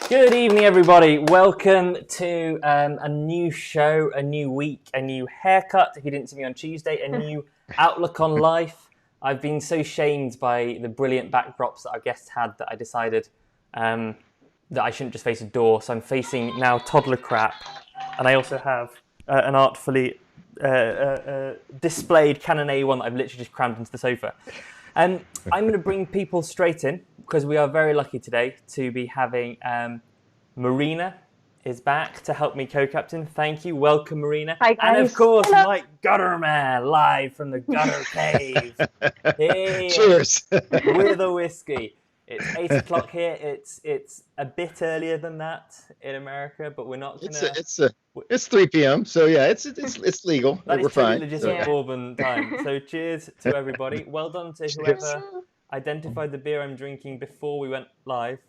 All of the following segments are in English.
Good evening, everybody. Welcome to a new show, a new week, a new haircut. If you didn't see me on Tuesday, a new outlook on life. I've been so shamed by the brilliant backdrops that our guests had that I decided that I shouldn't just face a door. So I'm facing now toddler crap. And I also have an artfully displayed Canon A1 that I've literally just crammed into the sofa. I'm going to bring people straight in because we are very lucky today to be having Marina is back to help me co-captain. Thank you. Welcome, Marina. Hi, guys. And of course, Hello. Mike Gutterman, live from the Gutter Cave. Here, Cheers. with a whiskey. It's 8 o'clock here. It's a bit earlier than that in America, but we're not gonna. It's 3 p.m. So yeah, it's legal. That We're is totally fine. legitimate Yeah. bourbon time. So cheers to everybody. Well done to whoever identified the beer I'm drinking before we went live.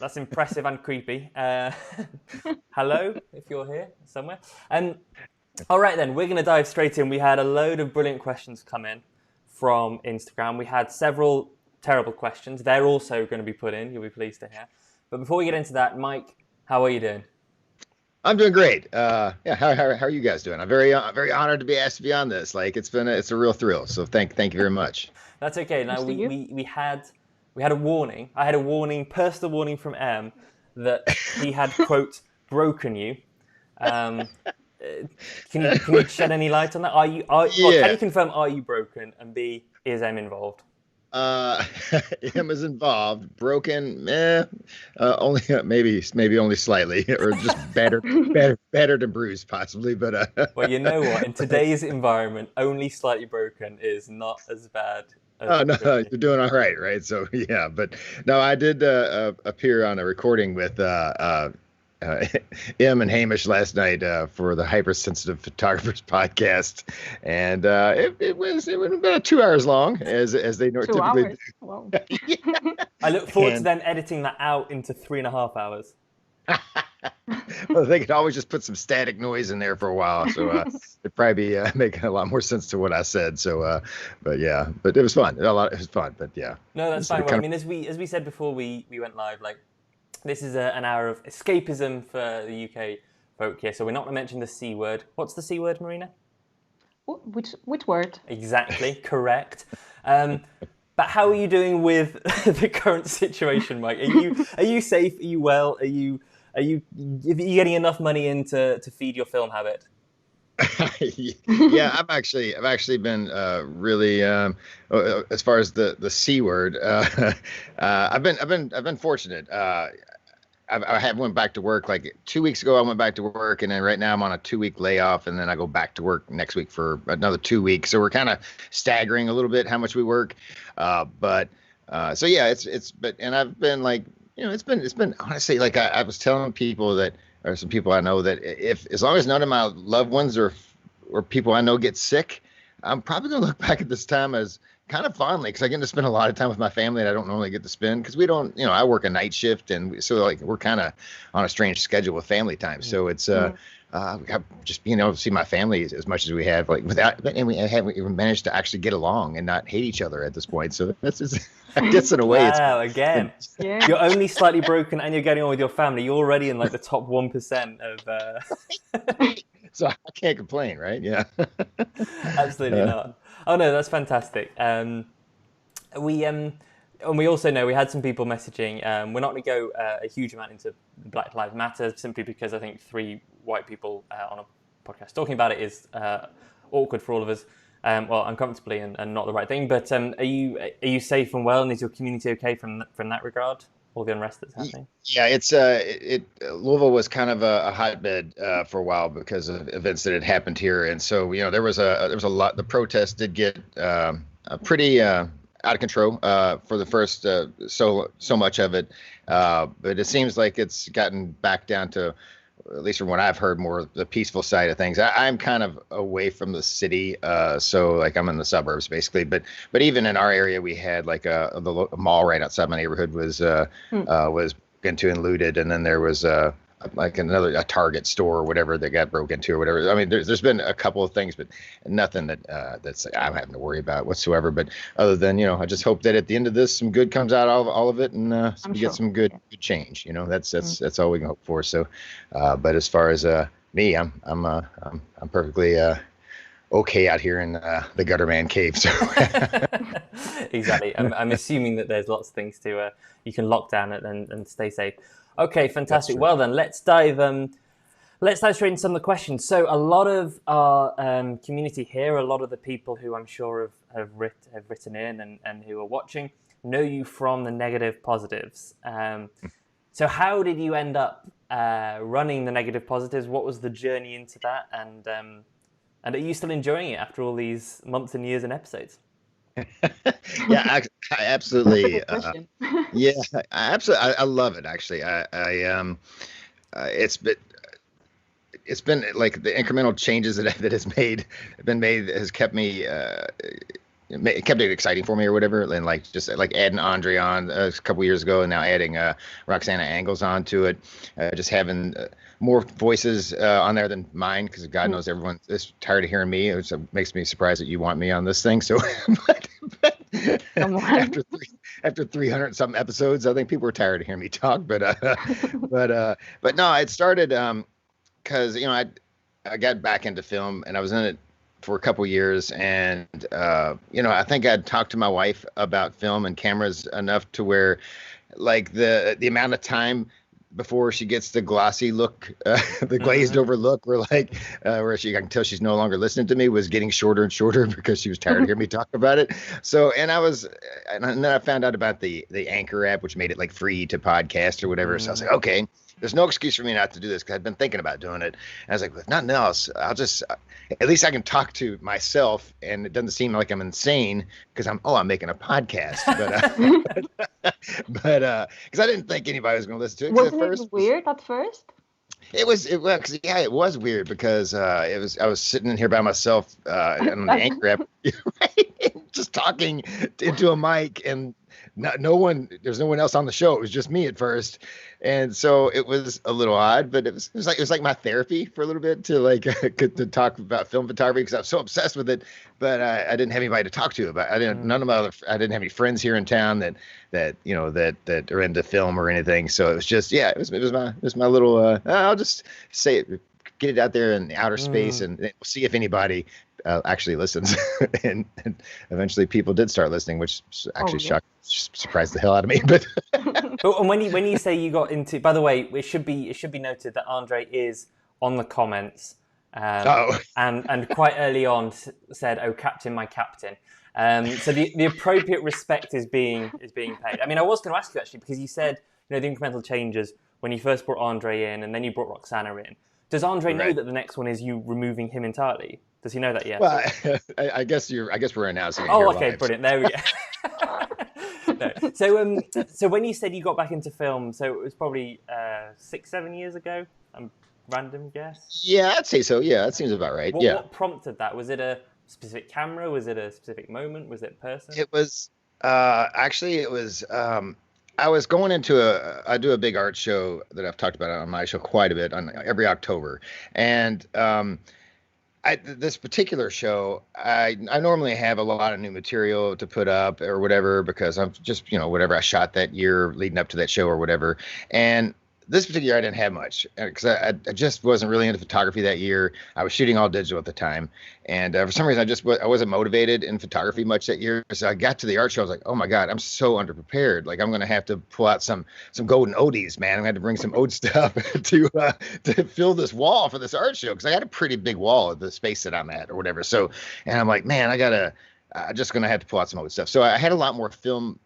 That's impressive and creepy. Hello, if you're here somewhere. All right then, we're going to dive straight in. We had a load of brilliant questions come in from Instagram. We had several terrible questions. They're also going to be put in. You'll be pleased to hear. But before we get into that, Mike, how are you doing? I'm doing great. How are you guys doing? I'm very honored to be asked to be on this. Like it's a real thrill. So thank you very much. That's okay. Now we had a warning. I had a warning, personal warning from M, that he had quote broken you. Can you shed any light on that? Can you confirm, are you broken, and B, is M involved? M is involved. Broken, only maybe only slightly, or just better than bruised, possibly. But well, you know what? In today's environment, only slightly broken is not as bad. No, you're doing all right? So yeah, but no, I did appear on a recording with M and Hamish last night for the Hypersensitive Photographers podcast, and it was about 2 hours long, as they typically do. Wow. I look forward to them editing that out into 3.5 hours. Well, they could always just put some static noise in there for a while, so it'd probably be making a lot more sense to what I said. So, but it was fun. It was fun, but yeah. No, that's fine. Well, I mean, as we said before we went live, like this is an hour of escapism for the UK folk here. So we're not going to mention the C word. What's the C word, Marina? Which word? Exactly, correct. But how are you doing with the current situation, Mike? Are you safe? Are you well? Are you getting enough money in to feed your film habit? Yeah, I've actually been really as far as the C word. I've been fortunate. I went back to work like 2 weeks ago. I went back to work, and then right now I'm on a 2-week layoff, and then I go back to work next week for another 2 weeks. So we're kind of staggering a little bit how much we work. So yeah, and I've been like, it's been honestly, like I was telling people that, or some people I know, that as long as none of my loved ones or people I know get sick, I'm probably gonna look back at this time as kind of fondly, because I get to spend a lot of time with my family that I don't normally get to spend, because we don't, I work a night shift, and so like we're kind of on a strange schedule with family time. So it's just being able to see my family as much as we have, like and we haven't even managed to actually get along and not hate each other at this point. So that's just, I guess in a way, wow, again, Yeah. you're only slightly broken and you're getting on with your family. You're already in like the top 1% of. So I can't complain, right? Yeah. Absolutely not. Oh no, that's fantastic. And we also know we had some people messaging. We're not going to go a huge amount into Black Lives Matter, simply because I think 3 white people on a podcast talking about it is awkward for all of us. Well, uncomfortably and not the right thing. But are you safe and well, and is your community okay from that regard? All the unrest that's happening. Yeah, it's Louisville was kind of a hotbed for a while because of events that had happened here, and so there was a lot. The protests did get pretty out of control for the first so much of it, but it seems like it's gotten back down to, at least from what I've heard, more the peaceful side of things. I'm kind of away from the city, so like I'm in the suburbs basically. But even in our area, we had like a mall right outside my neighborhood was into and looted, and then there was a like a Target store or whatever that got broke into or whatever. I mean, there's been a couple of things, but nothing that's I'm having to worry about whatsoever. But other than, I just hope that at the end of this, some good comes out of all of it, and we get some good change. That's all we can hope for. So, but as far as me, I'm perfectly okay out here in the Gutterman cave. So exactly. I'm assuming that there's lots of things to you can lock down and stay safe. Okay, fantastic. Well then, let's dive straight into some of the questions. So a lot of our community here, a lot of the people who I'm sure have written in and who are watching know you from the Negative Positives. So how did you end up running the Negative Positives? What was the journey into that? And are you still enjoying it after all these months and years and episodes? Yeah, I absolutely. Yeah, I absolutely. I love it. Actually, it's been like the incremental changes that has been made has kept me. It kept it exciting for me or whatever, and like just like adding Andre on a couple years ago, and now adding Roxana Angles onto it, just having more voices on there than mine, because God knows everyone is tired of hearing me. It makes me surprised that you want me on this thing. So, but after 300 something episodes, I think people were tired of hearing me talk. But no, it started because I got back into film, and I was in it for a couple years, and I think I'd talked to my wife about film and cameras enough to where, like, the amount of time before she gets the glossy look, the glazed over look, where I can tell she's no longer listening to me, was getting shorter and shorter because she was tired of hearing me talk about it. So, and then I found out about the Anchor app, which made it like free to podcast or whatever. So I was like, okay, there's no excuse for me not to do this, because I've been thinking about doing it. And I was like, if nothing else, I'll just, at least I can talk to myself, and it doesn't seem like I'm insane because I'm making a podcast. But because I didn't think anybody was going to listen to it. Wasn't it weird at first? It was weird because I was sitting in here by myself on the Anchor app, right? Just talking into a mic, and there's no one else on the show. It was just me at first. And so it was a little odd, but it was like my therapy for a little bit to talk about film photography, because I was so obsessed with it. But I didn't have anybody to talk to about. I didn't have any friends here in town that are into film or anything. So it was just it was my little. I'll just say it, get it out there in outer space, and we'll see if anybody actually listens. and eventually people did start listening, which actually surprised the hell out of me. But and when you say you got into, by the way, it should be noted that Andre is on the comments, and quite early on said, "Oh, Captain, my Captain." So the appropriate respect is being paid. I mean, I was going to ask you actually, because you said the incremental changes when you first brought Andre in, and then you brought Roxana in. Does Andre know that the next one is you removing him entirely? Does he know that yet? Well, I guess we're announcing it. Oh, okay, live. Brilliant. There we go. No. So when you said you got back into film, so it was probably 6-7 years ago. Random guess. Yeah, I'd say so. Yeah, that seems about right. What prompted that? Was it a specific camera? Was it a specific moment? Was it a person? It was actually it was. I was going into I do a big art show that I've talked about on my show quite a bit on every October, and this particular show, I normally have a lot of new material to put up or whatever, because I'm just, whatever I shot that year leading up to that show or whatever. And this particular year, I didn't have much, because I just wasn't really into photography that year. I was shooting all digital at the time. And for some reason, I wasn't motivated in photography much that year. So I got to the art show. I was like, oh my God, I'm so underprepared. Like, I'm going to have to pull out some golden oldies, man. I'm going to have to bring some old stuff to fill this wall for this art show. Because I got a pretty big wall at the space that I'm at or whatever. So, and I'm like, man, I'm just going to have to pull out some old stuff. So I had a lot more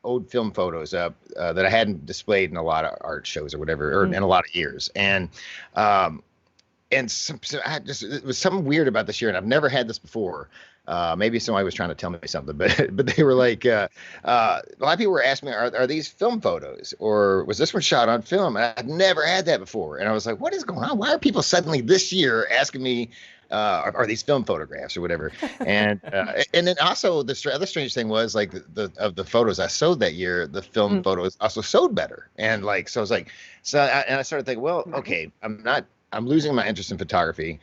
old film photos that I hadn't displayed in a lot of art shows or whatever, or in a lot of years. And so it was something weird about this year, and I've never had this before. Maybe somebody was trying to tell me something, but they were like, a lot of people were asking me, are these film photos, or was this one shot on film? And I've never had that before. And I was like, what is going on? Why are people suddenly this year asking me are these film photographs or whatever? And then also the other strange thing was like the photos I sold that year, the film photos also sold better. And like, so I was like, I started thinking, well, okay, I'm losing my interest in photography.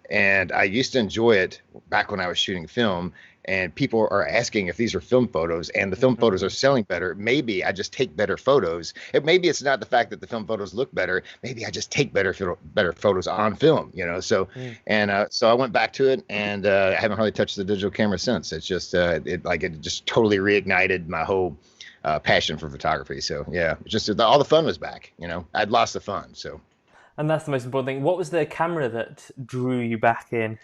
And I used to enjoy it back when I was shooting film, and people are asking if these are film photos, and the film photos are selling better. Maybe I just take better photos. Maybe it's not the fact that the film photos look better. Maybe I just take better photos on film, so, so I went back to it, and I haven't hardly touched the digital camera since. It's just, it just totally reignited my whole passion for photography. So yeah, just all the fun was back, I'd lost the fun. So. And that's the most important thing. What was the camera that drew you back in?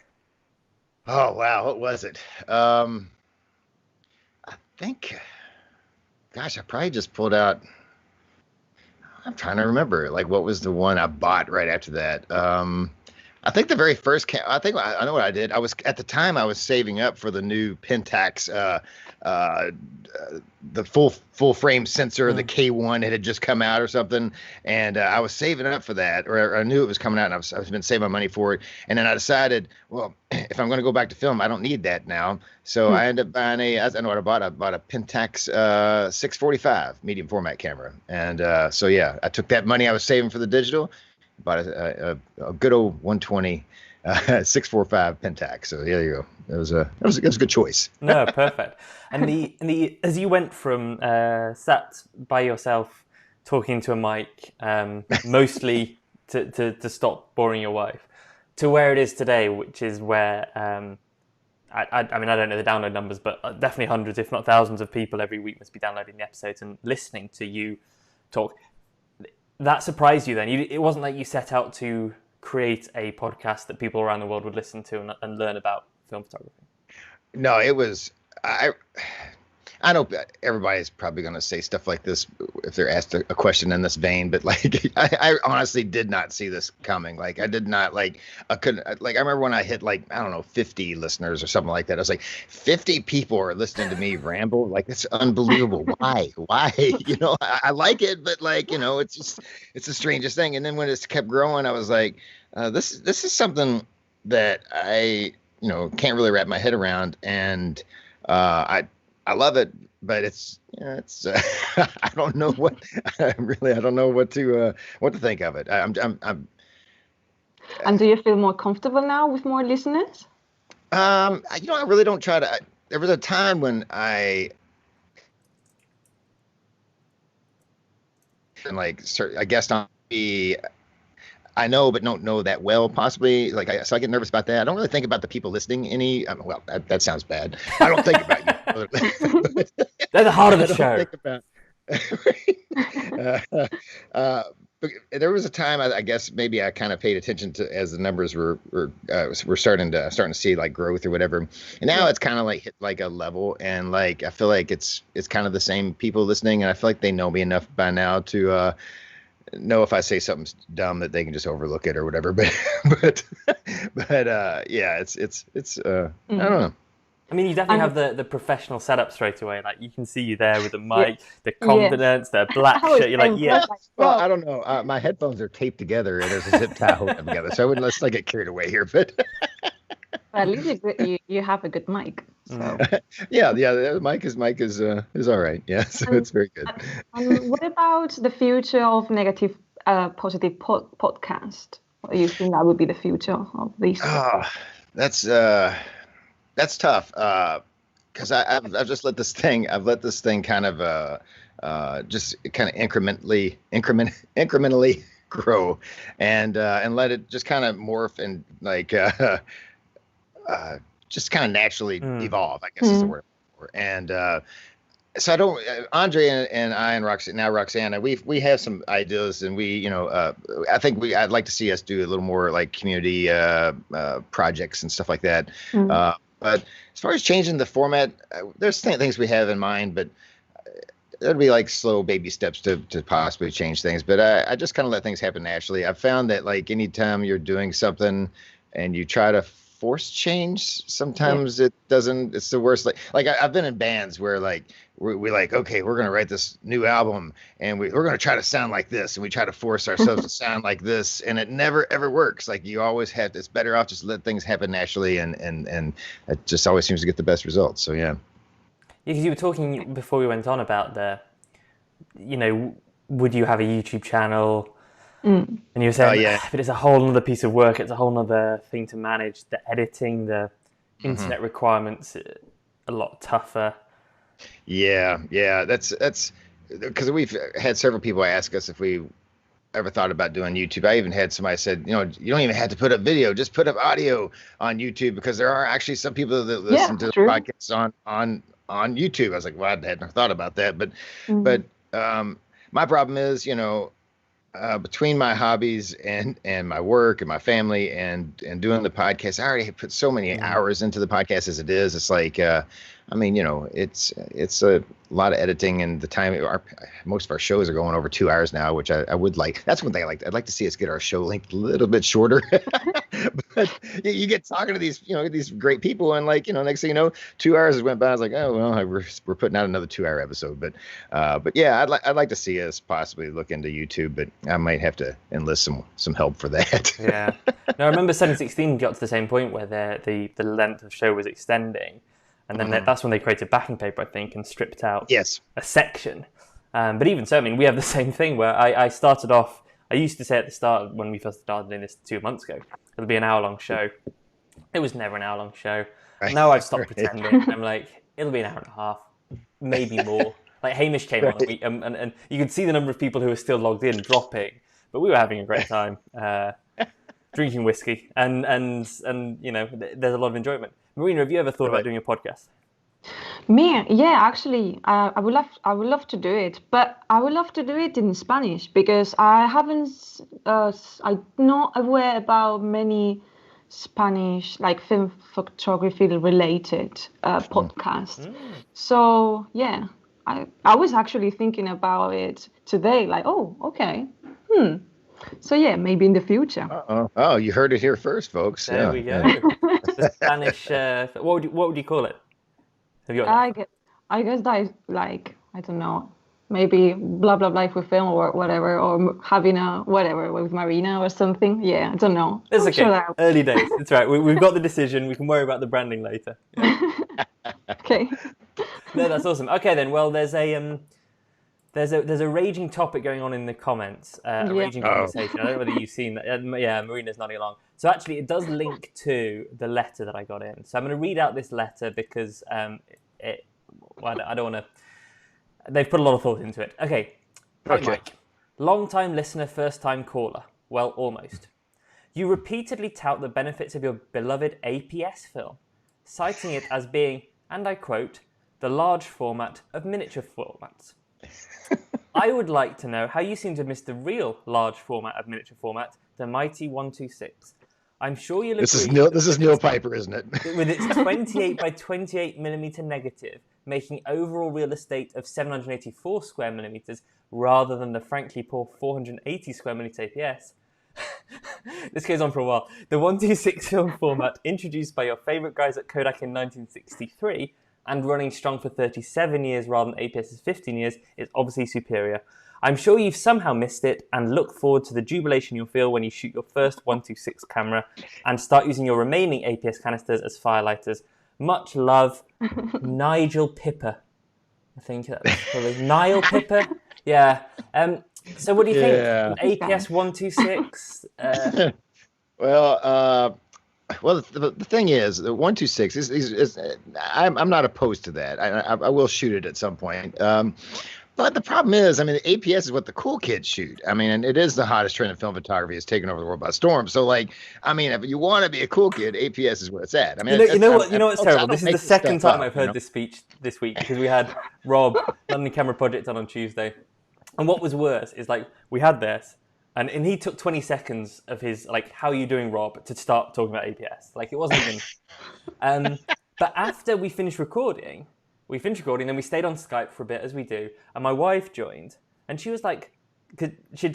Oh, wow. What was it? I think, gosh, I probably just pulled out. I'm trying to remember, like, what was the one I bought right after that? I think the very first I think I know what I did. At the time I was saving up for the new Pentax, the full frame sensor, the K1. It had just come out or something, and I was saving up for that, or I knew it was coming out, and I've been saving my money for it. And then I decided, well, if I'm going to go back to film, I don't need that now. So I ended up buying I know what I bought. I bought a Pentax 645 medium format camera, and so yeah, I took that money I was saving for the digital. Bought a good old 120 645 Pentax. So there you go. It was a good choice. No, perfect. And the as you went from sat by yourself talking to a mic, mostly to stop boring your wife, to where it is today, which is where I mean, I don't know the download numbers, but definitely hundreds, if not thousands, of people every week must be downloading the episodes and listening to you talk. That surprised you then? It wasn't like you set out to create a podcast that people around the world would listen to and learn about film photography. No, it was, I know everybody's probably going to say stuff like this if they're asked a question in this vein, but like, I honestly did not see this coming. Like, I did not I remember when I hit 50 listeners or something like that. I was like, 50 people are listening to me ramble. Like, it's unbelievable. Why? I like it, but it's the strangest thing. And then when it's kept growing, I was like, this is something that I, can't really wrap my head around. And, I love it, but it's I don't know what I don't know what to think of it. And do you feel more comfortable now with more listeners? I really don't try to. There was a time when I guessed on the. I know, but don't know that well, possibly. So I get nervous about that. I don't really think about the people listening any. Well, that sounds bad. I don't think about you. They're the heart of the show. But there was a time, I guess, maybe I kind of paid attention to as the numbers were starting to see like growth or whatever. And now it's kind of like hit like a level, and like I feel like it's kind of the same people listening, and I feel like they know me enough by now to. Know if I say something dumb that they can just overlook it or whatever, but yeah, it's I don't know. I mean, you definitely have the professional setup straight away. Like, you can see you there with the mic, the confidence, the black shirt. You're like, yeah. Well, I don't know. My headphones are taped together, and there's a zip tie holding them together. So let's not get carried away here, but. Well, at least you have a good mic. So. yeah. The mic is all right. Yeah, so it's very good. And what about the future of negative, positive podcast? What do you think that would be the future of these? That's tough. Because I've just let this thing. I've let this thing kind of just kind of incrementally grow, and let it just kind of morph and like. Just kind of naturally evolve, I guess is the word. And so I don't. Andre and I and Roxana, we have some ideas, and I think I'd like to see us do a little more like community projects and stuff like that. But as far as changing the format, there's things we have in mind, but it'd be like slow baby steps to possibly change things. But I just kind of let things happen naturally. I've found that like anytime you're doing something and you try to forced change. Sometimes it doesn't. It's the worst. Like I've been in bands where like we like, okay, we're gonna write this new album and we're gonna try to sound like this, and we try to force ourselves to sound like this, and it never ever works. Like you always have. It's better off just let things happen naturally, and it just always seems to get the best results. So yeah. Because you were talking before we went on about would you have a YouTube channel? And you were saying, but it's a whole other piece of work. It's a whole other thing to manage. The editing, the internet requirements, a lot tougher. Yeah. That's because we've had several people ask us if we ever thought about doing YouTube. I even had somebody said, you don't even have to put up video, just put up audio on YouTube, because there are actually some people that listen to the podcasts on YouTube. I was like, well, I hadn't thought about that, but my problem is, between my hobbies and my work and my family and doing the podcast, I already put so many hours into the podcast as it is. It's like, it's a lot of editing, and the time. Most of our shows are going over 2 hours now, which I would like. That's one thing I like. I'd like to see us get our show length a little bit shorter. But you get talking to these great people, and next thing you know, 2 hours went by. I was like, oh well, we're putting out another 2 hour episode. But yeah, I'd like to see us possibly look into YouTube, but I might have to enlist some help for that. Yeah. Now I remember 716 got to the same point where the length of show was extending. And then that's when they created backing paper, I think, and stripped out a section. But even so, I mean, we have the same thing where I started off, I used to say at the start when we first started doing this 2 months ago, it'll be an hour-long show. It was never an hour-long show. Now I've stopped pretending. I'm like, it'll be an hour and a half, maybe more. Like Hamish came on a week, and you could see the number of people who were still logged in dropping. But we were having a great time, drinking whiskey, and there's a lot of enjoyment. Marina, have you ever thought about doing a podcast? Me, yeah, actually, I would love to do it, but I would love to do it in Spanish, because I'm not aware about many Spanish, like film photography related podcasts. So yeah, I was actually thinking about it today, like, oh, okay, So yeah, maybe in the future. Oh, you heard it here first, folks. There we go. The Spanish. What would you call it? Have you got I guess that is like, I don't know, maybe blah blah blah with film or whatever, or having a whatever with Marina or something. Yeah, I don't know. It's okay. Sure. Early days. It's right. We've got the decision. We can worry about the branding later. Yeah. Okay. No, that's awesome. Okay then. Well, there's a raging topic going on in the comments, raging conversation. I don't know whether you've seen that. Yeah, Marina's nodding along. So actually, it does link to the letter that I got in. So I'm going to read out this letter because I don't want to. They've put a lot of thought into it. Okay. Hi, Mike. Long-time listener, first-time caller. Well, almost. You repeatedly tout the benefits of your beloved APS film, citing it as being, and I quote, the large format of miniature formats. I would like to know how you seem to have missed the real large format of miniature format, the mighty 126. I'm sure you'll agree. This is Neil Piper, isn't it? With its 28 by 28 millimeter negative, making overall real estate of 784 square millimeters rather than the frankly poor 480 square millimeter APS. This goes on for a while. The 126 film format, introduced by your favorite guys at Kodak in 1963, and running strong for 37 years rather than APS's 15 years, is obviously superior. I'm sure you've somehow missed it and look forward to the jubilation you'll feel when you shoot your first 126 camera and start using your remaining APS canisters as firelighters. Much love, Nigel Pipper. I think that's probably Niall Pipper. Yeah. So what do you think? An APS 126? Well, the thing is, the 126 is I'm not opposed to that. I will shoot it at some point. But the problem is, I mean, the APS is what the cool kids shoot. I mean, and it is the hottest trend in film photography. It's taken over the world by storm. So, like, I mean, if you want to be a cool kid, APS is where it's at. I mean, you know what's terrible? This is the second time I've heard this speech this week, because we had Rob, London Camera Project, on Tuesday. And what was worse is, like, we had this, and he took 20 seconds of his, like, how are you doing, Rob, to start talking about APS. Like, it wasn't even... But after we finished recording, and we stayed on Skype for a bit, as we do, and my wife joined, and she was like, she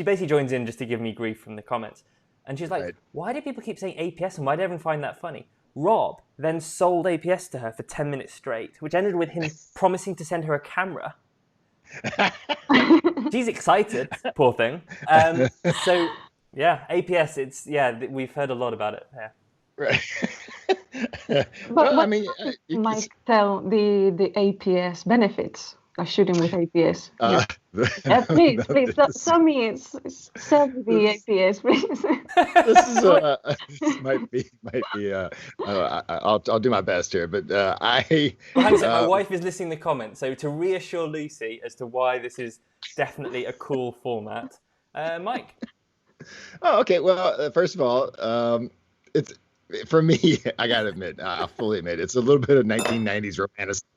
basically joins in just to give me grief from the comments, And she's like, Right. why do people keep saying APS and why did everyone find that funny? Rob then sold APS to her for 10 minutes straight, which ended with him promising to send her a camera. She's excited, poor thing. So, yeah, APS, we've heard a lot about it. Yeah. Right. But I mean, Mike tell the APS benefits of shooting with APS. Please, tell me, sell me the APS, please. This might be. I'll do my best here, but Well, hang on a sec, my wife is listening to the comments, so to reassure Lucy as to why this is definitely a cool format, Mike. Oh, okay. Well, first of all, it's for me. I gotta admit, I'll fully admit, it's a little bit of 1990s romanticism.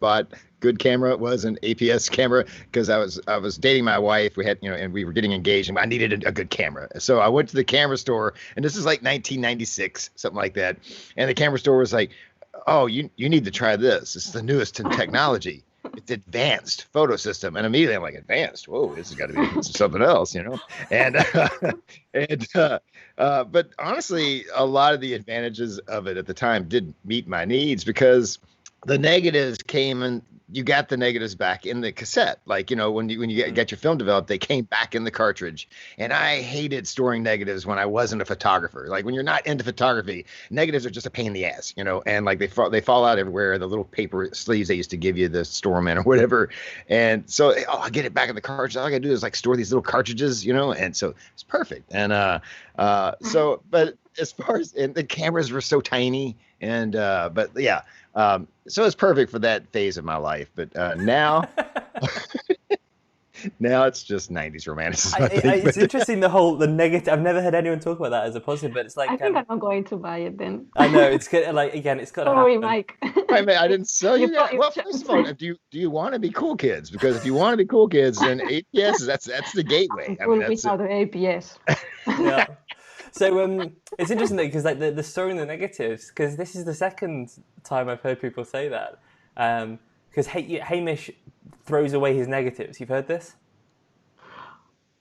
But good camera was an APS camera because I was dating my wife. We had, and we were getting engaged, and I needed a good camera. So I went to the camera store, and this is like 1996, something like that. And the camera store was like, "Oh, you need to try this. It's the newest in technology. It's advanced photo system." And immediately I'm like, "Advanced? Whoa, this has got to be something else, And but honestly, a lot of the advantages of it at the time did meet my needs because the negatives came and you got the negatives back in the cassette. Like, when you get your film developed, they came back in the cartridge. And I hated storing negatives when I wasn't a photographer. Like when you're not into photography, negatives are just a pain in the ass, and like they fall out everywhere. The little paper sleeves they used to give you to store them in or whatever. And so, I get it back in the cartridge. All I gotta do is like store these little cartridges, and so it's perfect. And but as far as, and the cameras were so tiny but yeah. So it's perfect for that phase of my life. But now, now it's just 90s romanticism. It's interesting, the negative. I've never heard anyone talk about that as a positive, but it's like I think I'm not going to buy it then. I know it's good. Like again, it's got to Sorry, happen. Mike. I didn't sell you that. Well, chance. first of all, do you want to be cool kids? Because if you want to be cool kids, then APS that's the gateway. Without the APS. Yeah. So it's interesting because like the story and the negatives, because this is the second time I've heard people say that. Because Hamish throws away his negatives. You've heard this?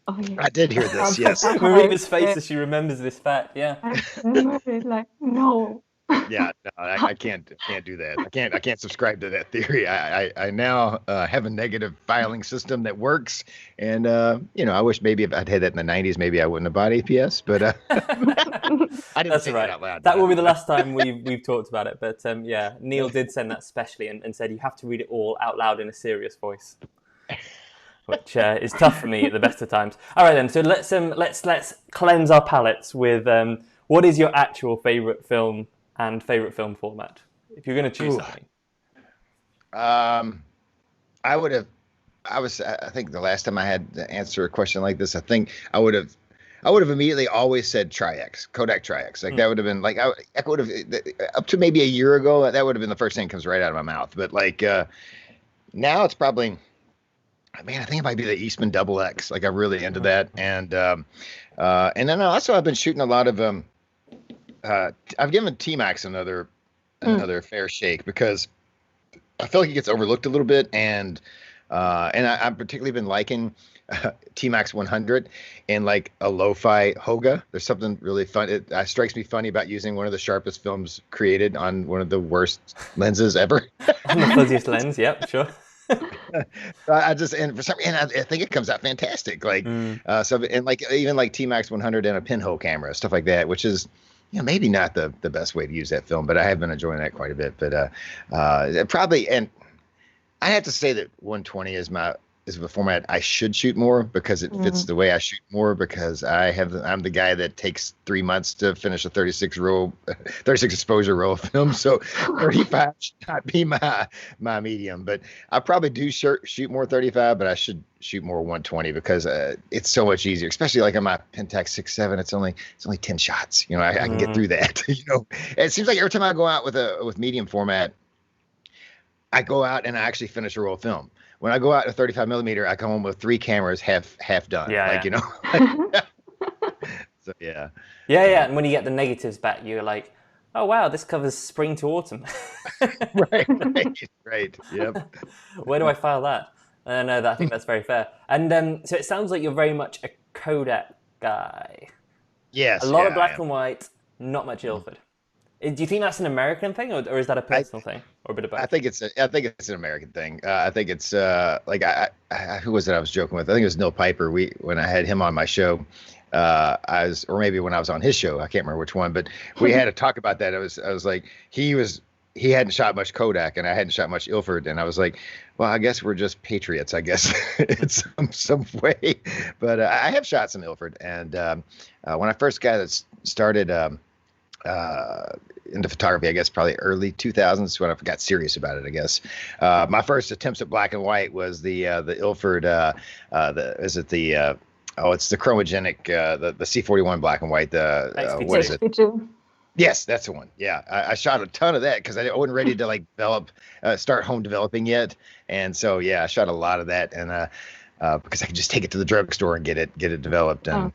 Oh, yeah. I did hear this. Yes. Marina's face as she remembers this fact. Yeah. I remember it like no. Yeah, no, I can't do that. I can't subscribe to that theory. I now have a negative filing system that works, and I wish maybe if I'd had that in the 90s, maybe I wouldn't have bought APS. But I didn't say that out loud. That will be the last time we've talked about it. But yeah, Neil did send that specially and said you have to read it all out loud in a serious voice, which is tough for me at the best of times. All right then, so let's cleanse our palates with what is your actual favorite film and favorite film format, if you're going to choose something? I think the last time I had to answer a question like this, I think I would have immediately always said Tri-X, Kodak Tri-X. Like that would have been like, I would have, up to maybe a year ago, that would have been the first thing that comes right out of my mouth. But like now it's probably, man, I think it might be the Eastman Double X. Like I'm really into that. And then also I've been shooting a lot of, I've given T-Max another fair shake because I feel like he gets overlooked a little bit, and I've particularly been liking T-Max 100 in like a lo-fi Hoga. There's something really fun. It strikes me funny about using one of the sharpest films created on one of the worst lenses ever. On the fuzziest lens, yep, sure. I think it comes out fantastic. Like so, and like even like T-Max 100 and a pinhole camera, stuff like that, which is, maybe not the best way to use that film, but I have been enjoying that quite a bit. But probably, and I have to say that 120 is the format I should shoot more because it fits the way I shoot more, because I'm the guy that takes 3 months to finish a 36 exposure roll of film. So 35 should not be my medium, but I probably do shoot more 35, but I should shoot more 120 because it's so much easier, especially like on my Pentax 6.7. It's only 10 shots. I can get through that. It seems like every time I go out with medium format, I go out and I actually finish a roll of film. When I go out to 35 millimeter, I come home with 3 cameras half done. Yeah. So yeah. Yeah. And when you get the negatives back, you're like, oh wow, this covers spring to autumn. Right. Yep. Where do I file that? No, I think that's very fair. And so it sounds like you're very much a Kodak guy. Yes, A lot yeah, of I black am. and white, not much Ilford. Do you think that's an American thing, or is that a I personal thing, or a bit of I both? think it's an American thing. I think it's like who was it I was joking with? I think it was Neil Piper. When I had him on my show, or maybe when I was on his show, I can't remember which one, but we had to talk about that. I was like, he hadn't shot much Kodak and I hadn't shot much Ilford, and I was like, well, I guess we're just patriots, I guess in some way. But I have shot some Ilford, and when I first started. Into photography, I guess probably early 2000s when I got serious about it. I guess my first attempts at black and white was the Ilford. It's the chromogenic, the C41 black and white. What is it? XP2. Yes, that's the one. Yeah, I shot a ton of that because I wasn't ready to like start home developing yet, and so yeah, I shot a lot of that, and because I could just take it to the drugstore and get it developed, and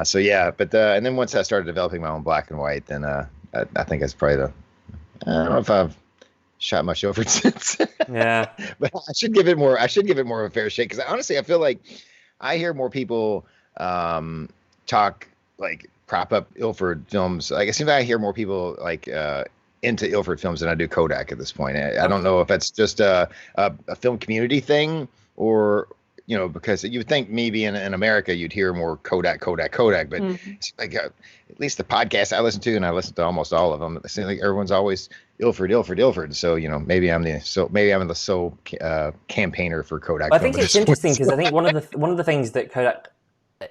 so yeah. But and then once I started developing my own black and white, then I think that's probably I don't know if I've shot much over since. Yeah. But I should give it more. I should give it more of a fair shake because honestly, I feel like I hear more people talk like prop up Ilford films. Like it seems like I hear more people like into Ilford films than I do Kodak at this point. I don't know if that's just a film community thing or because you would think maybe in America you'd hear more Kodak, but it's like at least the podcasts I listen to, and I listen to almost all of them, it seems like everyone's always Ilford. So maybe I'm the sole campaigner for Kodak. I think it's interesting because I think one of the things that Kodak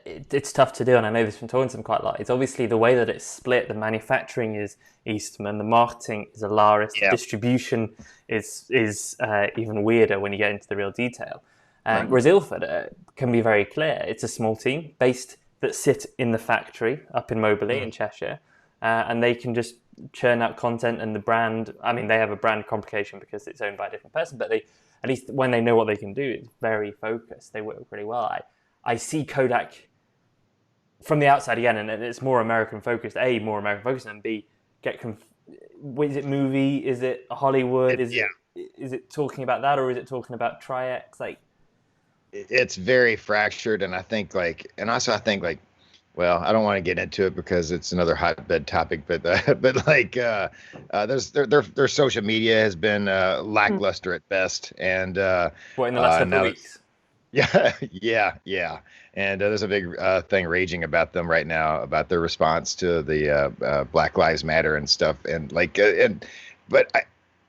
it's tough to do, and I know this from talking to them quite a lot. It's obviously the way that it's split. The manufacturing is Eastman, the marketing is Alaris, the distribution is even weirder when you get into the real detail. Whereas Ilford can be very clear. It's a small team that sit in the factory up in Moberly in Cheshire, and they can just churn out content and the brand. I mean, they have a brand complication because it's owned by a different person, but at least when they know what they can do, it's very focused. They work really well. I see Kodak from the outside again, and it's more American focused. A, more American focused, and B, is it movie? Is it Hollywood? Is it talking about that, or is it talking about Tri-X? Like, it's very fractured, and I think well, I don't want to get into it because it's another hotbed topic, but their social media has been lackluster at best, and what in the last couple of weeks? Yeah. And there's a big thing raging about them right now about their response to the Black Lives Matter and stuff, and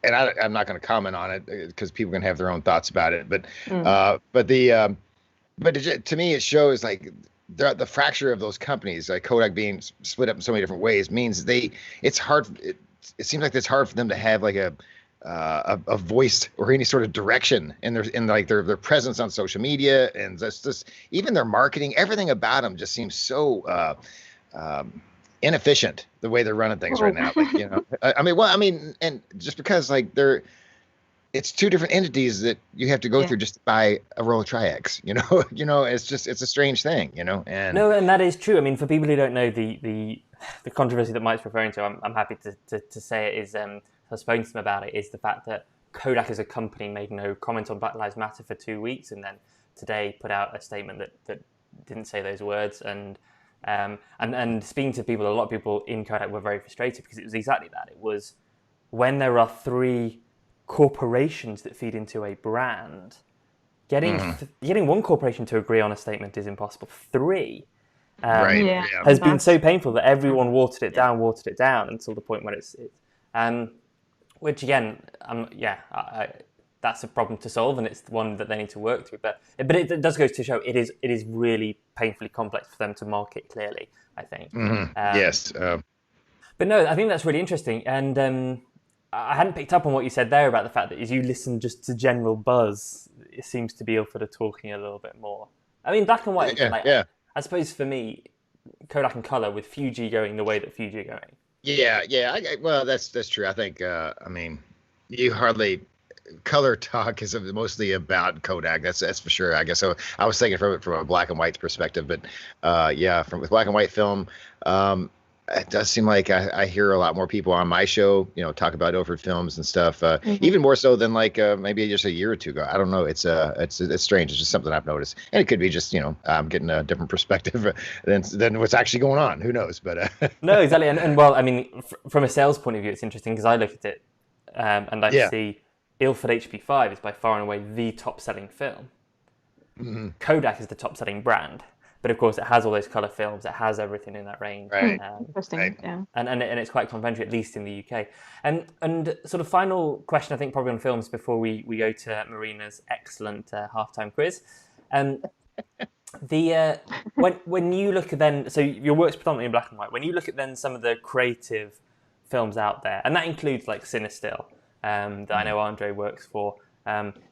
I'm not going to comment on it because people can have their own thoughts about it. But to me, it shows like the fracture of those companies, like Kodak being split up in so many different ways, means it's hard. It seems like it's hard for them to have like a voice or any sort of direction in their presence on social media, and just even their marketing. Everything about them just seems so inefficient the way they're running things right now. Like, and just because like it's two different entities that you have to go through just to buy a roll of Tri-X, it's a strange thing, and and that is true. I mean, for people who don't know the controversy that Mike's referring to, I'm happy to say it is, I've spoken to them about it, is the fact that Kodak as a company made no comment on Black Lives Matter for 2 weeks, and then today put out a statement that didn't say those words, and speaking to people, a lot of people in Kodak were very frustrated because it was exactly that. It was when there are three corporations that feed into a brand, getting one corporation to agree on a statement is impossible. Three has been so painful that everyone watered it down until the point when it's which again, that's a problem to solve, and it's the one that they need to work through. But it does go to show it is really painfully complex for them to market clearly, I think. Yes. But no, I think that's really interesting, and I hadn't picked up on what you said there about the fact that as you listen just to general buzz, it seems to be Ilford are talking a little bit more. I mean, black and white. I suppose for me, Kodak and color, with Fuji going the way that Fuji are going. Yeah. Well, that's true. I think. You hardly. Color talk is mostly about Kodak. That's for sure. I guess so. I was thinking from a black and white perspective, but with black and white film, it does seem like I hear a lot more people on my show, talk about Ilford films and stuff, Mm-hmm. even more so than like maybe just a year or two ago. I don't know. It's strange. It's just something I've noticed, and it could be just I'm getting a different perspective than what's actually going on. Who knows? But no, exactly. And well, I mean, from a sales point of view, it's interesting because I look at it and I see Ilford HP5 is by far and away the top-selling film. Mm-hmm. Kodak is the top-selling brand. But of course, it has all those color films. It has everything in that range. Right. Interesting. Right. Yeah. And it's quite complementary, at least in the UK. And sort of final question, I think, probably on films before we go to Marina's excellent halftime quiz. When you look at then, so your work's predominantly in black and white. When you look at then some of the creative films out there, and that includes like Cinestill, that I know Andre works for.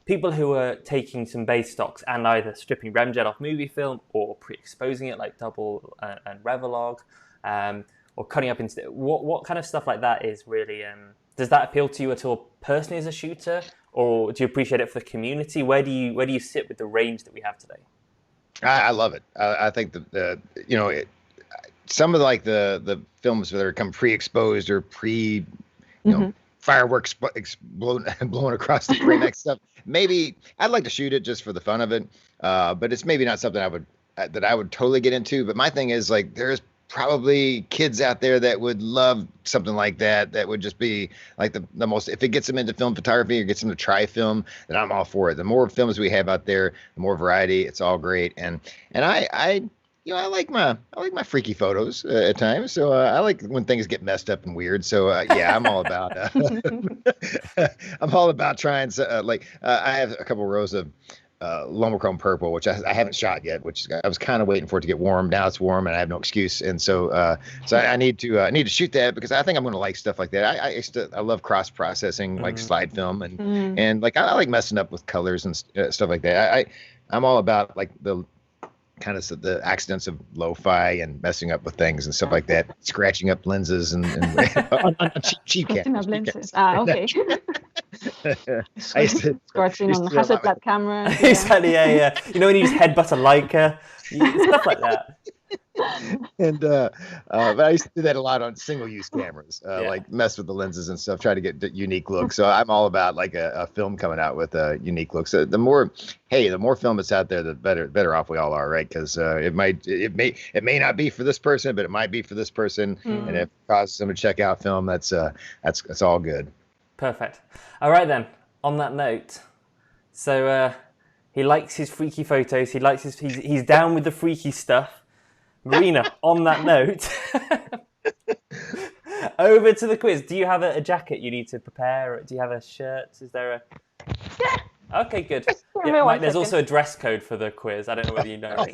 People who are taking some base stocks and either stripping Remjet off movie film or pre-exposing it like Double and Revelogue, or cutting up into what kind of stuff like that is really does that appeal to you at all personally as a shooter, or do you appreciate it for the community? Where do you sit with the range that we have today? I love it. I think that some of like the films that are come pre-exposed or fireworks blowing across the frame stuff. Maybe I'd like to shoot it just for the fun of it, but it's maybe not something I would totally get into. But my thing is like there's probably kids out there that would love something like that. That would just be like the most. If it gets them into film photography or gets them to try film, then I'm all for it. The more films we have out there, the more variety. It's all great. And I like my freaky photos at times. So I like when things get messed up and weird. So I'm all about I'm all about trying to I have a couple rows of Lomochrome purple, which I haven't shot yet. Which I was kind of waiting for it to get warm. Now it's warm and I have no excuse. And so I need to shoot that because I think I'm going to like stuff like that. I love cross processing like slide film and like I like messing up with colors and stuff like that. I'm all about like the kind of the accidents of lo-fi and messing up with things and stuff like that, scratching up lenses and on cheap cameras. Lenses. Okay. I used to scratching on Hasselblad camera. Exactly, yeah. You know when you just headbutt a Leica, stuff like that. And but I used to do that a lot on single-use cameras, like mess with the lenses and stuff, try to get unique looks. So I'm all about like a film coming out with a unique look. So the more film that's out there, the better off we all are, right? Because it may not be for this person, but it might be for this person, and if it causes them to check out film, that's all good. Perfect. All right then. On that note, so he likes his freaky photos. He's down with the freaky stuff. Marina, on that note, over to the quiz. Do you have a jacket you need to prepare? Do you have a shirt? Is there a... Yeah. Okay, good. Yeah, Mike, there's also a dress code for the quiz. I don't know whether you know.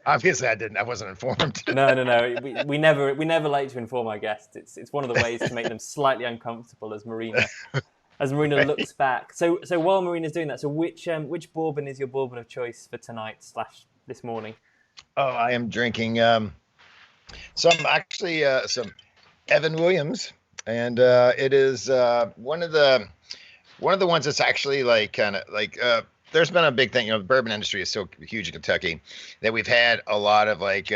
Obviously, I didn't. I wasn't informed. No. We never like to inform our guests. It's one of the ways to make them slightly uncomfortable as Marina looks back. So while Marina's doing that, so which bourbon is your bourbon of choice for tonight / this morning? Oh, I am drinking some Evan Williams, and it is one of the ones that's actually like kind of like there's been a big thing, the bourbon industry is so huge in Kentucky that we've had a lot of like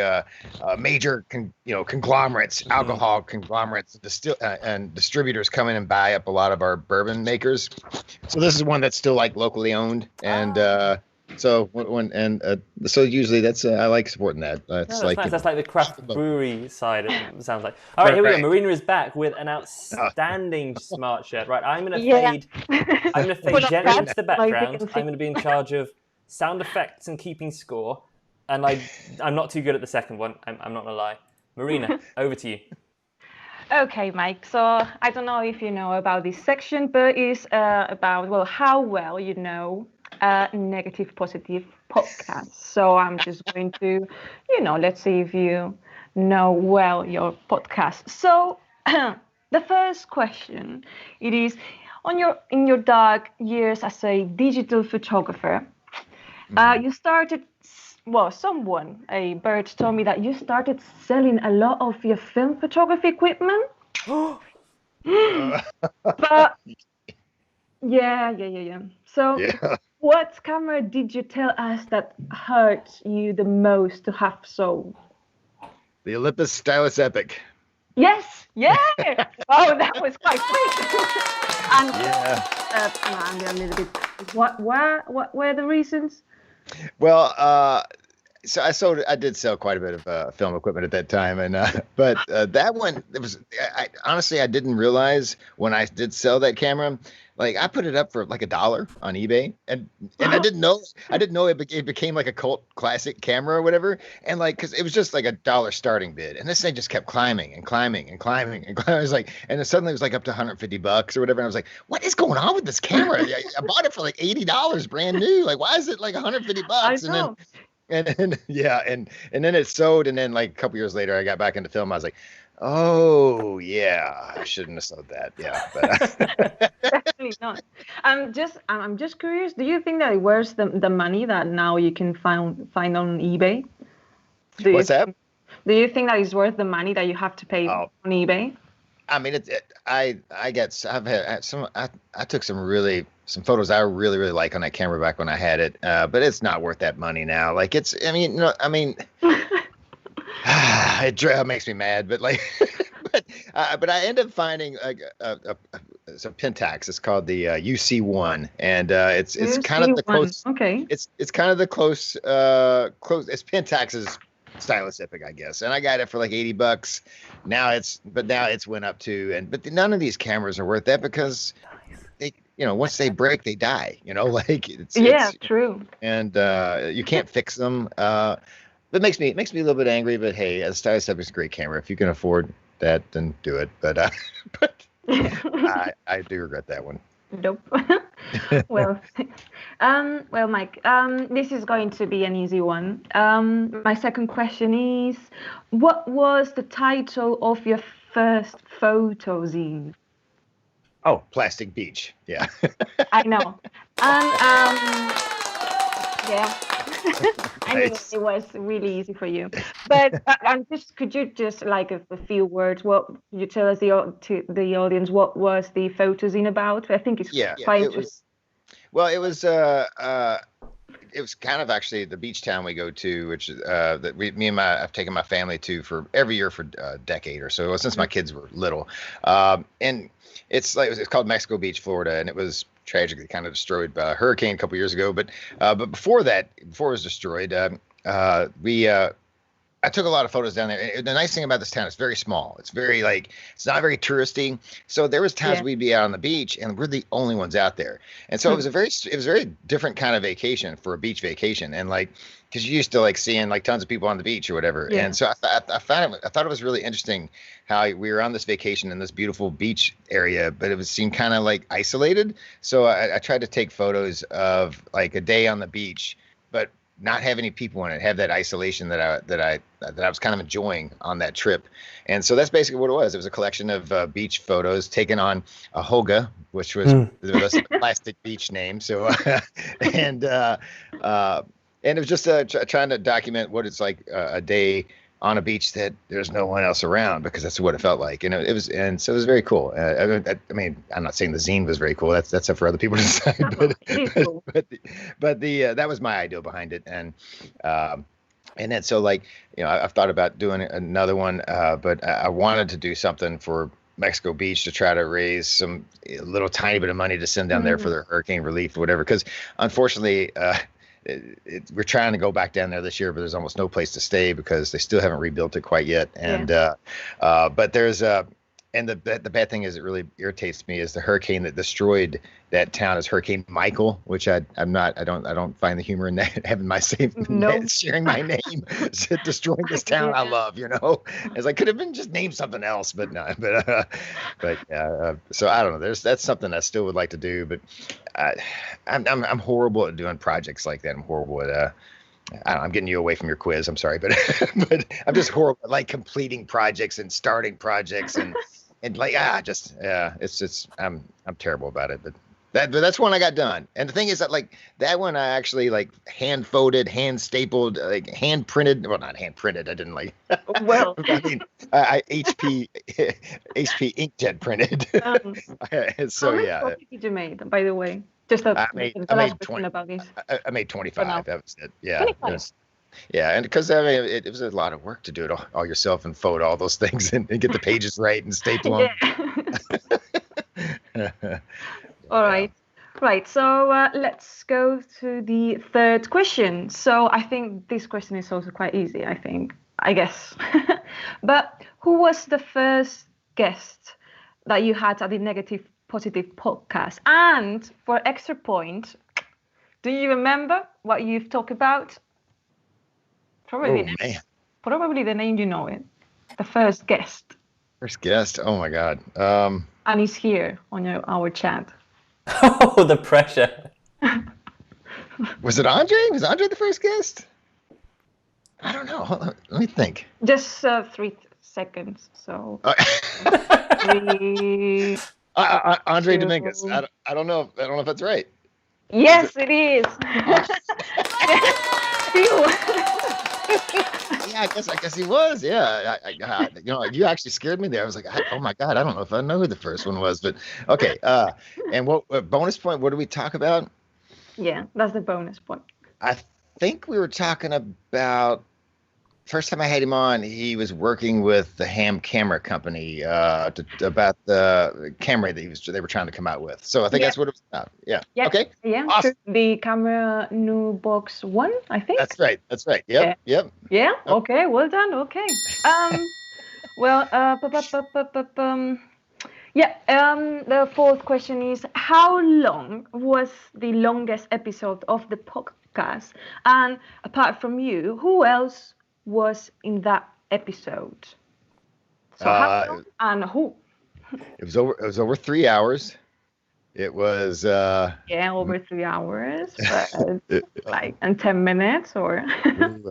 major conglomerates, alcohol conglomerates, and distributors come in and buy up a lot of our bourbon makers. So this is one that's still like locally owned, and so usually that's I like supporting that. That's nice. That's like the craft brewery side. It sounds like. All right, here we go. Marina is back with an outstanding smart shirt. Right, I'm gonna fade gently into the background. I'm gonna be in charge of sound effects and keeping score, and I'm not too good at the second one. I'm not gonna lie. Marina, over to you. Okay, Mike. So I don't know if you know about this section, but it's about how well you know negative positive podcast. So I'm just going to let's see if you know well your podcast. So the first question, it is in your dark years as a digital photographer, you started a bird told me that you started selling a lot of your film photography equipment. But yeah. So what camera did you tell us that hurt you the most to have sold? The Olympus Stylus Epic. Yes, yeah. Oh, that was quite quick. And I'm a little bit. What were the reasons? Well, so I did sell quite a bit of film equipment at that time, and but that one, it was honestly I didn't realize when I did sell that camera, like I put it up for like $1 on eBay, and I didn't know it became like a cult classic camera or whatever, and like because it was just like $1 starting bid, and this thing just kept climbing and climbing and climbing and climbing. I was like, and then suddenly it was like up to $150 or whatever, and I was like, what is going on with this camera? I bought it for like $80 brand new. Like why is it like $150? I And know. then and then it sold, and then like a couple years later I got back into film. I was like, oh yeah, I shouldn't have sold that. Yeah, but Definitely not. I'm just curious. Do you think that it worth the money that now you can find on eBay? what's that? Do you think that it's worth the money that you have to pay Oh. on eBay? I mean, I took some photos I really like on that camera back when I had it, but it's not worth that money now. Like it makes me mad, but like, but I end up finding like it's a Pentax. It's called the UC1, and it's kind of the close. Okay. It's kind of the close. It's Pentax's stylus epic, I guess, and I got it for like $80. Now it's went up to, but none of these cameras are worth that because they, once they break, they die. Like it's true. And you can't fix them. It makes me a little bit angry, but hey, a stylus epic is a great camera. If you can afford that, then do it. But I do regret that one. Nope. Well, Mike, this is going to be an easy one. My second question is, what was the title of your first photo zine? Oh, Plastic Beach. Yeah. I know. And yeah. I knew Nice. it was really easy for you. But could you just like a few words? What you tell us to the audience? What was the photo zine about? I think it's quite interesting. It was kind of actually the beach town we go to, which that I've taken my family to for every year for a decade or so since my kids were little, and it's called Mexico Beach, Florida, and it was tragically kind of destroyed by a hurricane a couple years ago. But before it was destroyed, I took a lot of photos down there. The nice thing about this town, it's very small. It's very it's not very touristy. So there was times we'd be out on the beach and we're the only ones out there. And so it was a very different kind of vacation for a beach vacation. And because you're used to seeing tons of people on the beach or whatever. Yeah. And so I thought it was really interesting how we were on this vacation in this beautiful beach area, but it seemed kind of isolated. So I tried to take photos of a day on the beach, but not have any people in it, have that isolation that I was kind of enjoying on that trip. And so that's basically what it was. It was a collection of beach photos taken on a Hoga, which was the plastic beach name. So, and it was just trying to document what it's like a day on a beach that there's no one else around, because that's what it felt like. And it was very cool. I mean, I'm not saying the zine was very cool. That's up for other people to decide. But that was my idea behind it. And then so I've thought about doing another one, but I wanted to do something for Mexico Beach to try to raise some little tiny bit of money to send down there for their hurricane relief or whatever. Because unfortunately, we're trying to go back down there this year, but there's almost no place to stay because they still haven't rebuilt it quite yet. And but there's and the bad thing is, it really irritates me, is the hurricane that destroyed that town is Hurricane Michael, which I don't find the humor in that, having my sharing my name destroying this town I love. It's could have been just named something else, but no. So I don't know. That's something I still would like to do, but I'm horrible at doing projects like that. I'm horrible at I'm getting you away from your quiz. I'm sorry, but I'm just horrible at completing projects and starting projects and it's just I'm terrible about it. But that's one I got done. And the thing is that that one I actually hand folded, hand stapled, hand printed. Well, not hand printed. I didn't Well, I mean, I HP inkjet printed. So how many copies did you make, by the way? Just I made 20 about this. I made 25. That was it. Yeah. Yeah, and because I mean, it was a lot of work to do it all yourself and photo all those things and get the pages right and staple them. Yeah. All right. Right. So let's go to the third question. So I think this question is also quite easy, I guess. But who was the first guest that you had at the Negative Positive podcast? And for extra point, do you remember what you've talked about? Probably, man. Probably the name you know it. The first guest. First guest. Oh my God. And he's here on our chat. Oh, the pressure. Was it Andre? Was Andre the first guest? I don't know. Hold on. Let me think. Just 3 seconds. So. 3. Andre 2. Dominguez. I don't know. I don't know if that's right. Yes, it is. Yeah, I guess he was. Yeah, you actually scared me there. I was like, oh my God, I don't know if I know who the first one was, but okay. And what bonus point? What did we talk about? Yeah, that's the bonus point. I think we were talking about first time I had him on. He was working with the Ham Camera Company about the camera that they were trying to come out with. So I think that's what it was about. Yeah. Okay. Yeah. Awesome. The camera new box 1, I think. That's right. Yep. Yeah. Okay. Well done. Okay. Well. The fourth question is, how long was the longest episode of the podcast? And apart from you, who else was in that episode? So how long and who? It was over 3 hours. It was over 3 hours, but like in 10 minutes or I don't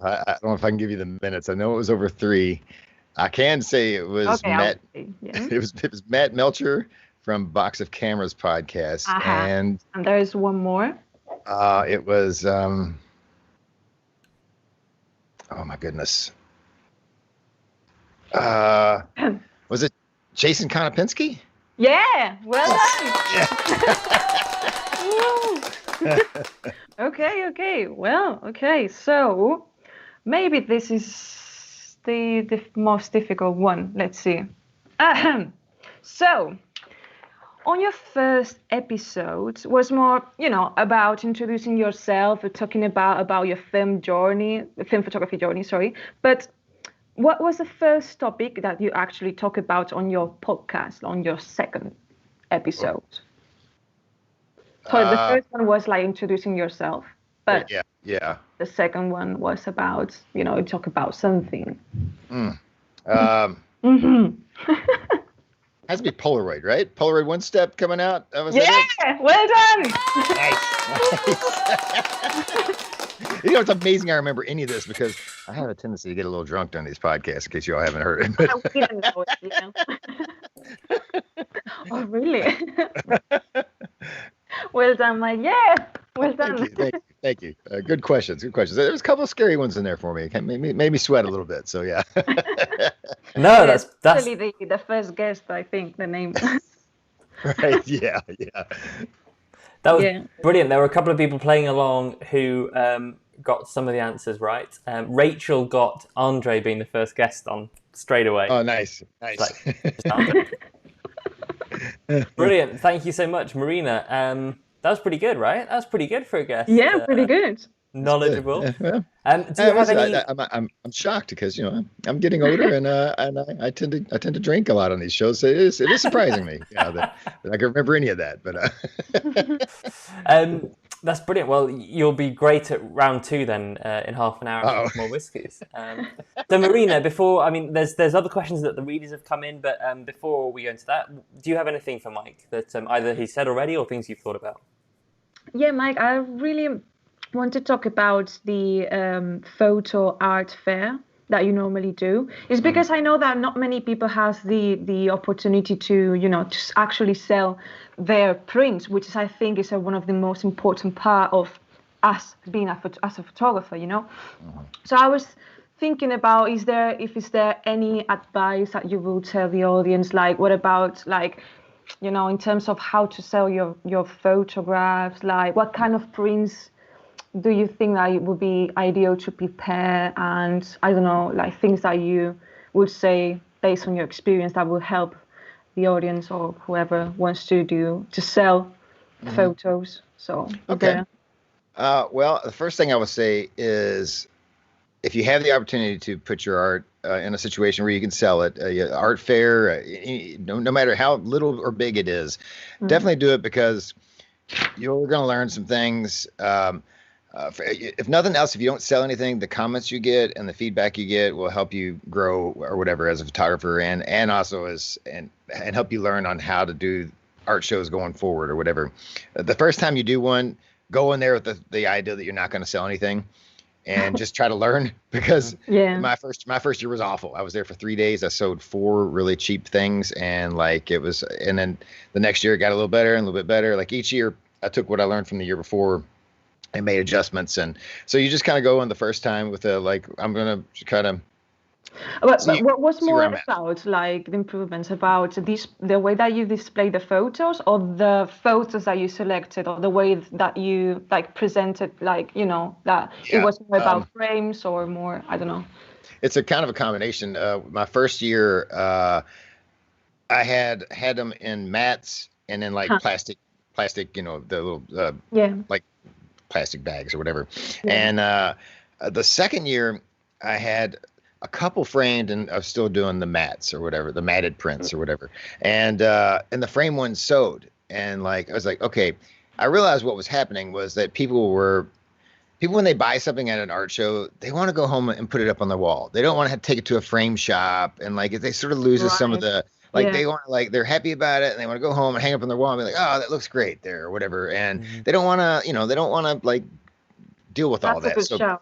know if I can give you the minutes. I know it was over 3. I can say it was Matt. It was Matt Melcher from Box of Cameras podcast, and there is one more. It was oh my goodness. Was it Jason Konopinski? Yeah, well done. Okay. Well, okay. So maybe this is the most difficult one. Let's see. So on your first episode was more, about introducing yourself, talking about your film photography journey, sorry. But what was the first topic that you actually talk about on your podcast, on your second episode? So the first one was like introducing yourself, but yeah. The second one was about, talk about something. Has to be Polaroid, right? Polaroid One Step coming out. Well done. Nice. It's amazing I remember any of this because I have a tendency to get a little drunk during these podcasts, in case you all haven't heard it. We didn't know it, Oh, really? Well done, Mike. Yeah, well done. Thank you. Good questions. There was a couple of scary ones in there for me. It made me sweat a little bit. So yeah. No, that's actually the first guest. I think the name. Right. Yeah. That was brilliant. There were a couple of people playing along who got some of the answers right. Rachel got Andre being the first guest on straight away. Oh, nice. Brilliant. Thank you so much, Marina. That was pretty good, right? That was pretty good for a guest. Yeah, pretty good. Knowledgeable. Yeah, well, do you have any? I'm shocked because I'm getting older and I tend to drink a lot on these shows. So it is surprising me that I can remember any of that. But that's brilliant. Well, you'll be great at round 2 then in half an hour with more whiskies. So Marina, there's other questions that the readers have come in, but before we go into that, do you have anything for Mike that either he said already or things you've thought about? Yeah, Mike, I really want to talk about the photo art fair that you normally do. It's because I know that not many people have the opportunity to to actually sell their prints, which is, I think, is one of the most important part of us being as a photographer. So I was thinking about, is there any advice that you will tell the audience? Like, what about in terms of how to sell your photographs? Like, what kind of prints do you think that it would be ideal to prepare, and I don't know, like things that you would say based on your experience that will help the audience or whoever wants to sell photos? So Okay. Well, the first thing I would say is, if you have the opportunity to put your art in a situation where you can sell it, art fair, no matter how little or big it is, definitely do it, because you're going to learn some things. If nothing else, if you don't sell anything, the comments you get and the feedback you get will help you grow or whatever as a photographer, and also and help you learn on how to do art shows going forward or whatever. The first time you do one, go in there with the idea that you're not going to sell anything, and just try to learn, because my first year was awful. I was there for 3 days. I sold 4 really cheap things, and and then the next year it got a little better and a little bit better. Like each year I took what I learned from the year before and made adjustments. And so you just kind of go in the first time with I'm going to kind of. But what was more about, like, the improvements about the way that you display the photos, or the photos that you selected, or the way that you like presented, like, that it was more about frames or more, I don't know. It's a kind of a combination. My first year, I had them in mats and then like plastic, the little like plastic bags or whatever. And the second year, I had a couple framed, and I was still doing the mats or whatever, the matted prints or whatever. And the frame one sewed. And I was like, okay, I realized what was happening was that people, when they buy something at an art show, they want to go home and put it up on their wall. They don't want to have to take it to a frame shop. And it sort of loses some of the, they want they're happy about it and they want to go home and hang up on their wall and be like, oh, that looks great there or whatever. And they don't want to, deal with all that. That's a good shout,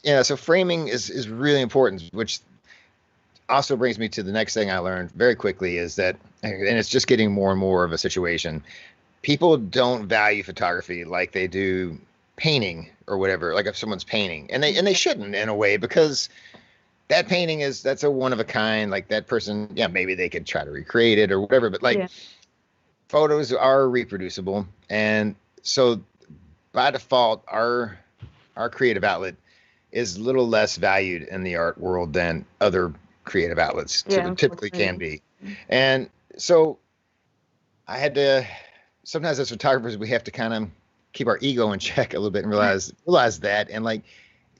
yeah, so framing is really important, which also brings me to the next thing I learned very quickly, is that, and it's just getting more and more of a situation, people don't value photography like they do painting or whatever, like if someone's painting. And they shouldn't, in a way, because that painting that's a one of a kind. Like that person, maybe they could try to recreate it or whatever, but photos are reproducible. And so by default, our creative outlet is a little less valued in the art world than other creative outlets typically can be. And so I had to, sometimes as photographers, we have to kind of keep our ego in check a little bit and realize that. And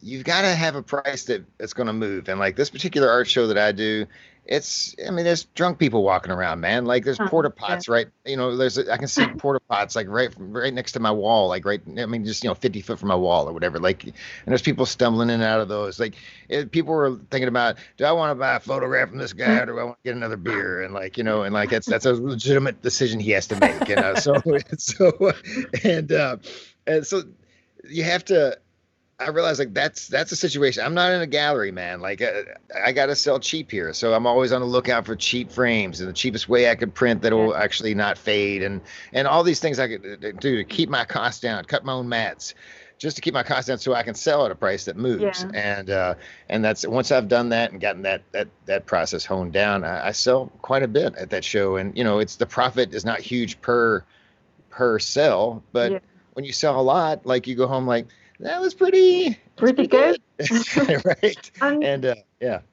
you've got to have a price that's going to move. And this particular art show that I do, there's drunk people walking around, man. There's porta pots, right? I can see porta pots right next to my wall, just 50 foot from my wall or whatever. And there's people stumbling in and out of those. People were thinking about, do I want to buy a photograph from this guy, or do I want to get another beer? And that's a legitimate decision he has to make. So you have to. I realized that's a situation. I'm not in a gallery, man. I got to sell cheap here. So I'm always on the lookout for cheap frames and the cheapest way I could print that will actually not fade, and all these things I could do to keep my costs down, cut my own mats just to keep my costs down so I can sell at a price that moves. And that's, once I've done that and gotten that process honed down, I sell quite a bit at that show. And, it's, the profit is not huge per sell, but when you sell a lot, you go home that was pretty good. Right. And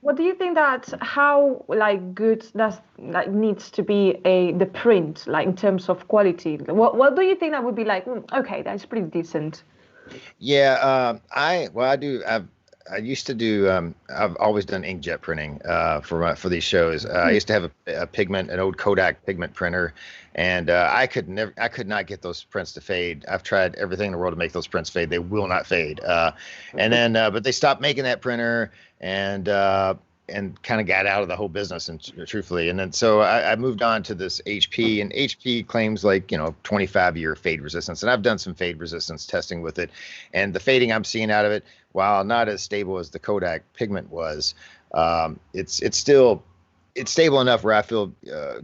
what do you think how good that needs to be the print, in terms of quality? What do you think that would be okay, that's pretty decent? I used to do. I've always done inkjet printing for these shows. I used to have an old Kodak pigment printer, and I could not get those prints to fade. I've tried everything in the world to make those prints fade. They will not fade. But they stopped making that printer, and kind of got out of the whole business, and truthfully. And then so I moved on to this HP, and HP claims 25-year fade resistance. And I've done some fade resistance testing with it, and the fading I'm seeing out of it, while not as stable as the Kodak pigment was, it's stable enough where I feel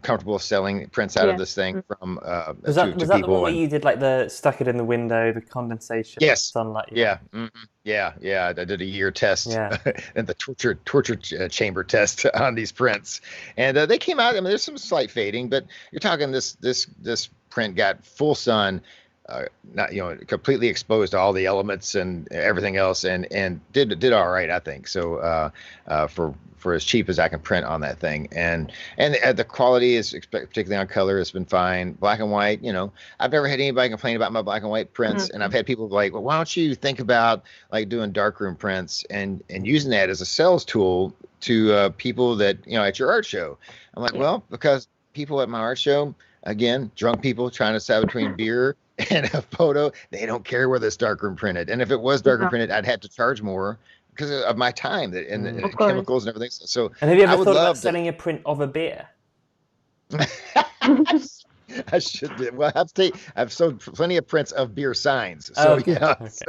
comfortable selling prints out of this thing from was that people. The one where you did the stuck it in the window, the condensation, sunlight? I did a year test and the torture chamber test on these prints, and they came out. There's some slight fading, but you're talking this print got full sun, not completely exposed to all the elements and everything else, and did all right, I think. So for as cheap as I can print on that thing, and the quality is particularly on color has been fine. Black and white, I've never had anybody complain about my black and white prints, and I've had people like, well, why don't you think about like doing darkroom prints and using that as a sales tool to people that at your art show. I'm like, well, because people at my art show, again, drunk people trying to decide between beer and a photo, they don't care whether it's darkroom printed. And if it was darkroom printed, I'd have to charge more because of my time and the chemicals and everything. So and have you ever thought about selling a print of a beer? I should do. Well, I've sold plenty of prints of beer signs. So yeah. Okay.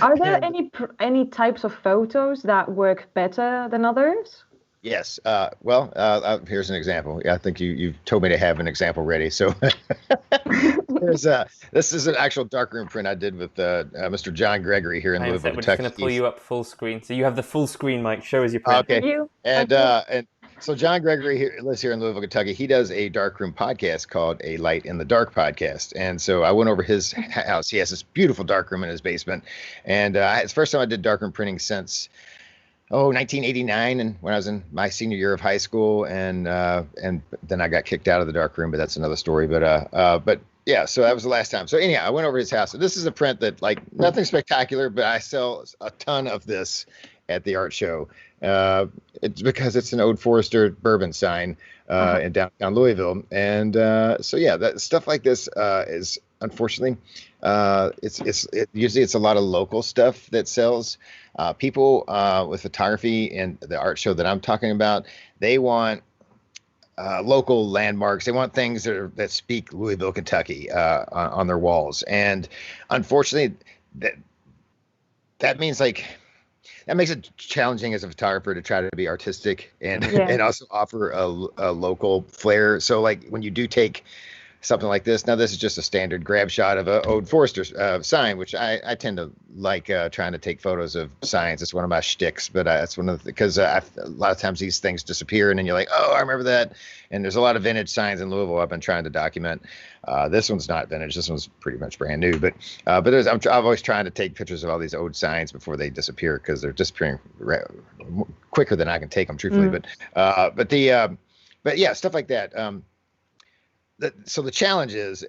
Are there any types of photos that work better than others? Yes. Here's an example. Yeah, I think you've told me to have an example ready. So this is an actual darkroom print I did with Mr. John Gregory here in Louisville, Kentucky. We're just going to pull you up full screen. So you have the full screen, Mike. Show us your print. Okay. And so John Gregory lives here in Louisville, Kentucky. He does a darkroom podcast called A Light in the Dark podcast. And so I went over his house. He has this beautiful darkroom in his basement. And it's the first time I did darkroom printing since 1989, and when I was in my senior year of high school, and then I got kicked out of the darkroom, but that's another story. But yeah, so that was the last time. So anyhow, I went over his house. So this is a print that nothing spectacular, but I sell a ton of this at the art show. It's because it's an Old Forester bourbon sign in downtown Louisville, and so yeah, that stuff like this is unfortunately usually it's a lot of local stuff that sells. People with photography and the art show that I'm talking about, they want local landmarks. They want things that speak Louisville, Kentucky on their walls. And unfortunately, that means that makes it challenging as a photographer to try to be artistic and also offer a local flair. So when you do take something like this. Now, this is just a standard grab shot of an Old Forester sign, which I tend to like trying to take photos of signs. It's one of my shticks, but that's one of because a lot of times these things disappear, and then you're like, oh, I remember that. And there's a lot of vintage signs in Louisville I've been trying to document. This one's not vintage. This one's pretty much brand new. But I'm always trying to take pictures of all these old signs before they disappear because they're disappearing quicker than I can take them, truthfully. But yeah, stuff like that. So the challenge is,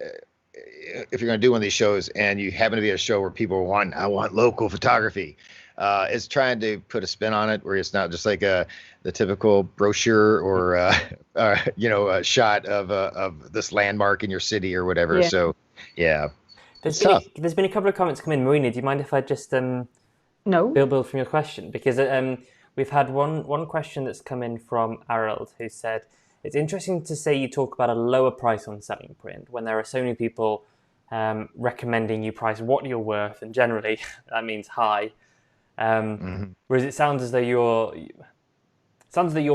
if you're going to do one of these shows and you happen to be at a show where people I want local photography, is trying to put a spin on it where it's not just like the typical brochure or a shot of this landmark in your city or whatever. Yeah. So yeah, there's been a couple of comments come in. Marina, do you mind if I just build from your question, because we've had one question that's come in from Harold, who said, it's interesting to say you talk about a lower price on selling print when there are so many people recommending you price what you're worth, and generally that means high. Whereas it sounds as though you're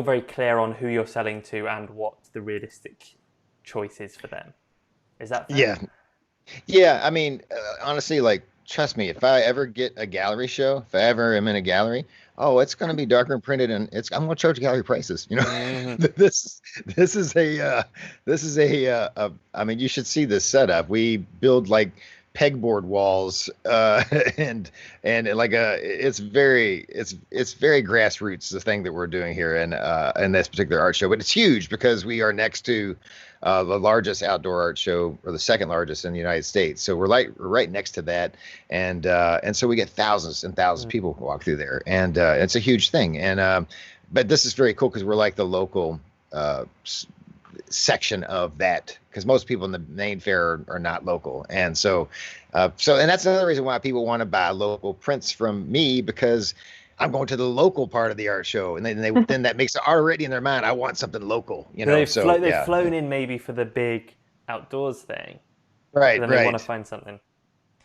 very clear on who you're selling to and what the realistic choice is for them. Is that fair? Yeah. I mean, honestly, trust me, if I ever get a gallery show, if I ever am in a gallery, it's going to be darker printed, and I'm going to charge gallery prices. This is I mean, you should see this setup. We build pegboard walls, and it's very grassroots, the thing that we're doing here in this particular art show. But it's huge because we are next to the largest outdoor art show, or the second largest in the United States. So we're right next to that, and so we get thousands and thousands of people who walk through there, and it's a huge thing. And but this is very cool because we're like the local section of that, because most people in the main fair are not local, and so and that's another reason why people want to buy local prints from me, because I'm going to the local part of the art show, and then that makes it already in their mind, I want something local, They've flown in maybe for the big outdoors thing, right? Then they want to find something.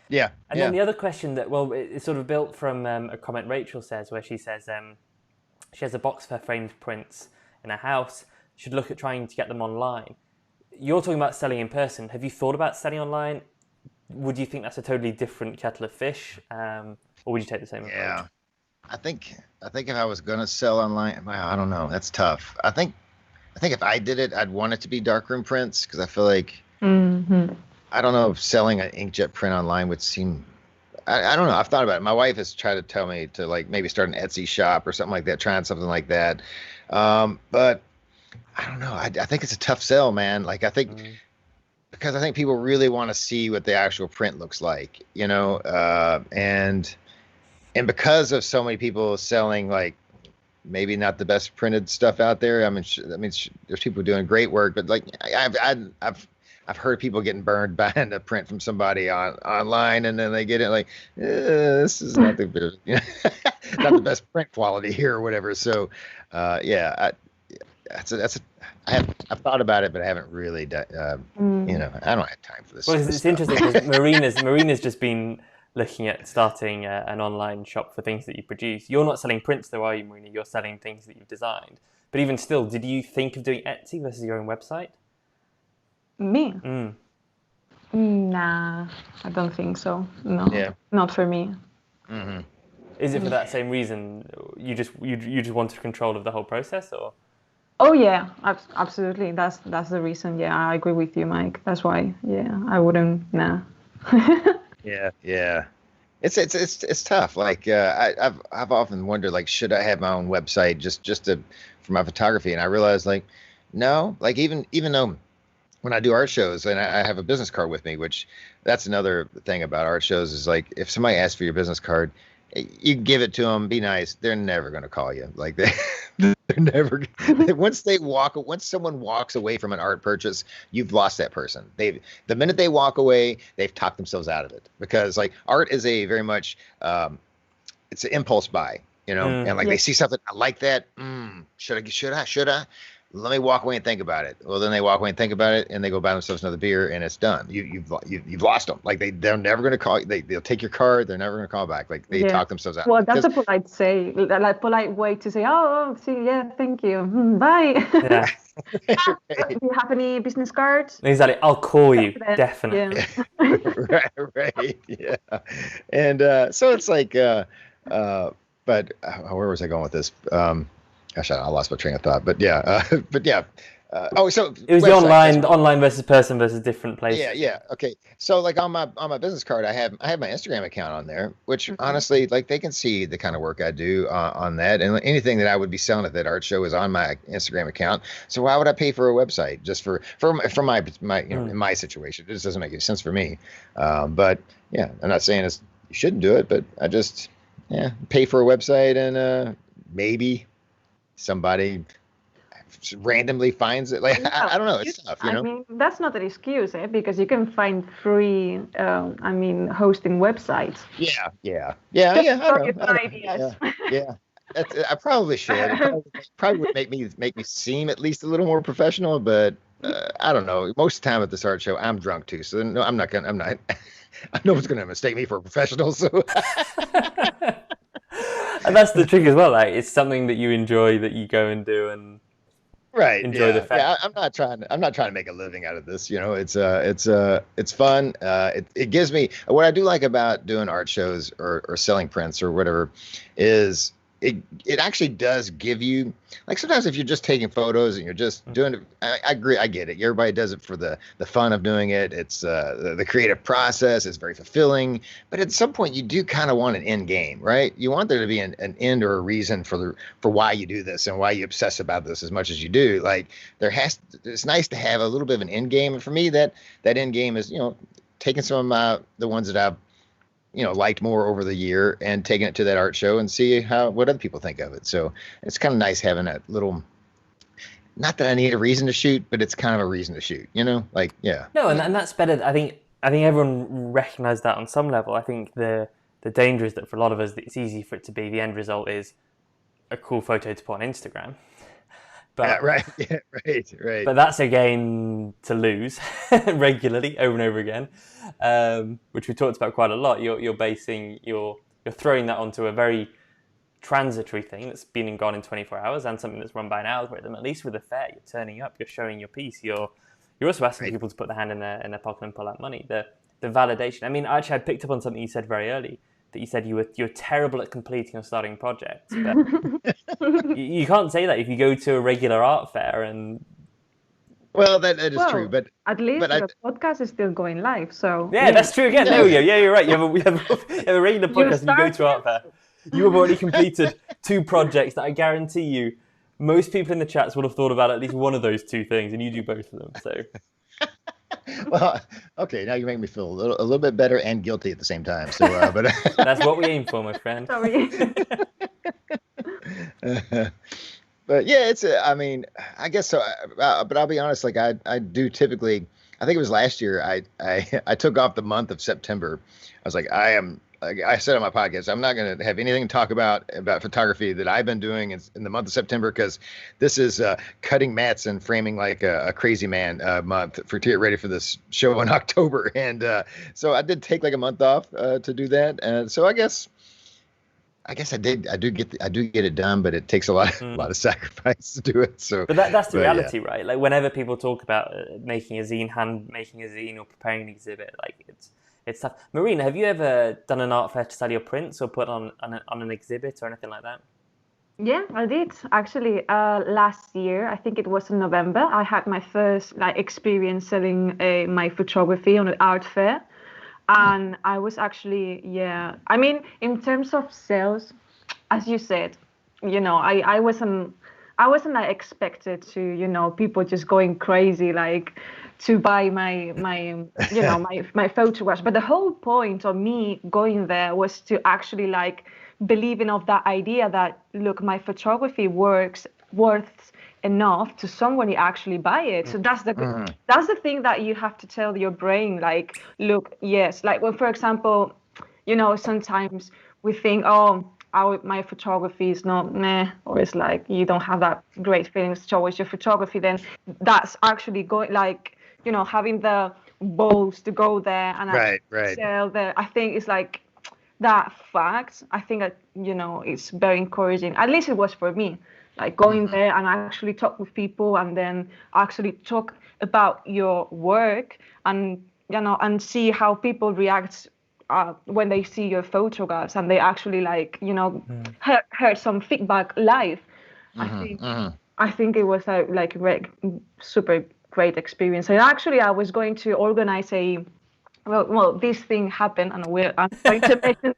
Yeah. And then the other question it's sort of built from a comment Rachel says, where she says she has a box of her framed prints in her house. Should look at trying to get them online. You're talking about selling in person. Have you thought about selling online? Would you think that's a totally different kettle of fish, or would you take the same approach? Yeah. I think if I was gonna sell online, I don't know. That's tough. I think if I did it, I'd want it to be darkroom prints, because I feel like I don't know if selling an inkjet print online would seem. I don't know. I've thought about it. My wife has tried to tell me to like maybe start an Etsy shop or something like that, trying something like that. But I don't know. I think it's a tough sell, man. Like I think because I think people really want to see what the actual print looks like, and because of so many people selling like maybe not the best printed stuff out there. There's people doing great work, but like I've heard people getting burned buying a print from somebody online, and then they get it like this is not the not the best print quality here or whatever. So I've thought about it, but I haven't really done. I don't have time for this. Well, it's interesting because Marina's just been looking at starting an online shop for things that you produce. You're not selling prints though, are you, Marina? You're selling things that you've designed. But even still, did you think of doing Etsy versus your own website? Me? Nah, I don't think so. No, not for me. Mm-hmm. Is it for that same reason? You just wanted control of the whole process, or? Oh yeah, absolutely. That's the reason. Yeah, I agree with you, Mike. That's why. Yeah, I wouldn't. Nah. Yeah. It's tough. Like I've often wondered, like, should I have my own website just for my photography? And I realized, like, no. Like even though when I do art shows and I have a business card with me, which that's another thing about art shows is like if somebody asks for your business card, you give it to them, be nice. They're never going to call you. Like they're never. Once someone walks away from an art purchase, you've lost that person. The minute they walk away, they've talked themselves out of it because like art is a very much, it's an impulse buy, and like they see something, I like that. Should I? Let me walk away and think about it. Well, then they walk away and think about it, and they go buy themselves another beer, and it's done. You've lost them. Like they're never going to call you. They'll take your card. They're never going to call back. Like they talk themselves out. Well, that's a polite way to say, oh, see, yeah, thank you, bye. Yeah. Do you have any business cards? Exactly. I'll call you definitely. Yeah. right. Yeah. And so it's like, but where was I going with this? Gosh, I lost my train of thought, but yeah. So it was the online versus person versus different places. Yeah. Okay. So like on my business card, I have my Instagram account on there, which honestly, like they can see the kind of work I do on that, and anything that I would be selling at that art show is on my Instagram account. So why would I pay for a website just for my in my situation? It just doesn't make any sense for me. But yeah, I'm not saying you shouldn't do it, but I just pay for a website and maybe somebody randomly finds it. Like I don't know, it's tough, I mean, that's not an excuse, because you can find free hosting websites. Yeah. I probably should. It probably would make me seem at least a little more professional, but I don't know. Most of the time at this art show, I'm drunk too, so no, I'm not. I know it's gonna mistake me for a professional, so. And that's the trick as well. Like it's something that you enjoy, that you go and do, and enjoy the fact. Yeah, I'm not trying to make a living out of this. It's fun. It gives me what I do like about doing art shows or selling prints or whatever is it actually does give you, like, sometimes if you're just taking photos and you're just doing it, I agree, I get it. Everybody does it for the fun of doing it. It's the creative process. It's very fulfilling. But at some point, you do kind of want an end game, right? You want there to be an end or a reason for why you do this and why you obsess about this as much as you do. Like it's nice to have a little bit of an end game. And for me, that end game is, taking some of the ones that I've liked more over the year and taking it to that art show and see what other people think of it. So it's kind of nice having that little, not that I need a reason to shoot, but it's kind of a reason to shoot, like, yeah. No, and that's better. I think everyone recognized that on some level. I think the danger is that for a lot of us, it's easy for it to be the end result is a cool photo to put on Instagram. But, right. But that's a game to lose regularly over and over again, which we talked about quite a lot. You're throwing that onto a very transitory thing that's been and gone in 24 hours, and something that's run by an algorithm. At least with a fair, you're turning up, you're showing your piece. You're also asking people to put their hand in their pocket and pull out money. The validation. I mean, actually, I picked up on something you said very early. That you said you're terrible at completing or starting projects, but you can't say that if you go to a regular art fair and Well, that is true, Well, at least I the podcast is still going live, so Yeah, that's true again. There we go. Yeah, you're right. You have a regular You podcast and you go to started? art fair. You have already completed 2 projects that I guarantee you most people in the chats would have thought about at least one of those 2 things, and you do both of them. So well, okay, now you make me feel a little bit better and guilty at the same time. So, but that's what we aim for, my friend. sorry. but yeah, I mean, I guess so. But I'll be honest. Like I do typically. I think it was last year. I took off the month of September. I was like, like I said on my podcast, I'm not going to have anything to talk about photography that I've been doing in the month of September, because this is cutting mats and framing like a crazy man month to get ready for this show in October. And so I did take like a month off to do that. And so I guess I do get it done, but it takes a lot of sacrifice to do it. So, but that's the reality, right? Like whenever people talk about making a zine or preparing an exhibit, like it's tough. Marina, have you ever done an art fair to sell your prints or put on an exhibit or anything like that? Yeah, I did actually. Last year, I think it was in November, I had my first experience selling my photography on an art fair, and I was actually I mean, in terms of sales, as you said, I wasn't expected to people just going crazy to buy my my photographs. But the whole point of me going there was to actually believing of that idea that, look, my photography worth enough to somebody actually buy it. So that's the thing that you have to tell your brain, look, yes, when, for example, sometimes we think, oh, my photography is not meh, or it's you don't have that great feelings towards your photography. Then that's actually going having the balls to go there and right. sell there. I think it's that fact. I think that it's very encouraging. At least it was for me. Going there and actually talk with people, and then actually talk about your work, and and see how people react when they see your photographs, and they actually heard some feedback live. I think it was a super great experience. And actually, I was going to organize this thing happened, and I'm going to mention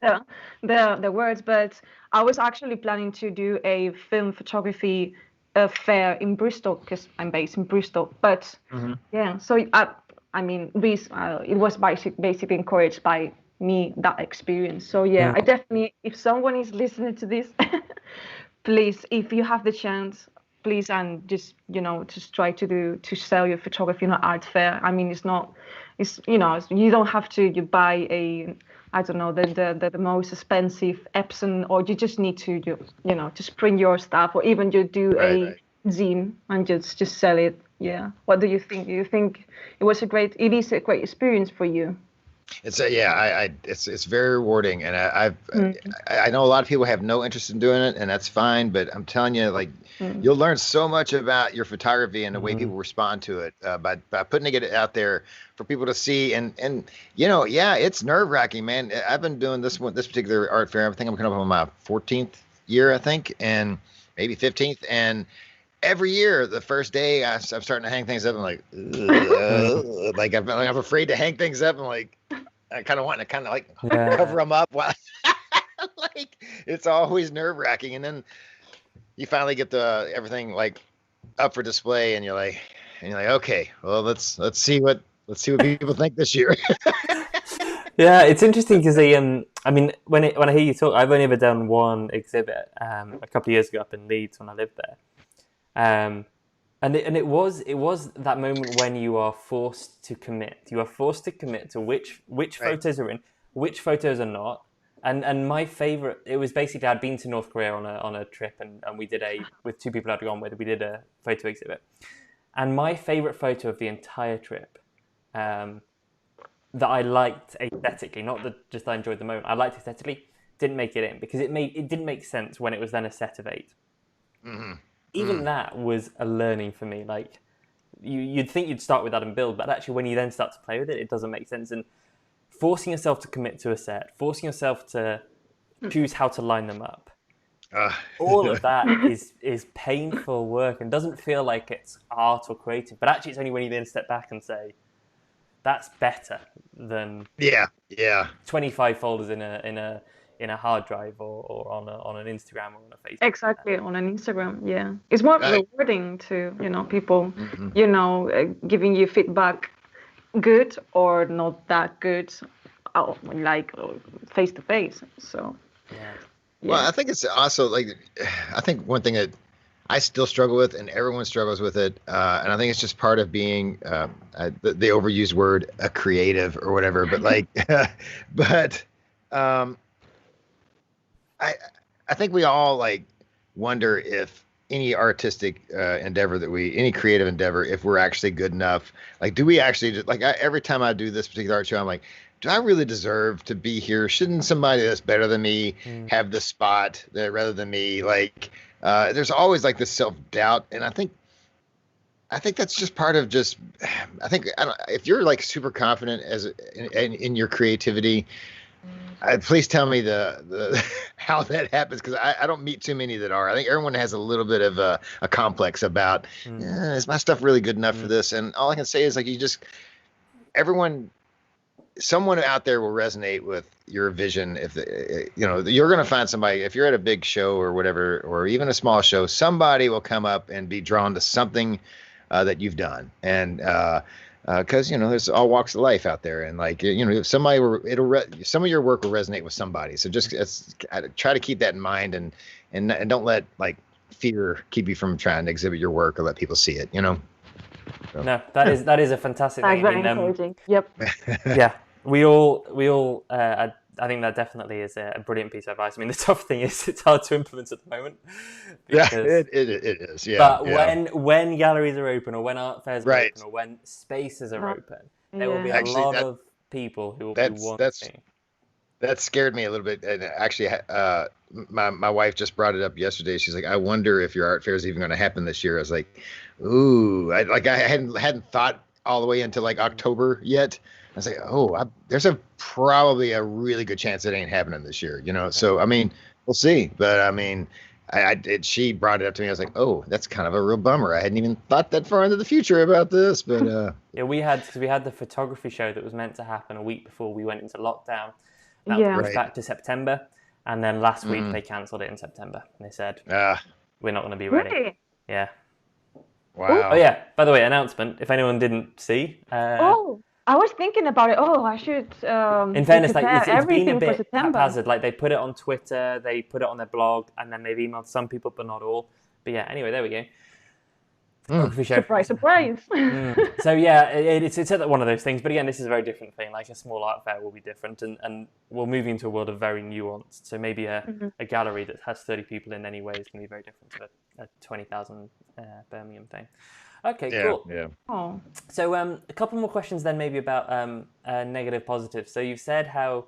the words, but I was actually planning to do a film photography fair in Bristol, because I'm based in Bristol. But so I mean, it was basically encouraged by me, that experience. So I definitely, if someone is listening to this, please, if you have the chance, please, and just try to sell your photography in an art fair. I mean, you don't have to buy the most expensive Epson, or you just need to just print your stuff, or even you do a zine and just sell it. Yeah. What do you think? Do you think it is a great experience for you? It's it's very rewarding, and I know a lot of people have no interest in doing it, and that's fine. But I'm telling you, you'll learn so much about your photography and the way people respond to it by putting it out there for people to see. And it's nerve wracking, man. I've been doing this particular art fair. I think I'm coming up on my 14th year, I think, and maybe 15th, and every year, the first day, I'm starting to hang things up. I'm like, I'm afraid to hang things up. I kind of want to cover them up. While it's always nerve wracking. And then you finally get everything up for display, and you're like, okay, well, let's see what people think this year. Yeah, it's interesting because I mean, when I hear you talk, I've only ever done one exhibit a couple of years ago up in Leeds when I lived there. And it was that moment when you are forced to commit. You are forced to commit to which photos are in, which photos are not. And my favorite, it was basically, I'd been to North Korea on a trip, and we did with 2 people I'd gone with, we did a photo exhibit. And my favorite photo of the entire trip, that I liked aesthetically, not that just I enjoyed the moment, I liked aesthetically, didn't make it in because it didn't make sense when it was then a set of 8. Even that was a learning for me. You'd think you'd start with that and build, but actually when you then start to play with it, it doesn't make sense. And forcing yourself to commit to a set, forcing yourself to choose how to line them up, All of that is painful work and doesn't feel like it's art or creative. But actually, it's only when you then step back and say, that's better than 25 folders in a hard drive or on an Instagram or on a Facebook. Exactly, on an Instagram, yeah. It's more rewarding to, people, giving you feedback, good or not that good, like face to face. So, yeah. Well, I think it's also like, I think one thing that I still struggle with, and everyone struggles with it, and I think it's just part of being the overused word a creative or whatever. But like, I think we all like wonder if any artistic endeavor any creative endeavor, if we're actually good enough. Like, do we actually just, like, every time I do this particular art show, I'm like, do I really deserve to be here? Shouldn't somebody that's better than me have the spot rather than me? Like, there's always like this self-doubt. And I think that's just part of just, if you're like super confident in your creativity, please tell me the how that happens, because I don't meet too many that are. I think everyone has a little bit of a complex about, is my stuff really good enough for this? And all I can say is like, someone out there will resonate with your vision. If you're going to find somebody, if you're at a big show or whatever, or even a small show, somebody will come up and be drawn to something that you've done. And because there's all walks of life out there, and like somebody some of your work will resonate with somebody. So just try to keep that in mind, and don't let like fear keep you from trying to exhibit your work or let people see it. So. No, that is a fantastic thing. Very encouraging. Yep. Yeah, we all. I think that definitely is a brilliant piece of advice. I mean, the tough thing is it's hard to implement at the moment. Yeah, it is. Yeah. But when galleries are open, or when art fairs are open, or when spaces are open, there will be a lot of people who will be wanting. That scared me a little bit. And actually, my wife just brought it up yesterday. She's like, I wonder if your art fair is even going to happen this year. I was like, ooh, I hadn't thought all the way into like October yet. I was like, there's probably a really good chance it ain't happening this year, So, I mean, we'll see. But I mean, she brought it up to me. I was like, oh, that's kind of a real bummer. I hadn't even thought that far into the future about this. But yeah, we had the photography show that was meant to happen a week before we went into lockdown. That was back to September. And then last week they cancelled it in September. And they said, we're not going to be ready. Really? Yeah. Wow. Oh, yeah. By the way, announcement, if anyone didn't see. I was thinking about it. I should. In fairness, like it's been a bit September. haphazard. Like they put it on Twitter, they put it on their blog, and then they've emailed some people, but not all. But yeah, anyway, there we go. Surprise, surprise. So yeah, it's one of those things. But again, this is a very different thing. Like a small art fair will be different, and we're moving into a world of very nuanced. So maybe a gallery that has 30 people in any way is going to be very different to a 20,000 Birmingham thing. Okay, cool. Yeah. Oh. So a couple more questions then, maybe about negative positives. So you've said how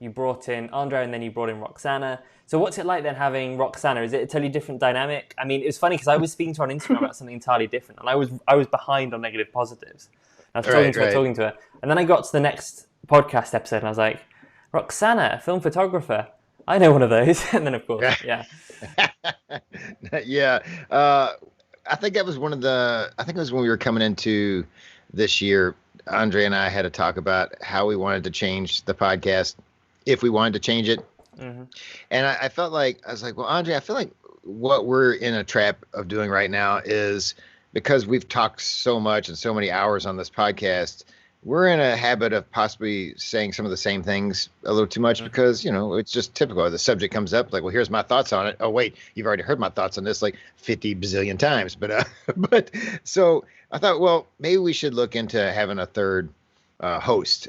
you brought in Andre and then you brought in Roxana. So what's it like then having Roxana? Is it a totally different dynamic? I mean, it was funny because I was speaking to her on Instagram about something entirely different, and I was behind on negative positives. I was talking to her, and then I got to the next podcast episode, and I was like, Roxana, a film photographer. I know one of those. And then of course, yeah. Yeah. I think that was I think it was when we were coming into this year, Andre and I had a talk about how we wanted to change the podcast, if we wanted to change it. Mm-hmm. And I felt like, I was like, well, Andre, I feel like what we're in a trap of doing right now is because we've talked so much and so many hours on this podcast, we're in a habit of possibly saying some of the same things a little too much because, it's just typical. The subject comes up like, well, here's my thoughts on it. Oh, wait, you've already heard my thoughts on this like 50 bazillion times. But so I thought, well, maybe we should look into having a third host,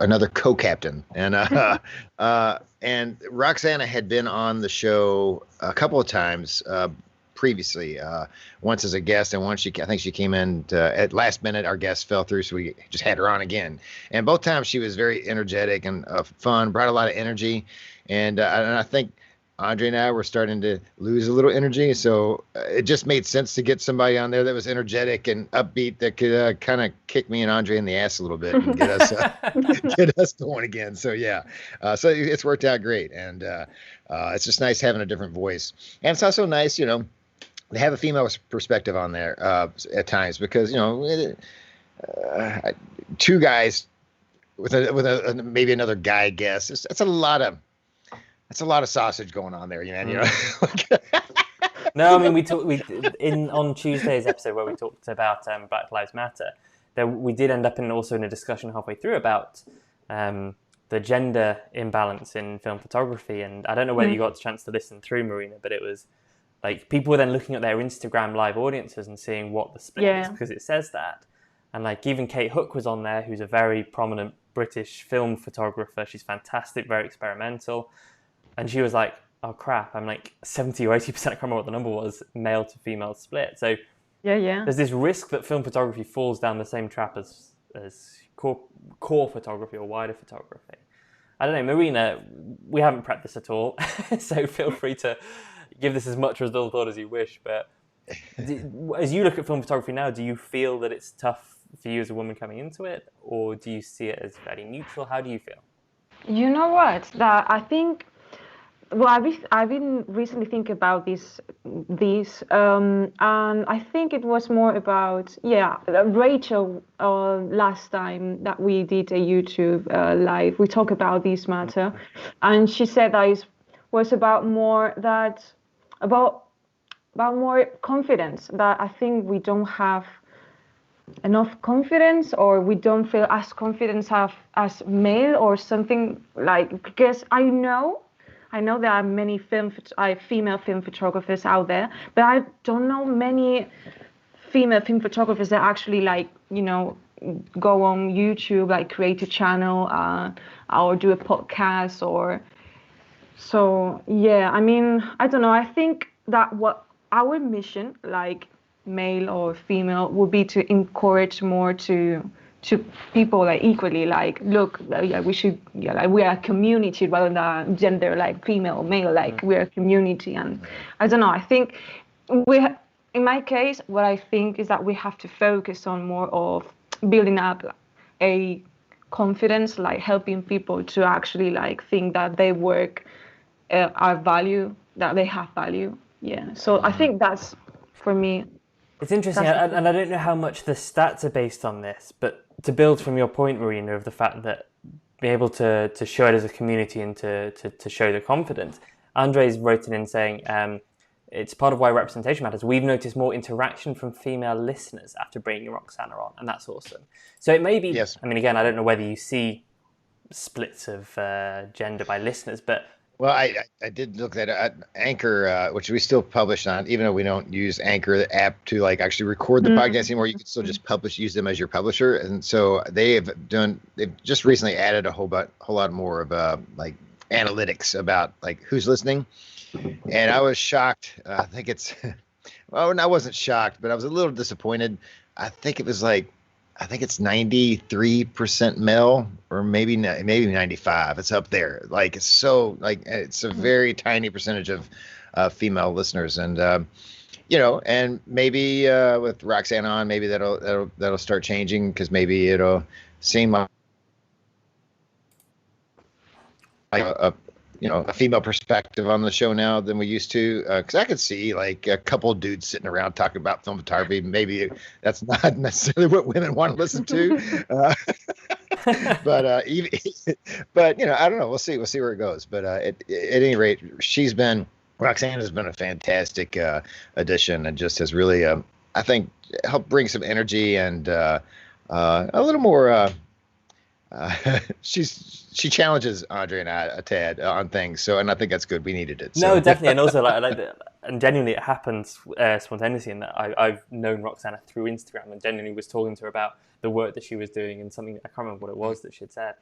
another co-captain. And Roxana had been on the show a couple of times previously, once as a guest, and once I think she came in at last minute. Our guest fell through, so we just had her on again. And both times she was very energetic and fun, brought a lot of energy. And I think Andre and I were starting to lose a little energy, so it just made sense to get somebody on there that was energetic and upbeat that could kind of kick me and Andre in the ass a little bit and get us get us going again. So yeah, so it's worked out great, and it's just nice having a different voice, and it's also nice, you know, to have a female perspective on there at times because you know, two guys with a maybe another guy guest. It's a lot of. It's a lot of sausage going on there, you know. No, I mean we on Tuesday's episode where we talked about Black Lives Matter. We did end up also in a discussion halfway through about the gender imbalance in film photography, and I don't know whether you got a chance to listen through, Marina, but it was like people were then looking at their Instagram live audiences and seeing what the split is because it says that, and like even Kate Hook was on there, who's a very prominent British film photographer. She's fantastic, very experimental. And she was like, oh crap, I'm like 70 or 80%, I can't remember what the number was, male to female split. So there's this risk that film photography falls down the same trap as core photography or wider photography. I don't know, Marina, we haven't prepped this at all, so feel free to give this as much or as little thought as you wish. But as you look at film photography now, do you feel that it's tough for you as a woman coming into it, or do you see it as very neutral? How do you feel? You know what? That I think. Well, I've been recently thinking about this, and I think it was more about Rachel. Last time that we did a YouTube live, we talked about this matter, and she said that it was about more more confidence. That I think we don't have enough confidence, or we don't feel as confident as male or something like. Because I know there are many female film photographers out there, but I don't know many female film photographers that actually like, you know, go on YouTube, like create a channel or do a podcast or. So yeah, I mean, I don't know. I think that what our mission, like male or female, would be to encourage more to people like equally, like look, we should, like we are a community rather than gender, like female or male, like we're a community. And I don't know, I think in my case, what I think is that we have to focus on more of building up a confidence, like helping people to actually like think that they work are value, that they have value. Yeah, so I think that's, for me, it's interesting, and I don't know how much the stats are based on this, but to build from your point, Marina, of the fact that be able to show it as a community and to show the confidence. Andres wrote it in saying, it's part of why representation matters. We've noticed more interaction from female listeners after bringing Roxana on, and that's awesome. So it may be, yes. I mean, again, I don't know whether you see splits of gender by listeners, but well, I did look at Anchor, which we still publish on, even though we don't use Anchor, the app, to like actually record the podcast anymore. You can still just use them as your publisher. And so they've just recently added a whole lot more of like analytics about like who's listening. And I was shocked. I think it's, well, I wasn't shocked, but I was a little disappointed. I think it's 93% male, or maybe 95. It's up there. Like it's so like it's a very tiny percentage of female listeners, and you know, and maybe with Roxana on, maybe that'll start changing, because maybe it'll seem like a female perspective on the show now than we used to. Because I could see like a couple dudes sitting around talking about film photography. Maybe that's not necessarily what women want to listen to. But you know, I don't know. We'll see where it goes. But at any rate, Roxana's been a fantastic addition, and just has really, I think, helped bring some energy and a little more. She challenges Andre and I a tad on things, so, and I think that's good. We needed it. So. No, definitely, and also and genuinely, it happens spontaneously. In that I've known Roxana through Instagram, and genuinely was talking to her about the work that she was doing, and something I can't remember what it was that she had said.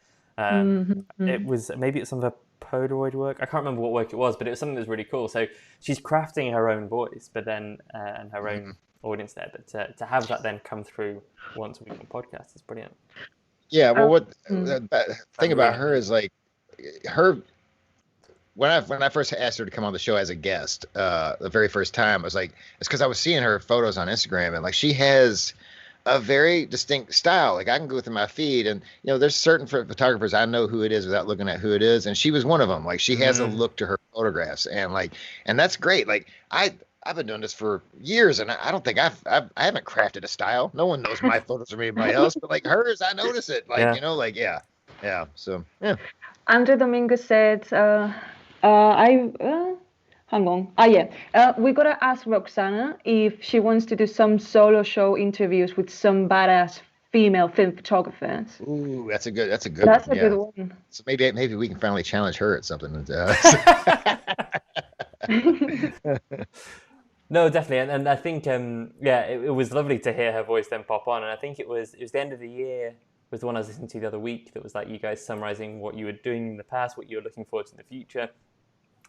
It was maybe some of her Polaroid work. I can't remember what work it was, but it was something that was really cool. So she's crafting her own voice, but then and her own audience there. But to have that then come through once a week on podcast is brilliant. Yeah, well, the thing about her is like when I first asked her to come on the show as a guest, the very first time, I was like, it's because I was seeing her photos on Instagram, and like she has a very distinct style. Like I can go through my feed, and there's certain photographers I know who it is without looking at who it is, and she was one of them. Like she has a look to her photographs, and that's great. Like I've been doing this for years, and I don't think I haven't crafted a style. No one knows my photos from anybody else, but like hers, I notice it. Like yeah. So yeah. Andre Domingo said, hang on. We gotta ask Roxana if she wants to do some solo show interviews with some badass female film photographers. Ooh, that's a good good one. So maybe we can finally challenge her at something. No, definitely, and I think it was lovely to hear her voice then pop on, and I think it was the end of the year. Was the one I was listening to the other week that was like you guys summarizing what you were doing in the past, what you were looking forward to in the future.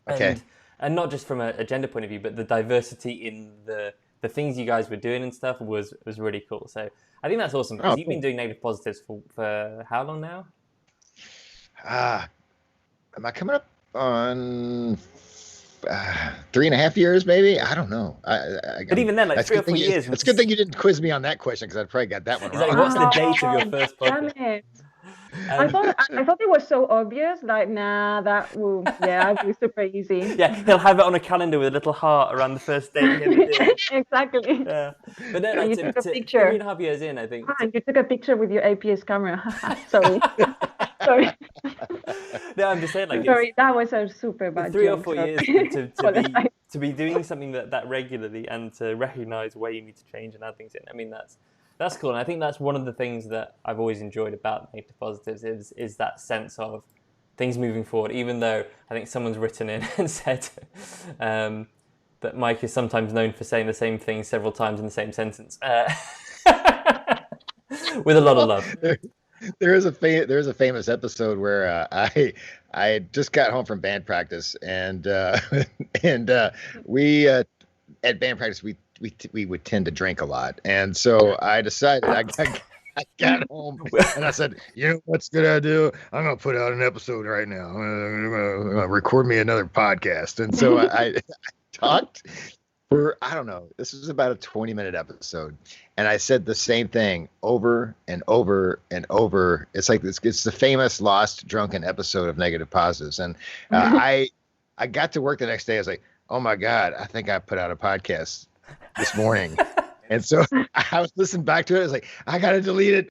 Okay. And not just from a gender point of view, but the diversity in the things you guys were doing and stuff was really cool. So I think that's awesome because you've been doing negative positives for how long now? Am I coming up on 3.5 years, maybe? I don't know. But even then, like 3 or 4 years. It's a good thing you didn't quiz me on that question because I'd probably got that one wrong. Like, what's the date of your first podcast? I thought it was so obvious. Like, nah, I'd be super easy. Yeah, he'll have it on a calendar with a little heart around the first date. Exactly. Yeah, but then you took a picture. 3.5 years in, I think. You took a picture with your APS camera. Sorry. Sorry. No, I'm just saying, like, sorry, that was a super bad 3 joke, or 4 years to be doing something that regularly and to recognize where you need to change and add things in. I mean, that's cool, and I think that's one of the things that I've always enjoyed about Negative Positives is that sense of things moving forward. Even though I think someone's written in and said that Mike is sometimes known for saying the same thing several times in the same sentence, with a lot of love. There is a famous episode where I just got home from band practice and we at band practice we would tend to drink a lot, and so I decided I got home and I said, what's a good idea? I'm gonna put out an episode right now. I'm gonna record me another podcast, and so I talked for, I don't know, this was about a 20-minute episode, and I said the same thing over and over and over. It's like it's the famous lost drunken episode of Negative Positives, and I got to work the next day. I was like, oh my God, I think I put out a podcast this morning. And so I was listening back to it. I was like, I got to delete it.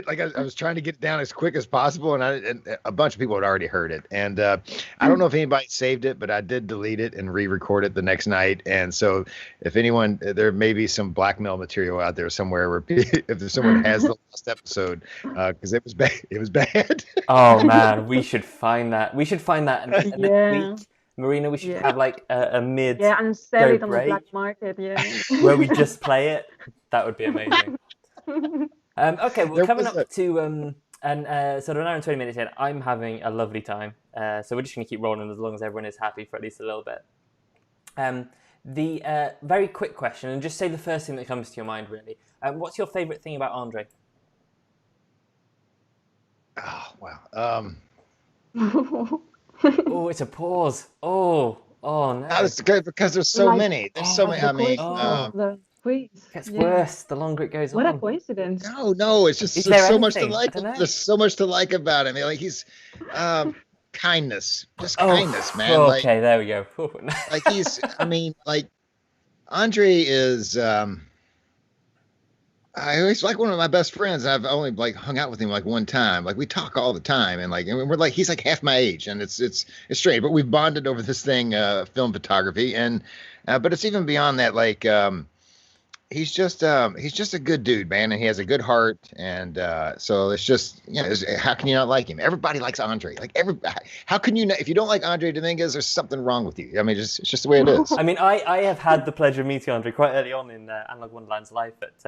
Like I was trying to get it down as quick as possible. And a bunch of people had already heard it. And I don't know if anybody saved it, but I did delete it and re-record it the next night. And so if anyone, there may be some blackmail material out there somewhere where if someone has the last episode, because it was bad. It was bad. Oh man, we should find that. Next week. Marina, we should have like a mid and sell it on the black market, where we just play it. That would be amazing. Okay, we're coming up to sort of an hour and 20 minutes in. I'm having a lovely time, so we're just going to keep rolling as long as everyone is happy for at least a little bit. The very quick question, and just say the first thing that comes to your mind, really. What's your favourite thing about Andre? Oh wow. Oh, it's a pause. Oh no. That's good because there's so many. There's so many. I mean, it gets worse the longer it goes on. What a coincidence. No, it's just there's so much to like. There's so much to like about him. Like he's kindness, just kindness, man. Okay, there we go. Like he's, I mean, like Andre is. He's like one of my best friends. I've only like hung out with him like one time. Like we talk all the time, and like we're like he's like half my age, and it's strange. But we've bonded over this thing, film photography, and but it's even beyond that. Like he's just a good dude, man, and he has a good heart, and so it's just how can you not like him? Everybody likes Andre. Like how can you not? If you don't like Andre Dominguez, there's something wrong with you. I mean, it's just the way it is. I mean, I have had the pleasure of meeting Andre quite early on in Analogue Wonderland's life at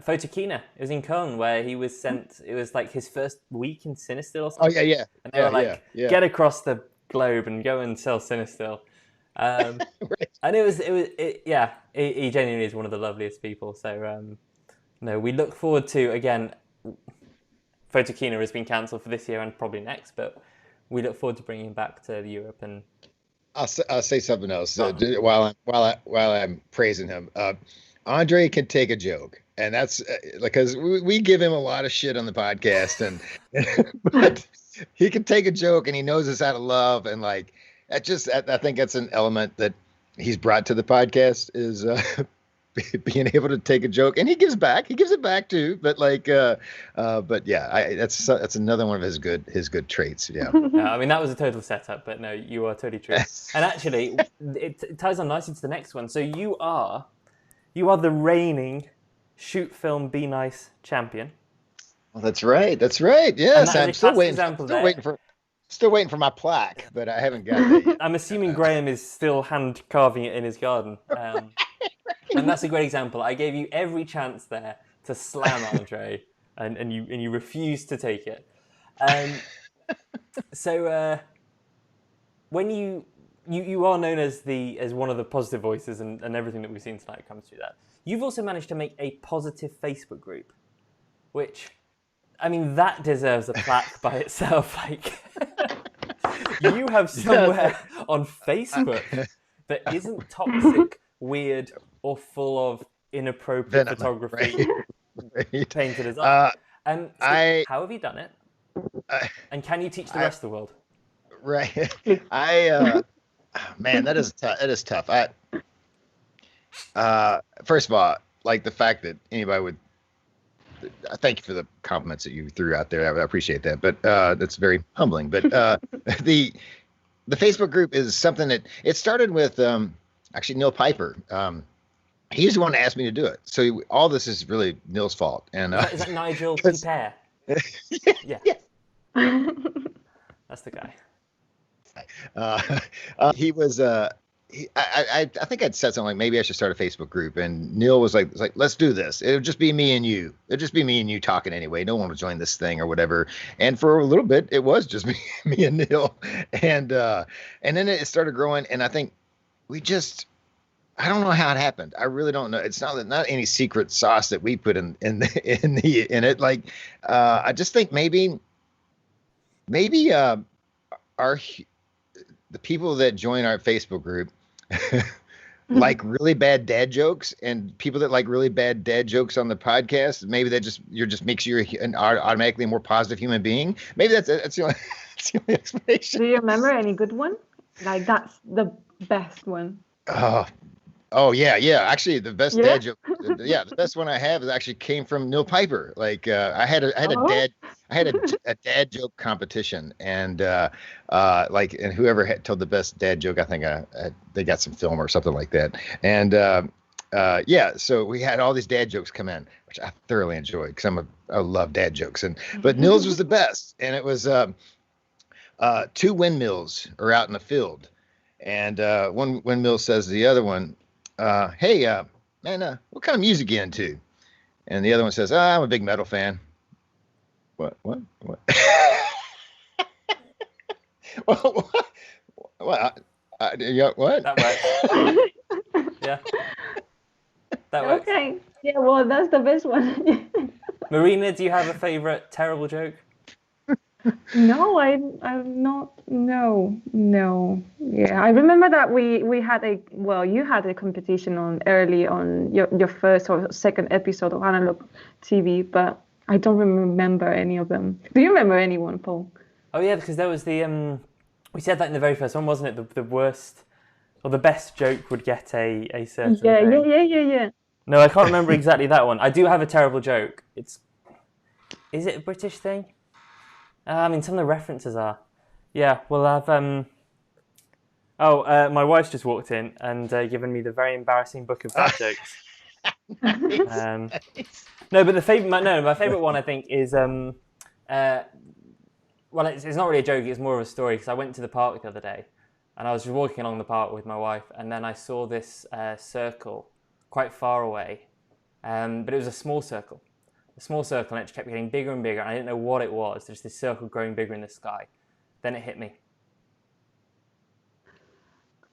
Photokina. It was in Cologne where he was sent. It was like his first week in Cinestill or something. Oh yeah. And they were like, get across the globe and go and sell Cinestill. Right. And he genuinely is one of the loveliest people. So we look forward to, again, Photokina has been cancelled for this year and probably next, but we look forward to bringing him back to Europe. And I'll say something else while I'm praising him. Andre can take a joke, and that's because we give him a lot of shit on the podcast, and but he can take a joke, and he knows it's out of love, and like I think that's an element that he's brought to the podcast is being able to take a joke, and he gives it back too. But like, but yeah, that's another one of his good traits. Yeah. I mean, that was a total setup, but no, you are totally true. And actually, it ties on nicely to the next one. So you are the reigning Shoot Film Be Nice champion. Well, that's right. Yes, I'm still waiting for my plaque, but I haven't got it yet. I'm assuming Graham is still hand carving it in his garden. And that's a great example. I gave you every chance there to slam Andre, and you refused to take it. So when you are known as one of the positive voices, and everything that we've seen tonight comes through that. You've also managed to make a positive Facebook group, which, I mean, that deserves a plaque by itself. Like, you have somewhere on Facebook that isn't toxic, weird, or full of inappropriate photography painted as art. So how have you done it? And can you teach the rest of the world? Right. Man, that is tough. First of all, like the fact that anybody would, thank you for the compliments that you threw out there. I appreciate that, but that's very humbling. But the Facebook group is something that it started with actually Neil Piper. He's the one that asked me to do it. So all this is really Neil's fault. And is that Nigel Piper? Yeah. That's the guy. He was I think I'd said something like maybe I should start a Facebook group, and Neil was like let's do this. It'll just be me and you. It'll just be me and you talking anyway. No one will join this thing or whatever. And for a little bit, it was just me and Neil, and then it started growing. And I think I don't know how it happened. I really don't know. It's not any secret sauce that we put in it. Like I just think maybe the people that join our Facebook group like really bad dad jokes, and people that like really bad dad jokes on the podcast, maybe that just makes you automatically a more positive human being. Maybe that's the only explanation. Do you remember any good one? Like that's the best one. Oh yeah. Actually, the best dad joke. Yeah, the best one I have actually came from Neil Piper. Like I had a dad joke competition, and and whoever had told the best dad joke, I think they got some film or something like that. And so we had all these dad jokes come in, which I thoroughly enjoyed because I love dad jokes. But Neil's was the best, and it was two windmills are out in the field, and one windmill says to the other one, hey, man, what kind of music you into? And the other one says, I'm a big metal fan. What? What? What? What? That works. Yeah. That works. Okay. Yeah, well, that's the best one. Marina, do you have a favorite terrible joke? No, I'm not. No. Yeah, I remember that we had you had a competition early on your first or second episode of Analogue TV, but I don't remember any of them. Do you remember anyone, Paul? Oh yeah, because there was the we said that in the very first one, wasn't it? The worst or the best joke would get a certain thing. Yeah. No, I can't remember exactly that one. I do have a terrible joke. Is it a British thing? I mean, some of the references are. Yeah, well, I've... my wife's just walked in and given me the very embarrassing book of bad jokes. Nice. No, but my favourite one, I think, is... well, it's not really a joke, it's more of a story, because I went to the park the other day, and I was just walking along the park with my wife, and then I saw this circle quite far away, but it was a small circle, and it just kept getting bigger and bigger, and I didn't know what it was. There's this circle growing bigger in the sky. Then it hit me.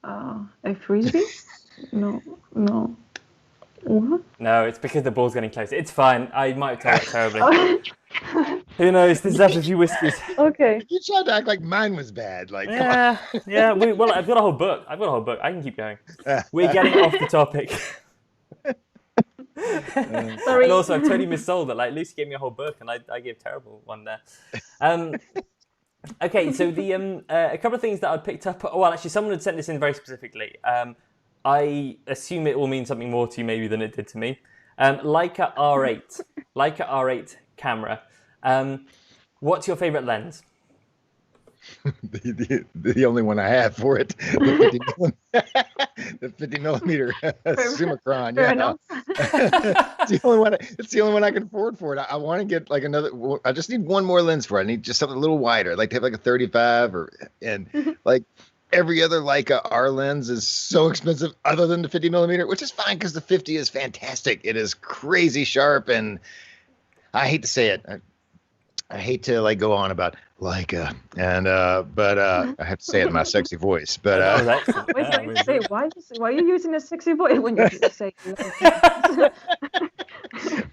A frisbee? No. What? No, it's because the ball's getting closer. It's fine. I might have told it terribly. Who knows? This is after a few whiskeys. Okay. You tried to act like mine was bad. Like, come Yeah, yeah. Well, I've got a whole book. I can keep going. on. We're getting off the topic. Sorry. And also, I've totally missold it. Like, Lucy gave me a whole book, and I gave a terrible one there. Okay, so the a couple of things that I picked up. Well, actually, someone had sent this in very specifically. I assume it will mean something more to you maybe than it did to me. Leica R8 camera. What's your favorite lens? The only one I have for it, the 50 millimeter Summicron. Fair Yeah, enough. it's the only one. It's the only one I can afford for it. I want to get like another. I just need one more lens for it. I need just something a little wider. I'd like to have like a 35 and like every other Leica R lens is so expensive, other than the 50 millimeter, which is fine because the 50 is fantastic. It is crazy sharp, and I hate to say it. I hate to like go on about Leica, and but I have to say it in my sexy voice. But That was excellent. Wait, Yeah, I I mean, say, why are you using a sexy voice when you say?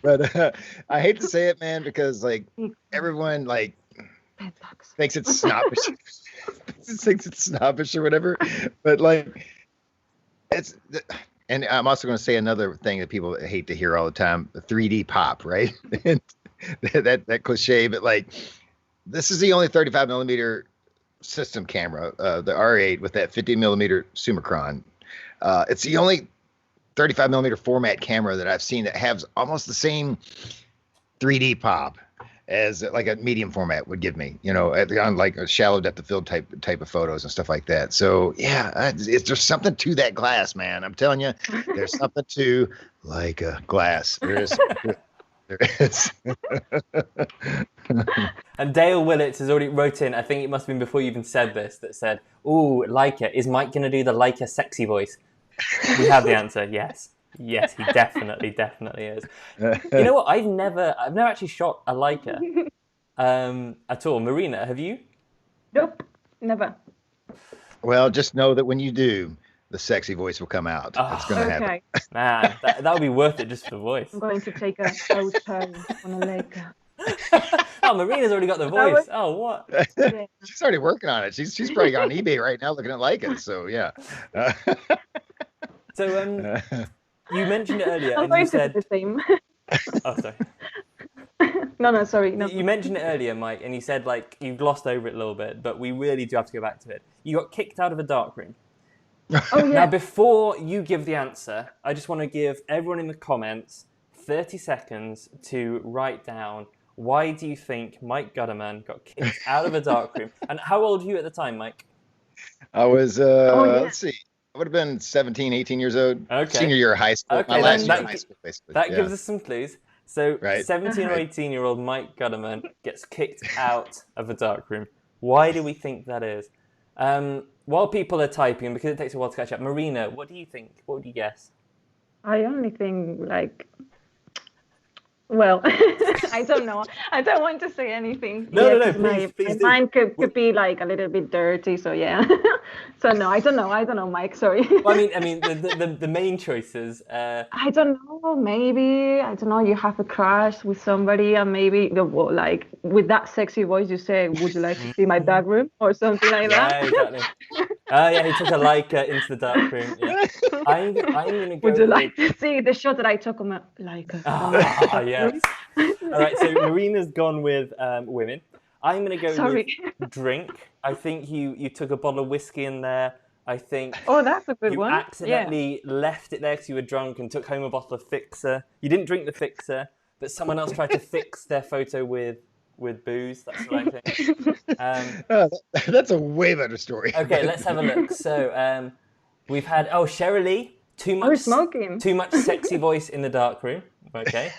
but I hate to say it, man, because like everyone like thinks it's snobbish, thinks it's snobbish or whatever. But like it's. And I'm also going to say another thing that people hate to hear all the time: 3D pop, right? And that cliche, but like this is the only 35 millimeter system camera, the R8 with that 50 millimeter Summicron. It's the only 35 millimeter format camera that I've seen that has almost the same 3D pop as like a medium format would give me, on like a shallow depth of field type of photos and stuff like that. So yeah, there's something to that glass, man. I'm telling you, there's something to like a glass. There is. And Dale Willits has already wrote in, I think it must have been before you even said this, that said, "Ooh, Leica, is Mike going to do the Leica sexy voice?" We have the answer, yes. Yes, he definitely is. You know what? I've never actually shot a Leica at all. Marina, have you? Nope, never. Well, just know that when you do, the sexy voice will come out. It's going to happen. Okay, Man, that would be worth it just for the voice. I'm going to take a photo on a lake. Oh, Marina's already got the voice. Oh, what? Yeah. She's already working on it. She's probably on eBay right now looking at Leica. So yeah. So you mentioned it earlier, I'm and going you to said, do the same. "Oh, sorry." No, sorry, no. You mentioned it earlier, Mike, and you said like you've glossed over it a little bit, but we really do have to go back to it. You got kicked out of a darkroom. Oh yeah. Now, before you give the answer, I just want to give everyone in the comments 30 seconds to write down why do you think Mike Gutterman got kicked out of a darkroom? And how old were you at the time, Mike? I was, yeah. let's see. I would have been 17, 18 years old. Okay. Senior year of high school. Okay, My last year that- of high school, basically. That Yeah. gives us some clues. So, Right. 17 or 18-year-old Mike Gutterman gets kicked out of a darkroom. Why do we think that is? While people are typing, because it takes a while to catch up, Marina, what do you think? What would you guess? I only think like. Well, I don't know. I don't want to say anything. No, 'cause please my do. mind could be like a little bit dirty. So yeah. So no, I don't know, Mike. Sorry. Well, I mean, the main choices. I don't know. Maybe I don't know. You have a crush with somebody, and maybe like with that sexy voice, you say, "Would you like to see my dark room?" or something like Yeah, that. exactly. Yeah, he took a Leica into the darkroom. Yeah. I'm gonna go. Would you like to see the shot that I took on my Leica? Ah, yes. All right, so Marina's gone with women. I'm gonna go Sorry. with drink. I think you took a bottle of whiskey in there. I think Oh, that's a good you one. accidentally left it there because you were drunk and took home a bottle of Fixer. You didn't drink the Fixer, but someone else tried to fix their photo with booze. That's what I think. That's a way better story. Okay, let's have a look. So we've had Cheryl Lee. Too We're much smoking. Too much sexy voice in the darkroom. Okay.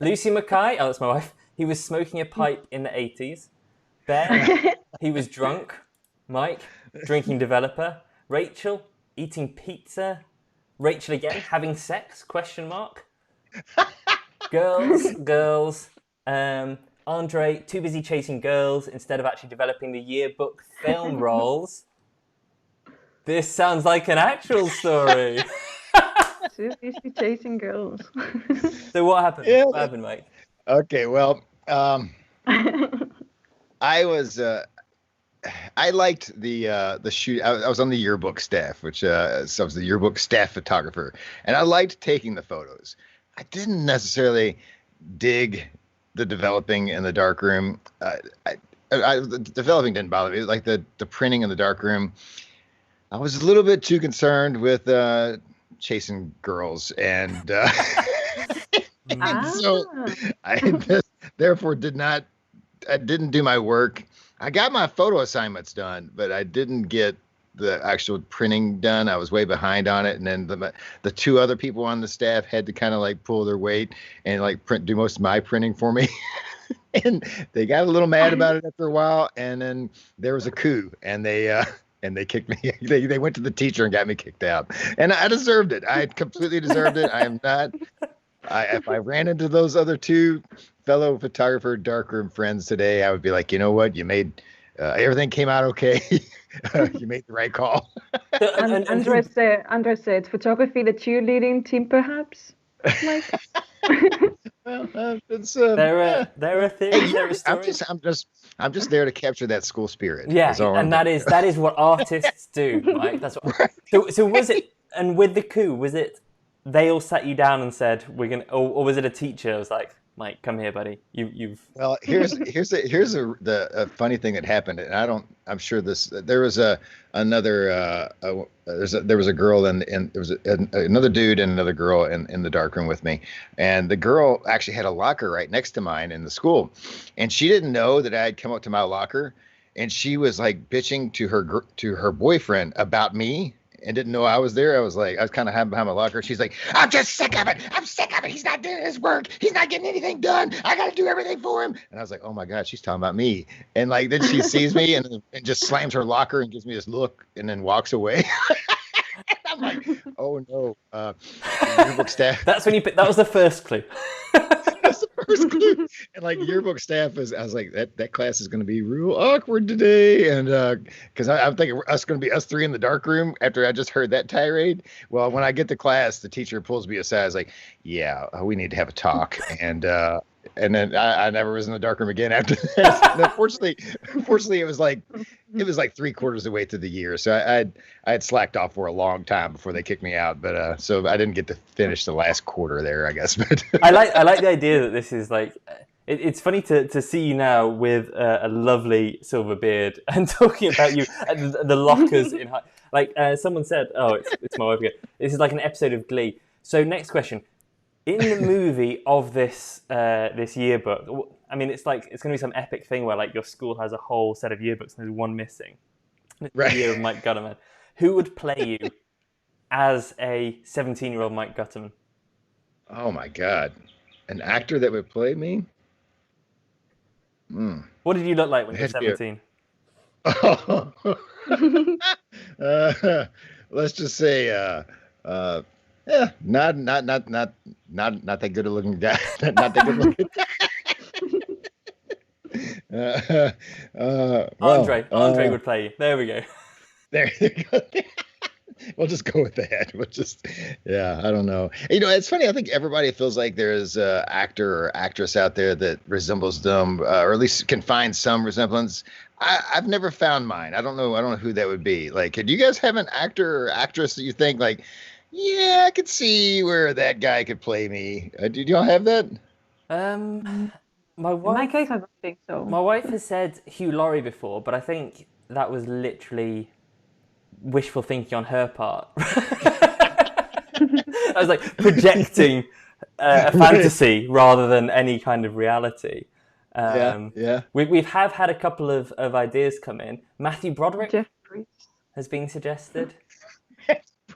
Lucy Mackay. Oh, that's my wife. He was smoking a pipe in the 80s. Ben. He was drunk. Mike. Drinking developer. Rachel. Eating pizza. Rachel again. Having sex? Question mark. Girls. Andre. Too busy chasing girls instead of actually developing the yearbook film roles. This sounds like an actual story. Too busy chasing girls. So what happened? Yeah. What happened, Mike? Okay, well, I was I liked the shoot. I was on the yearbook staff, so I was the yearbook staff photographer, and I liked taking the photos. I didn't necessarily dig the developing in the darkroom. The developing didn't bother me. Like the printing in the darkroom, I was a little bit too concerned with chasing girls, and so I therefore I didn't do my work. I got my photo assignments done, but I didn't get the actual printing done. I was way behind on it, and then the two other people on the staff had to kind of like pull their weight and like do most of my printing for me. And they got a little mad about it after a while, and then there was a coup, and they kicked me. They went to the teacher and got me kicked out, and I deserved it. I completely deserved it. I am not. If I ran into those other two fellow photographer darkroom friends today, I would be like, you know what, you made everything came out okay. You made the right call. And Andres said, photography, the cheerleading team, perhaps. Like, Well, it's There are theories. There are stories. I'm just there to capture that school spirit. Yeah, That's all I'm and that is what artists do, right? That's what. So was it? And with the coup, was it? They all sat you down and said, "We're gonna," or was it a teacher? It was like, "Mike, come here, buddy. You've." Well, here's the funny thing that happened, and I'm sure there was there was a girl and there was another dude and another girl in the darkroom with me, and the girl actually had a locker right next to mine in the school, and she didn't know that I had come up to my locker, and she was like bitching to her boyfriend about me. And didn't know I was there. I was kind of hiding behind my locker. She's like, I'm just sick of it. I'm sick of it. He's not doing his work. He's not getting anything done. I got to do everything for him. And I was like, oh my God, she's talking about me. And like, then she sees me and just slams her locker and gives me this look and then walks away. I'm like, oh no. Yearbook staff. That's when that was the first clue. That's the first clue. And like yearbook staff I was like, that class is going to be real awkward today. And because I'm thinking us going to be us three in the dark room after I just heard that tirade. Well, when I get to class, the teacher pulls me aside. Is like, yeah, we need to have a talk. And then I never was in the dark room again after that. And unfortunately, it was like 3/4 of the way through the year. So I had slacked off for a long time before they kicked me out. But so I didn't get to finish the last quarter there, I guess. But I like the idea that this is like. It's funny to see you now with a lovely silver beard and talking about you and the lockers in high. Like someone said, it's my wife again. This is like an episode of Glee. So next question. In the movie of this yearbook, I mean, it's going to be some epic thing where like your school has a whole set of yearbooks and there's one missing. Right. The year of Mike Gutterman. Who would play you as a 17-year-old Mike Gutterman? Oh my God, an actor that would play me? What did you look like when you were 17? Let's just say, yeah, not that good a looking guy. Not that good looking. Andre would play you. There we go. There you go. We'll just go with that. I don't know. It's funny. I think everybody feels like there is an actor or actress out there that resembles them, or at least can find some resemblance. I've never found mine. I don't know who that would be. Like, do you guys have an actor or actress that you think like, yeah, I could see where that guy could play me? Do y'all have that? My wife, in my case, I don't think so. My wife has said Hugh Laurie before, but I think that was literally wishful thinking on her part. I was like projecting a fantasy rather than any kind of reality. Yeah. We've had a couple of ideas come in. Matthew Broderick Jeff has been suggested.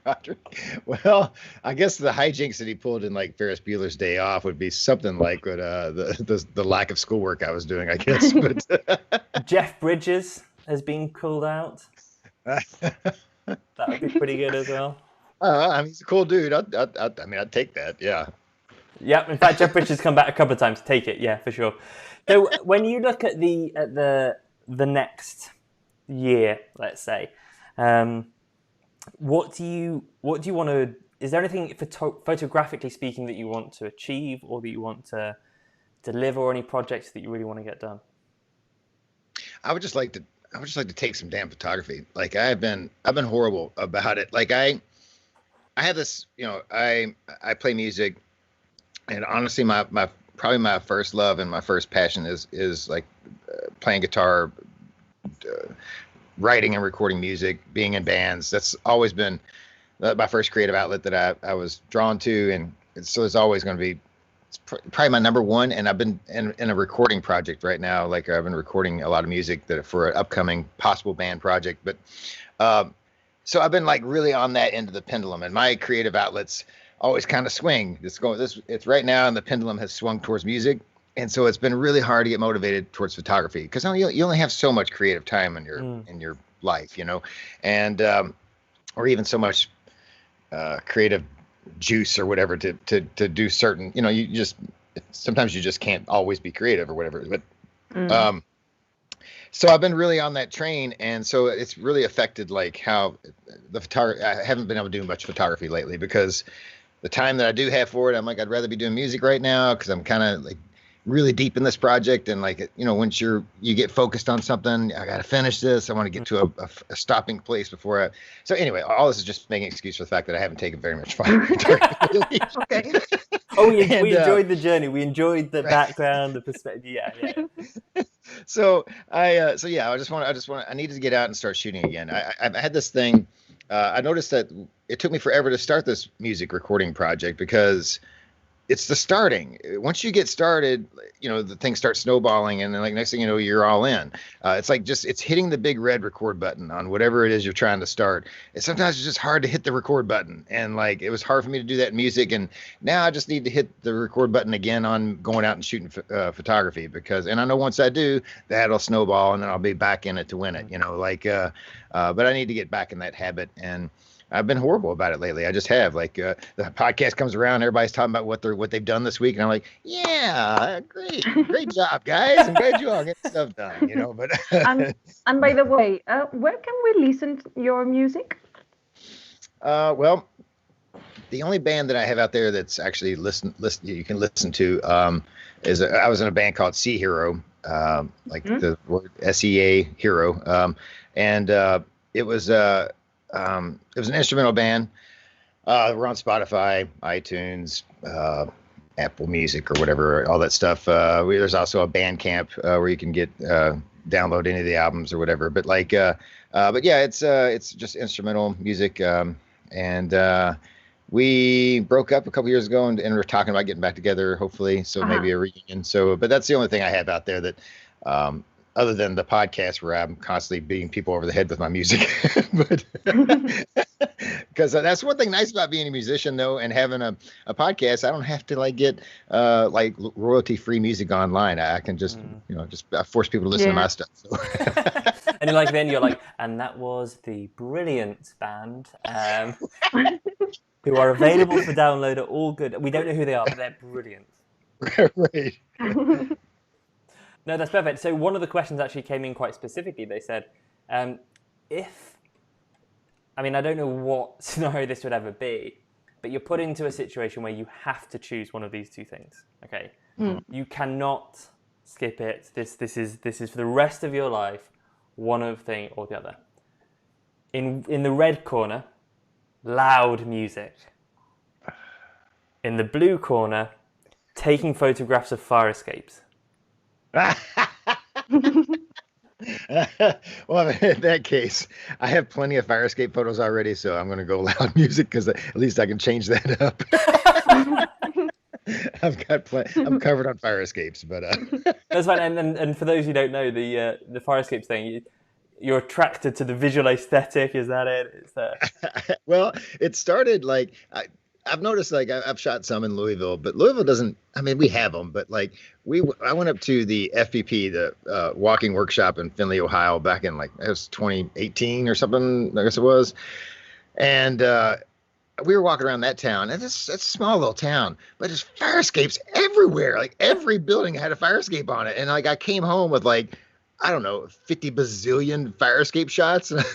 Broderick. Well, I guess the hijinks that he pulled in like Ferris Bueller's Day Off would be something like what the lack of schoolwork I was doing, I guess. But Jeff Bridges has been called out. That would be pretty good as well. I mean, he's a cool dude. I'd take that. Yeah. Yeah. In fact, Jeff Bridges has come back a couple of times. Take it. Yeah, for sure. So when you look at the next year, let's say, what do you want to? Is there anything photographically speaking that you want to achieve, or that you want to deliver, or any projects that you really want to get done? I would just like to take some damn photography. Like I've been horrible about it. Like I have this, I play music, and honestly, my probably my first love and my first passion is like playing guitar, writing and recording music, being in bands. That's always been my first creative outlet that I was drawn to, and so it's always going to be probably my number one. And I've been in a recording project right now. Like I've been recording a lot of music that for an upcoming possible band project. But so I've been like really on that end of the pendulum, and my creative outlets always kind of swing. It's right now, and the pendulum has swung towards music. And so it's been really hard to get motivated towards photography, because you only have so much creative time in your life, and or even so much creative juice or whatever to do certain, sometimes you just can't always be creative or whatever. But so I've been really on that train, and so it's really affected like how the photography. I haven't been able to do much photography lately because the time that I do have for it, I'm like, I'd rather be doing music right now, because I'm kind of like really deep in this project. And like, once you get focused on something, I got to finish this. I want to get to a stopping place before so anyway, all this is just making an excuse for the fact that I haven't taken very much fun. Okay. Oh, we enjoyed the journey. We enjoyed the background, the perspective. Yeah. So I needed to get out and start shooting again. I had this thing. I noticed that it took me forever to start this music recording project, because it's the starting. Once you get started, the thing starts snowballing, and then like next thing you know, you're all in. It's like it's hitting the big red record button on whatever it is you're trying to start. And sometimes it's just hard to hit the record button, and like it was hard for me to do that in music. And now I just need to hit the record button again on going out and shooting photography, and I know once I do, that'll snowball, and then I'll be back in it to win it. But I need to get back in that habit, and I've been horrible about it lately. I just have. Like the podcast comes around, everybody's talking about what they've done this week, and I'm like, yeah, great job, guys. I'm glad you all get stuff done. But and by the way, where can we listen to your music? Well, the only band that I have out there that's actually you can listen to is I was in a band called Sea Hero, the word SEA Hero, and it was an instrumental band. We're on Spotify, iTunes, Apple Music, or whatever, all that stuff. There's also a Bandcamp where you can get download any of the albums or whatever. But but yeah, it's just instrumental music. And we broke up a couple years ago, and we're talking about getting back together, hopefully. So maybe a reunion. So, but that's the only thing I have out there that. Other than the podcast where I'm constantly beating people over the head with my music. But because that's one thing nice about being a musician, though, and having a podcast. I don't have to get royalty-free music online. I can just I force people to listen to my stuff. So. And then you're like, and that was the Brilliant band, who are available for download at all good. We don't know who they are, but they're brilliant. Right. No, that's perfect. So one of the questions actually came in quite specifically. They said, I don't know what scenario this would ever be, but you're put into a situation where you have to choose one of these two things. Okay, You cannot skip it. This is for the rest of your life, one of thing or the other. In the red corner, loud music. In the blue corner, taking photographs of fire escapes. Well, in that case, I have plenty of fire escape photos already, so I'm going to go loud music, because at least I can change that up. I'm covered on fire escapes, but that's fine. And for those who don't know, the fire escapes thing, you're attracted to the visual aesthetic. Is that it? Well, it started I've noticed I've shot some in Louisville, but Louisville doesn't. We have them, but I went up to the FPP, the walking workshop in Findlay, Ohio, back in it was 2018 or something, I guess it was, and we were walking around that town, and it's a small little town, but there's fire escapes everywhere. Every building had a fire escape on it, and I came home with I don't know, 50 bazillion fire escape shots. And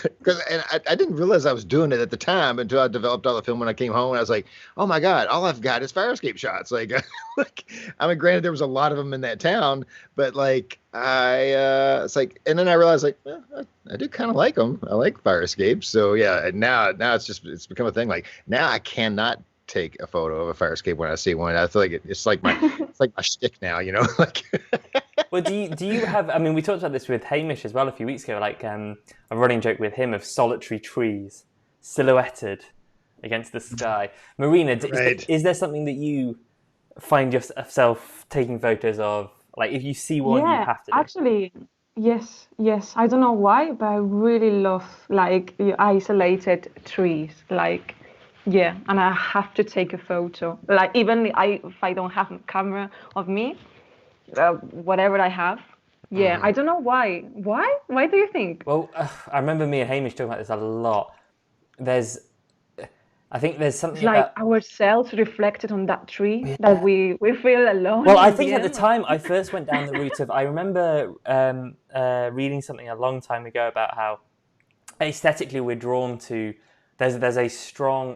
I didn't realize I was doing it at the time until I developed all the film when I came home. And I was like, oh my God, all I've got is fire escape shots. Like, like, I mean, granted, there was a lot of them in that town, but like, it's like, and then I realized like, well, I do kind of like them. I like fire escapes. So yeah, and now it's become a thing. Like now I cannot take a photo of a fire escape when I see one. I feel like it's like my shtick now, you know, like. Well, do you have? I mean, we talked about this with Hamish as well a few weeks ago. Like a running joke with him of solitary trees silhouetted against the sky. Marina, Right. is there something that you find yourself taking photos of? Like, if you see one, you Yeah, have to do. actually, yes. I don't know why, but I really love like the isolated trees. Like, yeah, and I have to take a photo. Like, even if I don't have a camera of me, whatever I have. Yeah, I don't know why. Why? Why do you think? Well, I remember me and Hamish talking about this a lot. I think there's something It's like about. ourselves reflected on that tree that we feel alone. Well, I in think at the end. time I first went down the route of. I remember reading something a long time ago about how aesthetically we're drawn to. There's a strong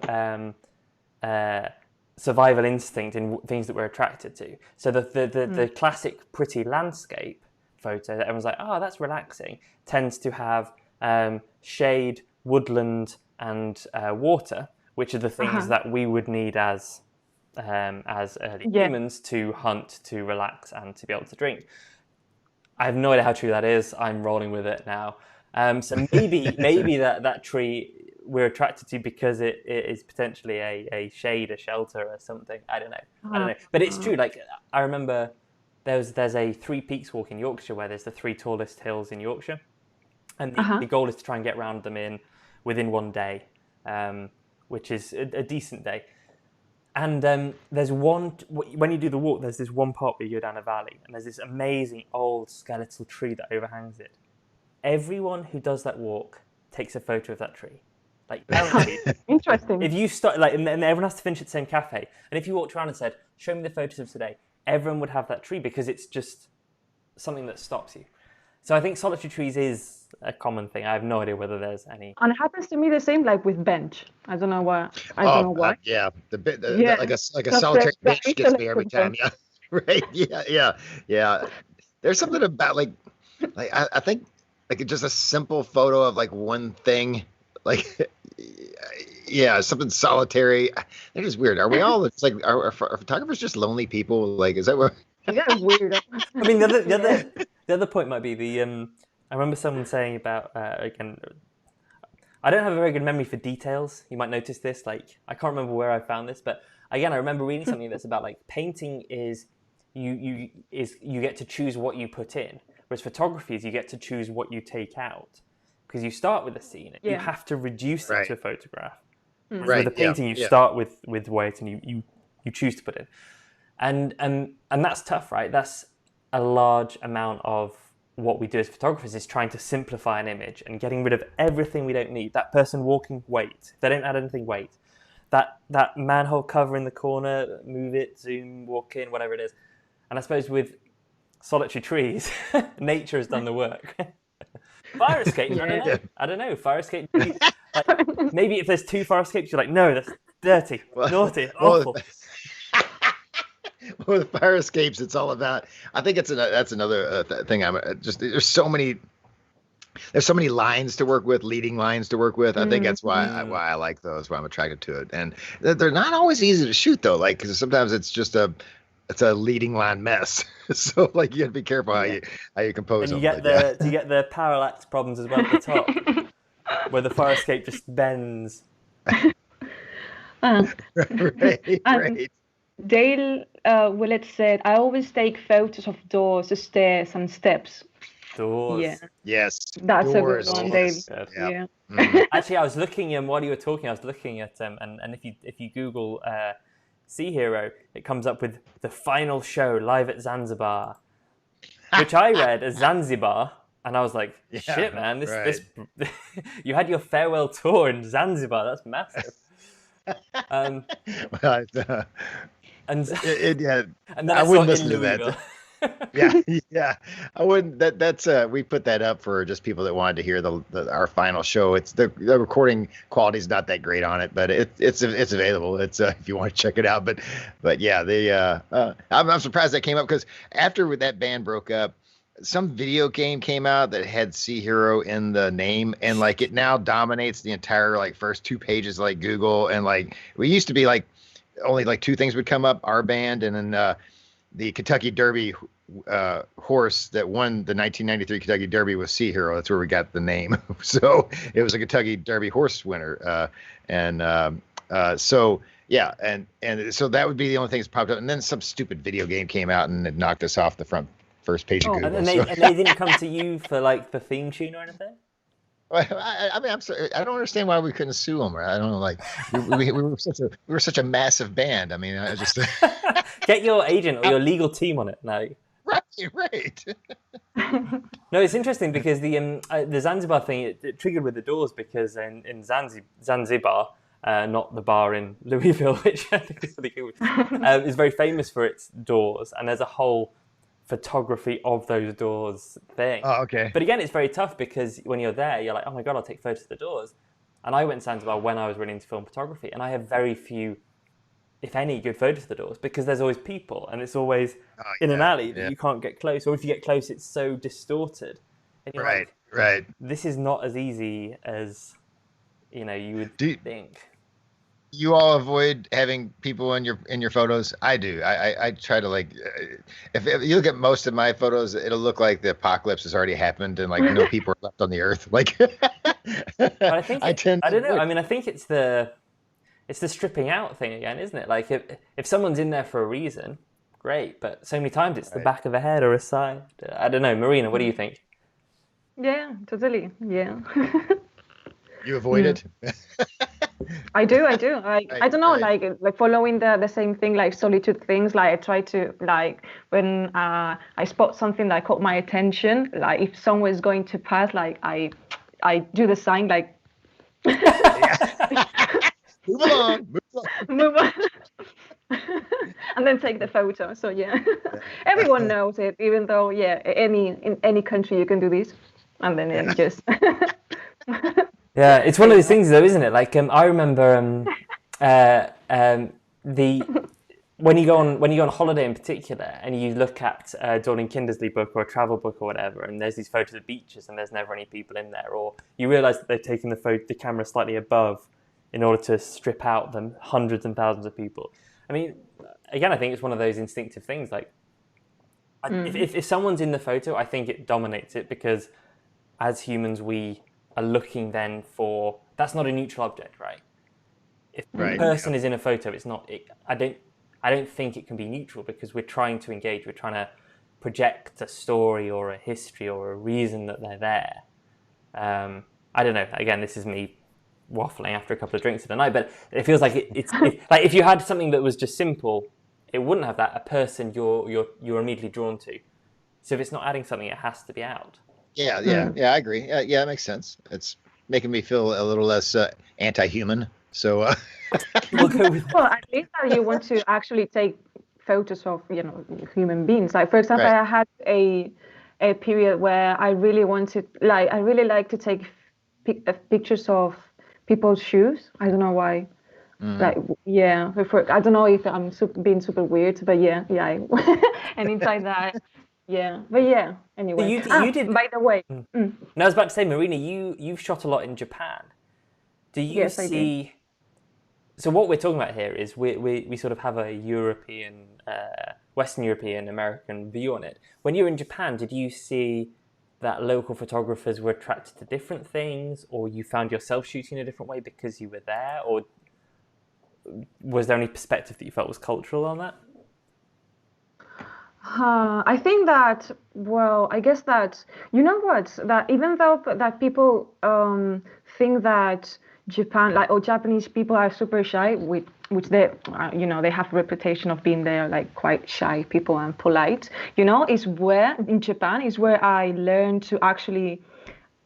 survival instinct in things that we're attracted to. So the classic pretty landscape photo that everyone's like, oh, that's relaxing, tends to have shade, woodland, and water, which are the things that we would need as early humans to hunt, to relax, and to be able to drink. I have no idea how true that is. I'm rolling with it now. So maybe that tree we're attracted to because it is potentially a shade, a shelter, or something. I don't know. But it's true. Like I remember there's a Three Peaks walk in Yorkshire where there's the three tallest hills in Yorkshire, and the goal is to try and get around them within one day, which is a decent day. And there's one, when you do the walk, there's this one part where you go down a valley and there's this amazing old skeletal tree that overhangs it. Everyone who does that walk takes a photo of that tree. Like, Interesting. if you start, like, and everyone has to finish at the same cafe. And if you walked around and said, show me the photos of today, everyone would have that tree because it's just something that stops you. So I think solitary trees is a common thing. I have no idea whether there's any. And it happens to me the same, like with bench. I don't know why. I don't know why. Yeah, Yeah. like a That's solitary the bench gets me every intellectual time. bench. Yeah, right. Yeah. There's something about like I think like just a simple photo of like one thing, like yeah, something solitary. That is weird. Are we all? It's like are photographers just lonely people? Like, is that what? Yeah, weird. I mean, the other point might be I remember someone saying about again. I don't have a very good memory for details. You might notice this. Like I can't remember where I found this, but again, I remember reading something that's about like painting is you get to choose what you put in, whereas photography is you get to choose what you take out because you start with a scene and you have to reduce it to a photograph. With a painting, you start with weight and you choose to put in. And that's tough, right? That's a large amount of what we do as photographers is trying to simplify an image and getting rid of everything we don't need. That person walking, wait. If they don't add anything, wait. That manhole cover in the corner, move it, zoom, walk in, whatever it is. And I suppose with solitary trees, nature has done the work. Fire escapes, I don't know. Fire escape, like, maybe if there's two fire escapes, you're like, no, that's dirty, naughty, awful. Well, with fire escapes, it's all about. I think that's another thing. There's so many lines to work with, leading lines to work with. I think that's why I like those. Why I'm attracted to it, and they're not always easy to shoot though. Like because sometimes it's just a leading line mess. So like you got to be careful how you compose and them. You get the parallax problems as well at the top, where the fire escape just bends. Right. Dale Willett said, I always take photos of doors, stairs, and steps. Doors. Yeah. Yes. That's doors. a good one, Dale. Yes. Yeah. Actually, I was looking, while you were talking, I was looking at, and if you Google Sea Hero, it comes up with the final show live at Zanzibar, which I read as Zanzibar. And I was like, shit, man, this you had your farewell tour in Zanzibar. That's massive. Well, and and then I wouldn't listen to that. Yeah, yeah. I wouldn't. That's we put that up for just people that wanted to hear our final show. It's the recording quality is not that great on it, but it's available. It's if you want to check it out. But yeah, I'm surprised that came up because after that band broke up, some video game came out that had Sea Hero in the name, and like it now dominates the entire like first two pages of, like Google, and like we used to be like only like two things would come up: our band and then the Kentucky Derby horse that won the 1993 Kentucky Derby was Sea Hero. That's where we got the name. So it was a Kentucky Derby horse winner. So yeah, and so that would be the only thing that's popped up. And then some stupid video game came out and it knocked us off the first page of Google. And they didn't come to you for like the theme tune or anything? Well, I mean, I'm sorry. I don't understand why we couldn't sue them. I don't know. Like we were such a massive band. I mean, I just get your agent or your legal team on it now. Right. No, it's interesting because the Zanzibar thing it triggered with the Doors because in Zanzibar, not the bar in Louisville, which I think is pretty cool, is very famous for its doors, and there's a whole photography of those doors thing. Oh, okay. But again, it's very tough because when you're there, you're like, oh my God, I'll take photos of the doors. And I went to Zanzibar when I was really into film photography, and I have very few, if any, good photos of the doors because there's always people, and it's always in an alley that you can't get close, or if you get close, it's so distorted. And you're like, right. This is not as easy as you would think. You all avoid having people in your photos. I do. I try to like. If you look at most of my photos, it'll look like the apocalypse has already happened and like no people are left on the earth. Like, but I think I don't know. I mean, I think it's the stripping out thing again, isn't it? Like if someone's in there for a reason, great. But so many times it's the back of a head or a side. I don't know, Marina. What do you think? Yeah, totally. Yeah. You avoid it. I do. I don't know, like following the same thing, like solitude things. Like I try to like when I spot something that caught my attention, like if someone is going to pass, like I do the sign like move on. And then take the photo. So yeah, everyone knows it, even though in any country you can do this, and then just. Yeah, it's one of those things, though, isn't it? Like I remember when you go on holiday in particular, and you look at a Dorling Kindersley book or a travel book or whatever, and there's these photos of beaches, and there's never any people in there, or you realise that they've taken the camera slightly above in order to strip out them hundreds and thousands of people. I mean, again, I think it's one of those instinctive things. Like, if someone's in the photo, I think it dominates it because as humans we are looking then for, that's not a neutral object, right? If a person is in a photo, it's not. I don't think it can be neutral because we're trying to engage. We're trying to project a story or a history or a reason that they're there. I don't know. Again, this is me waffling after a couple of drinks of the night, but it feels like it's like if you had something that was just simple, it wouldn't have that. A person you're immediately drawn to. So if it's not adding something, it has to be out. Yeah, I agree. Yeah, that makes sense. It's making me feel a little less anti-human. So we'll go with that. Well, at least that you want to actually take photos of human beings. Like for example, I had a period where I really like to take pictures of people's shoes. I don't know why. Like I don't know if I'm being super weird, but yeah. And inside that. Yeah, but yeah. Anyway, you did. By the way, no, I was about to say, Marina, you've shot a lot in Japan. Do you see? So what we're talking about here is we sort of have a European, Western European, American view on it. When you were in Japan, did you see that local photographers were attracted to different things, or you found yourself shooting a different way because you were there, or was there any perspective that you felt was cultural on that? I think that, I guess that, that even though that people think that Japan, or Japanese people are super shy, which they, they have a reputation of being there, like quite shy people and polite, in Japan is where I learned to actually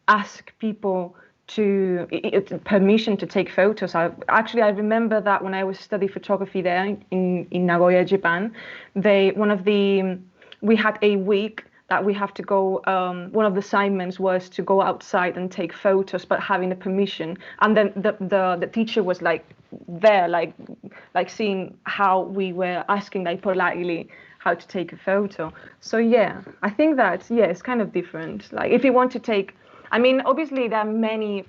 ask people to permission to take photos. I remember that when I was studying photography there in Nagoya, Japan, one of the we had a week that we have to go. One of the assignments was to go outside and take photos, but having the permission. And then the teacher was like there, like seeing how we were asking like politely how to take a photo. So yeah, I think that it's kind of different. Like if you want to take, I mean, obviously there are many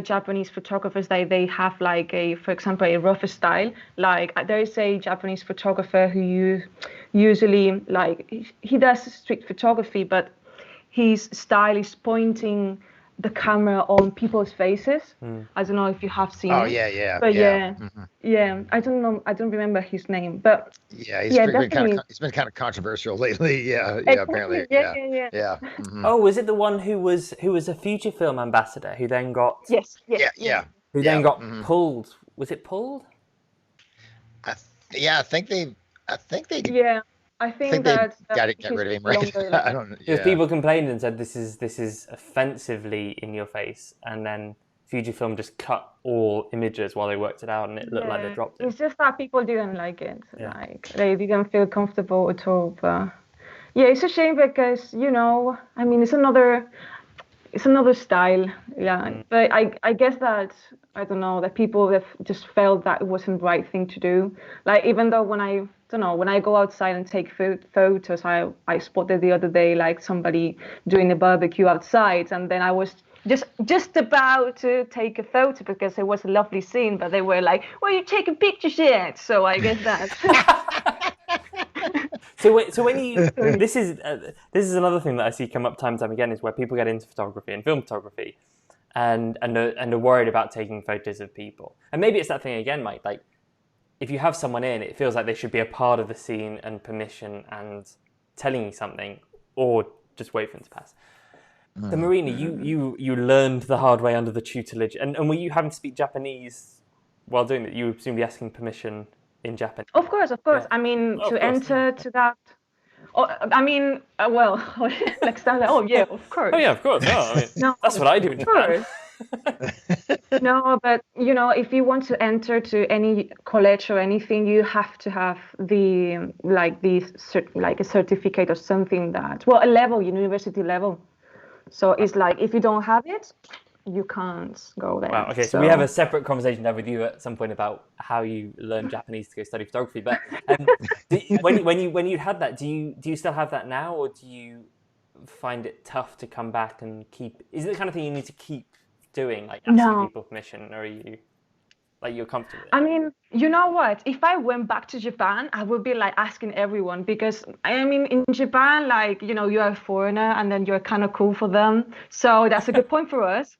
Japanese photographers that they have like for example, a rough style. Like there is a Japanese photographer who usually like he does street photography, but his style is pointing the camera on people's faces. I don't know if you have seen it. Yeah. But Mm-hmm. I don't know. I don't remember his name, but yeah, he's been kind of controversial lately. Yeah, exactly. apparently. Yeah. Mm-hmm. Oh, was it the one who was a Fujifilm ambassador who then got Then got pulled? Was it pulled? I think they. Yeah, I think that got rid of him, right? I don't know. Because people complained and said this is offensively in your face, and then Fujifilm just cut all images while they worked it out, and it looked like they dropped it. It's just that people didn't like it. Like they didn't feel comfortable at all. But yeah, it's a shame because I mean, it's another style. Yeah, but I guess that I don't know that people have just felt that it wasn't the right thing to do. Like even though when I go outside and take photos, I spotted the other day like somebody doing a barbecue outside, and then I was just about to take a photo because it was a lovely scene, but they were like, "Well, you taking pictures yet?" So I guess that. So when you this is another thing that I see come up time and time again is where people get into photography and film photography, and are worried about taking photos of people. And maybe it's that thing again, Mike. Like if you have someone in, it feels like they should be a part of the scene and permission and telling you something, or just wait for them to pass. So Marina, you learned the hard way under the tutelage, and were you having to speak Japanese while doing that? You were presumably asking permission in Japanese. Of course. Yeah. I mean, to that. Oh, I mean, well, like Stanley. Oh yeah, of course. Oh yeah, of course. Oh, I mean, no, that's what I do in Japan. No, but if you want to enter to any college or anything, you have to have a certificate or something a level, university level. So it's like if you don't have it, you can't go there. Wow. Okay, so we have a separate conversation to have with you at some point about how you learn Japanese to go study photography. But when you had that, do you still have that now, or do you find it tough to come back and keep? Is it the kind of thing you need to keep doing, like asking people permission, or are you like you're comfortable with it? I mean, you know what? If I went back to Japan, I would be like asking everyone, because I mean, in Japan, like you're a foreigner and then you're kind of cool for them, so that's a good point for us.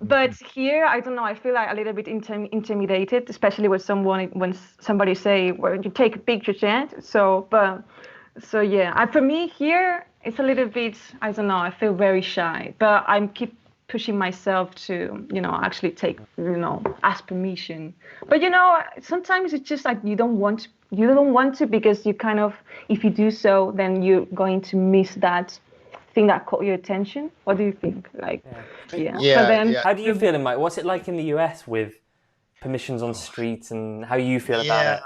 But here, I don't know. I feel like a little bit intimidated, especially when somebody say, "Well, you take a picture, yet?" So yeah. For me here, it's a little bit. I don't know. I feel very shy, but I'm keep pushing myself to, actually take, ask permission. But sometimes it's just like you don't want to because you kind of, if you do so, then you're going to miss that thing that caught your attention. What do you think? Like, yeah. How do you feel in Mike? What's it like in the US with permissions on streets, and how you feel about it?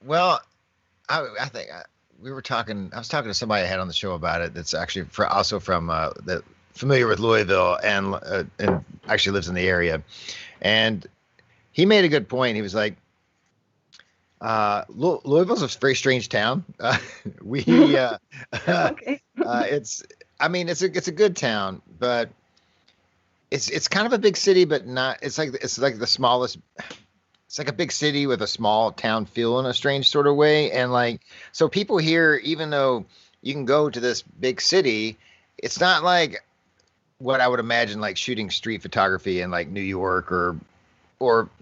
Well, I think I was talking to somebody I had on the show about it. That's actually also from familiar with Louisville and actually lives in the area, and he made a good point. He was like, Louisville's a very strange town. Okay. It's a good town, but it's kind of a big city, but not. It's like the smallest. It's like a big city with a small town feel in a strange sort of way, and like so people here, even though you can go to this big city, it's not like what I would imagine like shooting street photography in like New York or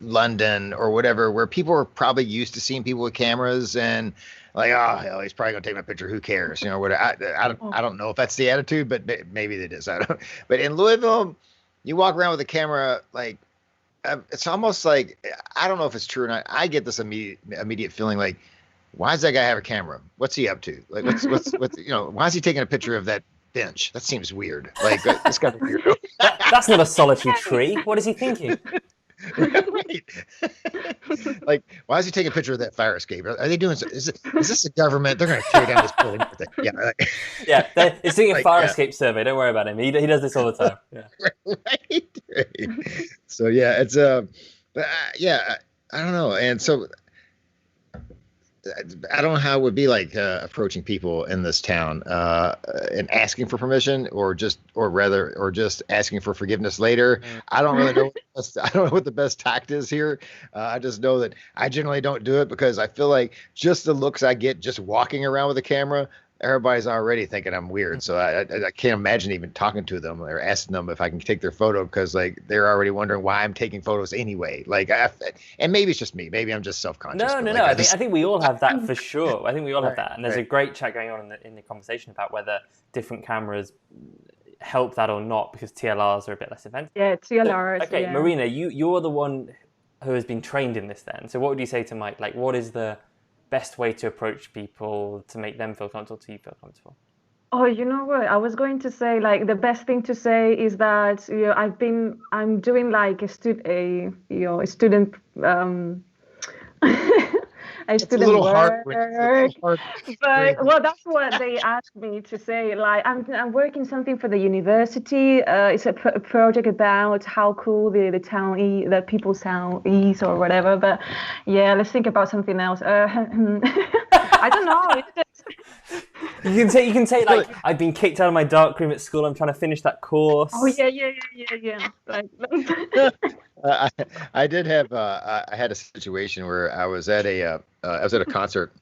London or whatever, where people are probably used to seeing people with cameras and like, oh hell, he's probably gonna take my picture. Who cares? What I don't know if that's the attitude, but maybe it is. I don't. But in Louisville, you walk around with a camera, like it's almost like I don't know if it's true or not. I get this immediate feeling like, why does that guy have a camera? What's he up to? Like, what's why is he taking a picture of that bench? That seems weird. Like, it's got to be weird. That's not a solitary tree. What is he thinking? Right. Like, why is he taking a picture of that fire escape? Are they doing? Is this the government? They're going to tear down this building. Yeah. Like, Yeah, he's doing a like, fire yeah. escape survey. Don't worry about him. He does this all the time. Yeah. Right. So yeah, it's but yeah, I don't know. And so I don't know how it would be like approaching people in this town and asking for permission, or just asking for forgiveness later. I don't really know. I don't know what the best tact is here. I just know that I generally don't do it because I feel like just the looks I get just walking around with a camera, everybody's already thinking I'm weird. So I can't imagine even talking to them or asking them if I can take their photo, because like they're already wondering why I'm taking photos anyway. Like, and maybe it's just me. Maybe I'm just self-conscious. No. Like, I think we all have that for sure. I think we all have that, and there's right. a great chat going on in the conversation about whether different cameras help that or not, because TLRs are a bit less offensive. Yeah, TLRs. Okay, yeah. Marina, you're the one who has been trained in this then. So what would you say to Mike? Like, what is the best way to approach people to make them feel comfortable, to you feel comfortable? Oh, you know what? I was going to say, like, the best thing to say is that, you know, I'm doing like a student a student It's a little hard. But well, that's what they asked me to say. Like, I'm working something for the university. It's a project about how cool the town the people's town is, or whatever. But yeah, let's think about something else. I don't know. It's just... You can say like, I've been kicked out of my darkroom at school. I'm trying to finish that course. Oh yeah. Like, I did have I had a situation where I was at a concert,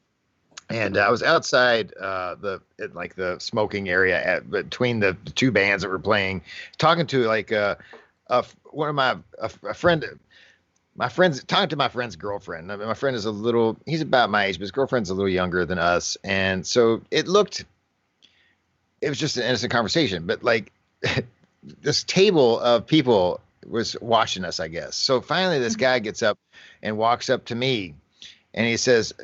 and I was outside the smoking area between the two bands that were playing, talking to like one of my friend. My friend's talking to my friend's girlfriend. I mean, my friend is he's about my age, but his girlfriend's a little younger than us. And so it was just an innocent conversation, but like this table of people was watching us, I guess. So finally this guy gets up and walks up to me, and he says,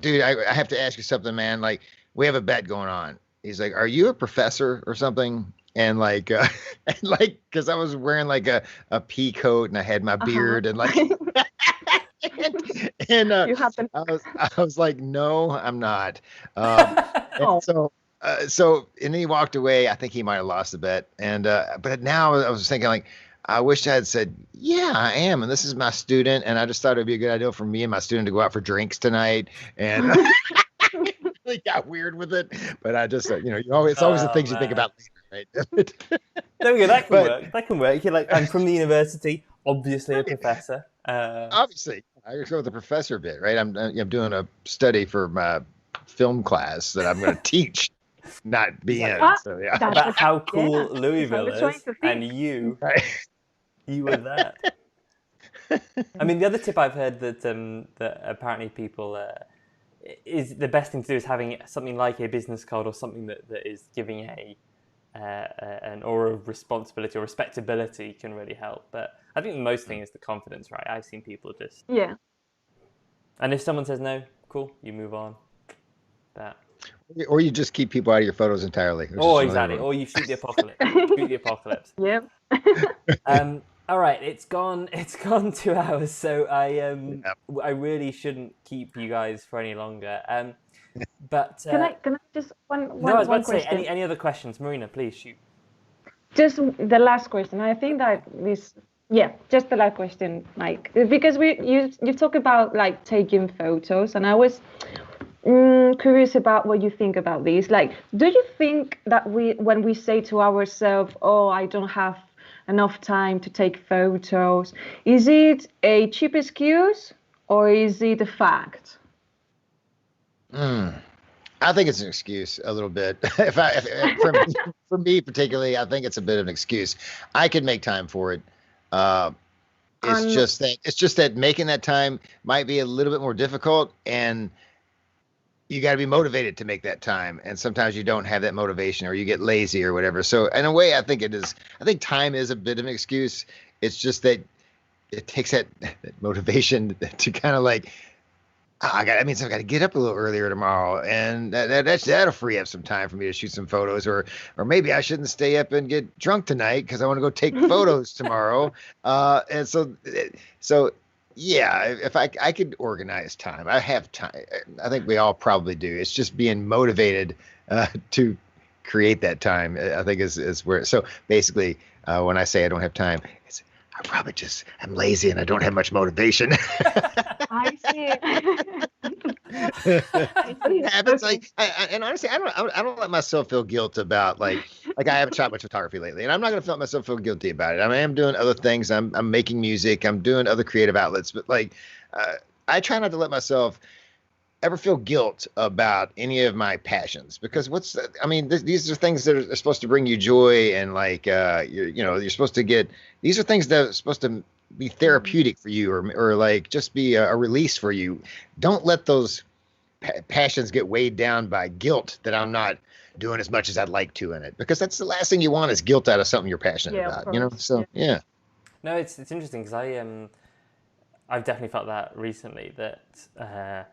dude, I have to ask you something, man. Like, we have a bet going on. He's like, are you a professor or something? And like, because I was wearing like a pea coat and I had my beard and like, and I was like, no, I'm not. And so and then he walked away. I think he might have lost the bet. And but now I was thinking, like, I wish I had said, yeah, I am, and this is my student, and I just thought it'd be a good idea for me and my student to go out for drinks tonight. And really got weird with it, but I just it's always the things you think about later. Right. There we go. That can work. That can work. You're like, I'm from the university, obviously a professor. Obviously, I just go with the professor bit, right? I'm doing a study for my film class that I'm going to teach, not be in. So yeah. About how cool Louisville is, and you were that. I mean, the other tip I've heard that apparently people is the best thing to do is having something like a business card or something that is giving an aura of responsibility or respectability can really help. But I think the most thing is the confidence, right? I've seen people just... Yeah. And if someone says no, cool, you move on. Or you just keep people out of your photos entirely. Oh, exactly. Or you shoot the apocalypse. Yep. All right, it's gone 2 hours, so I really shouldn't keep you guys for any longer. But can I just one no, I was about to question. say, any other questions, Marina? Please shoot. Just the last question. I think that just the last question, Mike, because you talk about like taking photos, and I was curious about what you think about this. Like, do you think that when we say to ourselves, "Oh, I don't have enough time to take photos," is it a cheap excuse or is it a fact? I think it's an excuse a little bit. For me particularly, I think it's a bit of an excuse. I could make time for it. It's just that making that time might be a little bit more difficult, and you got to be motivated to make that time. And sometimes you don't have that motivation, or you get lazy or whatever. So in a way, I think time is a bit of an excuse. It's just that it takes that motivation to kind of like That means I've got to get up a little earlier tomorrow, and that'll free up some time for me to shoot some photos, or maybe I shouldn't stay up and get drunk tonight because I want to go take photos tomorrow. And so yeah, if I could organize time, I have time. I think we all probably do. It's just being motivated to create that time. I think is where. So basically, when I say I don't have time, it's I'm lazy and I don't have much motivation. I see. It happens. And honestly, I don't let myself feel guilt about like I haven't shot much photography lately, and I'm not gonna let myself feel guilty about it. I am doing other things. I'm making music. I'm doing other creative outlets, but I try not to let myself ever feel guilt about any of my passions, because these are things that are supposed to bring you joy, and you're supposed to get, these are things that are supposed to be therapeutic for you, or like just be a release for you. Don't let those passions get weighed down by guilt that I'm not doing as much as I'd like to in it, because that's the last thing you want is guilt out of something you're passionate about, so yeah. No, it's interesting because I've definitely felt that recently, that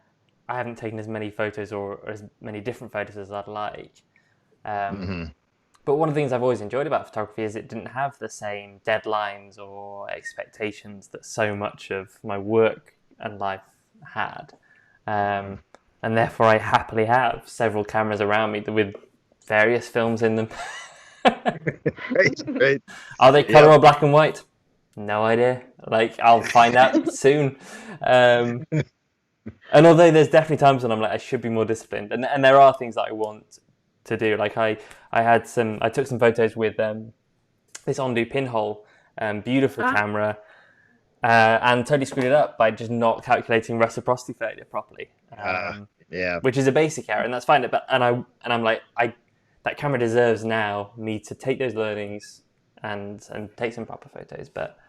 I haven't taken as many photos or as many different photos as I'd like. But one of the things I've always enjoyed about photography is it didn't have the same deadlines or expectations that so much of my work and life had. And therefore I happily have several cameras around me with various films in them. Right. Are they color or black and white? No idea. I'll find out soon. And although there's definitely times when I'm like, I should be more disciplined, and there are things that I want to do. I took some photos with this Ondu pinhole, beautiful camera, and totally screwed it up by just not calculating reciprocity failure properly. Which is a basic error, and that's fine. But I'm like, that camera deserves now me to take those learnings and take some proper photos. But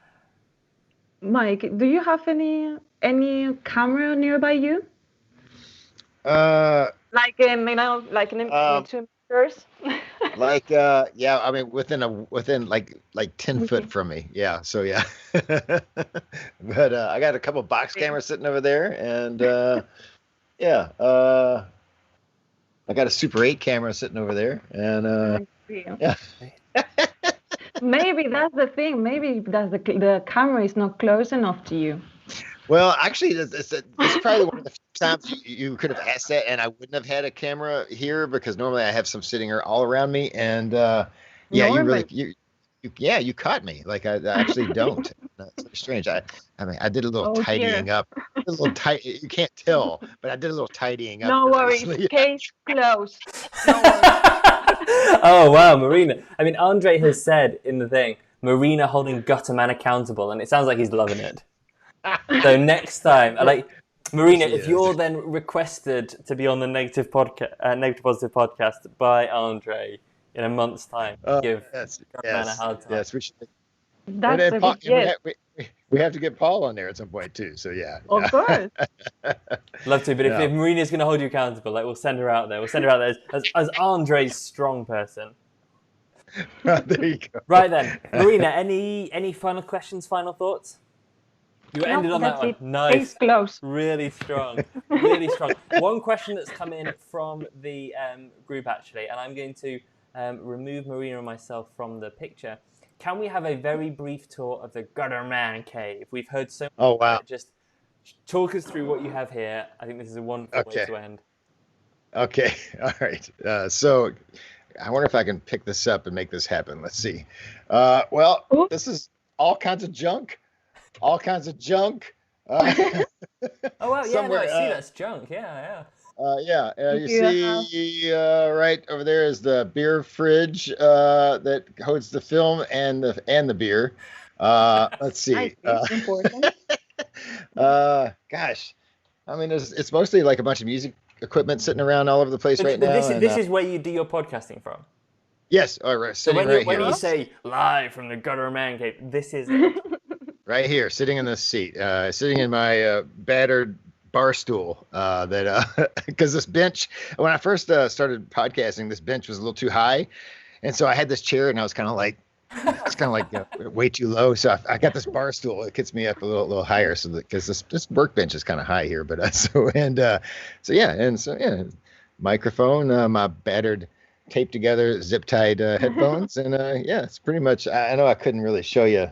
Mike, do you have any camera nearby you? Like in 2 meters? Within like 10 foot from me. Yeah. So yeah. But I got a couple box cameras sitting over there, and I got a Super 8 camera sitting over there, and yeah. Maybe that's the thing. Maybe that's the camera is not close enough to you. Well, actually, this is probably one of the few times you could have asked that, and I wouldn't have had a camera here, because normally I have some sitting all around me, and you caught me. Like I actually don't. It's very strange. I did a little tidying up. A little tight. You can't tell, but I did a little tidying up. No worries. Case closed. No worries. Oh wow, Marina. Andre has said in the thing, Marina holding Gutterman accountable, and it sounds like he's loving it. So next time, Marina, if you're then requested to be on the Negative Positive podcast by Andre in a month's time, give Gutterman a hard time. Yes, we should. That's we have to get Paul on there at some point too. So yeah. Of course. Love to, but if Marina's going to hold you accountable, we'll send her out there. We'll send her out there as Andre's strong person. There you go. Right then, Marina. Any final questions? Final thoughts? You ended on that one. Nice. Close. Really strong. Really strong. One question that's come in from the group actually, and I'm going to remove Marina and myself from the picture. Can we have a very brief tour of the Gutterman cave? We've heard so much. Oh, wow. Just talk us through what you have here. I think this is a wonderful way to end. Okay. All right. So I wonder if I can pick this up and make this happen. Let's see. This is all kinds of junk. Oh, wow. Yeah, I see that's junk. Yeah. You see right over there is the beer fridge that holds the film and the beer. Let's see. Important. Gosh, it's mostly like a bunch of music equipment sitting around all over the place right now. This is where you do your podcasting from. Yes. All right. So when you say live from the Gutterman cave, this is it. Right here, sitting in this seat, sitting in my battered bar stool, because this bench, when I first started podcasting, this bench was a little too high, and so I had this chair, and I was kind of like It's kind of like way too low. So I got this bar stool. It gets me up a little higher. So because this workbench is kind of high here, but microphone, my battered, taped together, zip tied headphones, and yeah, it's pretty much. I know I couldn't really show you.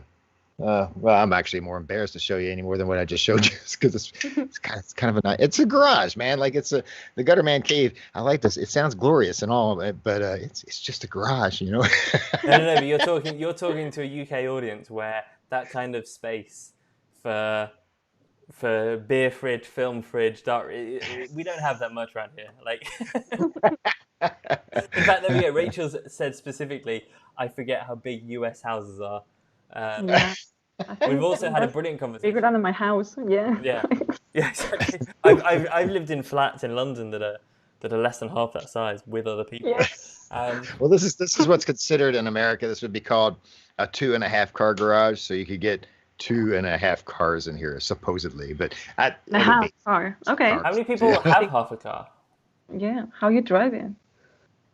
Well, I'm actually more embarrassed to show you any more than what I just showed you, because it's kind of it's a garage, man. Like the Gutterman cave. I like this. It sounds glorious and all, but it's just a garage, you know. No, but you're talking to a UK audience where that kind of space for beer fridge, film fridge, dark. We don't have that much around here. Like, in fact, Rachel said specifically, I forget how big US houses are. Yeah. We've also had a brilliant conversation. Bigger than my house. Yeah. Yeah, exactly. I've lived in flats in London that are less than half that size with other people. Yes. Well, this is what's considered in America. This would be called a 2.5 car garage. So you could get 2.5 cars in here, supposedly. But half car. Okay. How many people have half a car? Yeah. How you driving?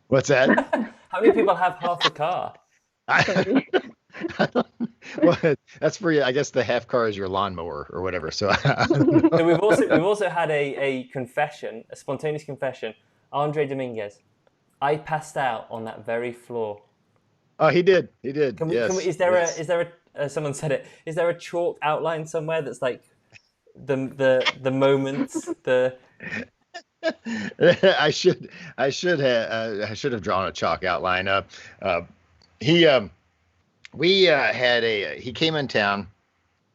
What's that? How many people have half a car? Well, that's for you. I guess the half car is your lawnmower or whatever. So we've also had a confession, a spontaneous confession. Andre Dominguez, I passed out on that very floor. Oh, he did. Is there a someone said it? Is there a chalk outline somewhere that's like the moments the? I should have drawn a chalk outline. He came in town,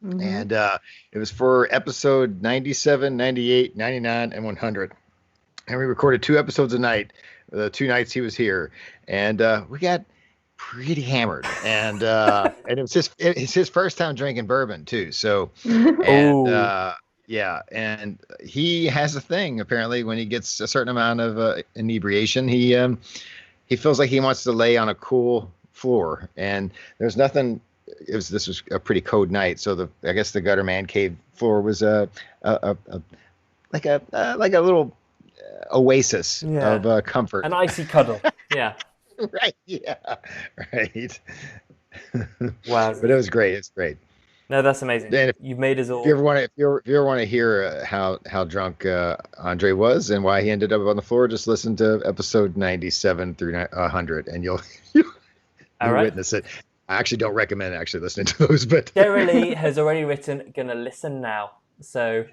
mm-hmm. and it was for episode 97, 98, 99, and 100. And we recorded 2 episodes a night, the 2 nights he was here. And we got pretty hammered. And and it's his first time drinking bourbon too. So, and yeah, and he has a thing, apparently, when he gets a certain amount of inebriation, he feels like he wants to lay on a cool floor, and there's nothing. This was a pretty cold night, so I guess the Gutterman cave floor was like a little oasis of comfort, an icy cuddle. Yeah. Right. Yeah. Right. Wow. But it was great. It's great. No, that's amazing. You've made us all. If you ever want to hear how drunk Andre was and why he ended up on the floor, just listen to episode 97 through 100, and you'll witness it. I actually don't recommend listening to those, but Jerry has already written, gonna listen now. So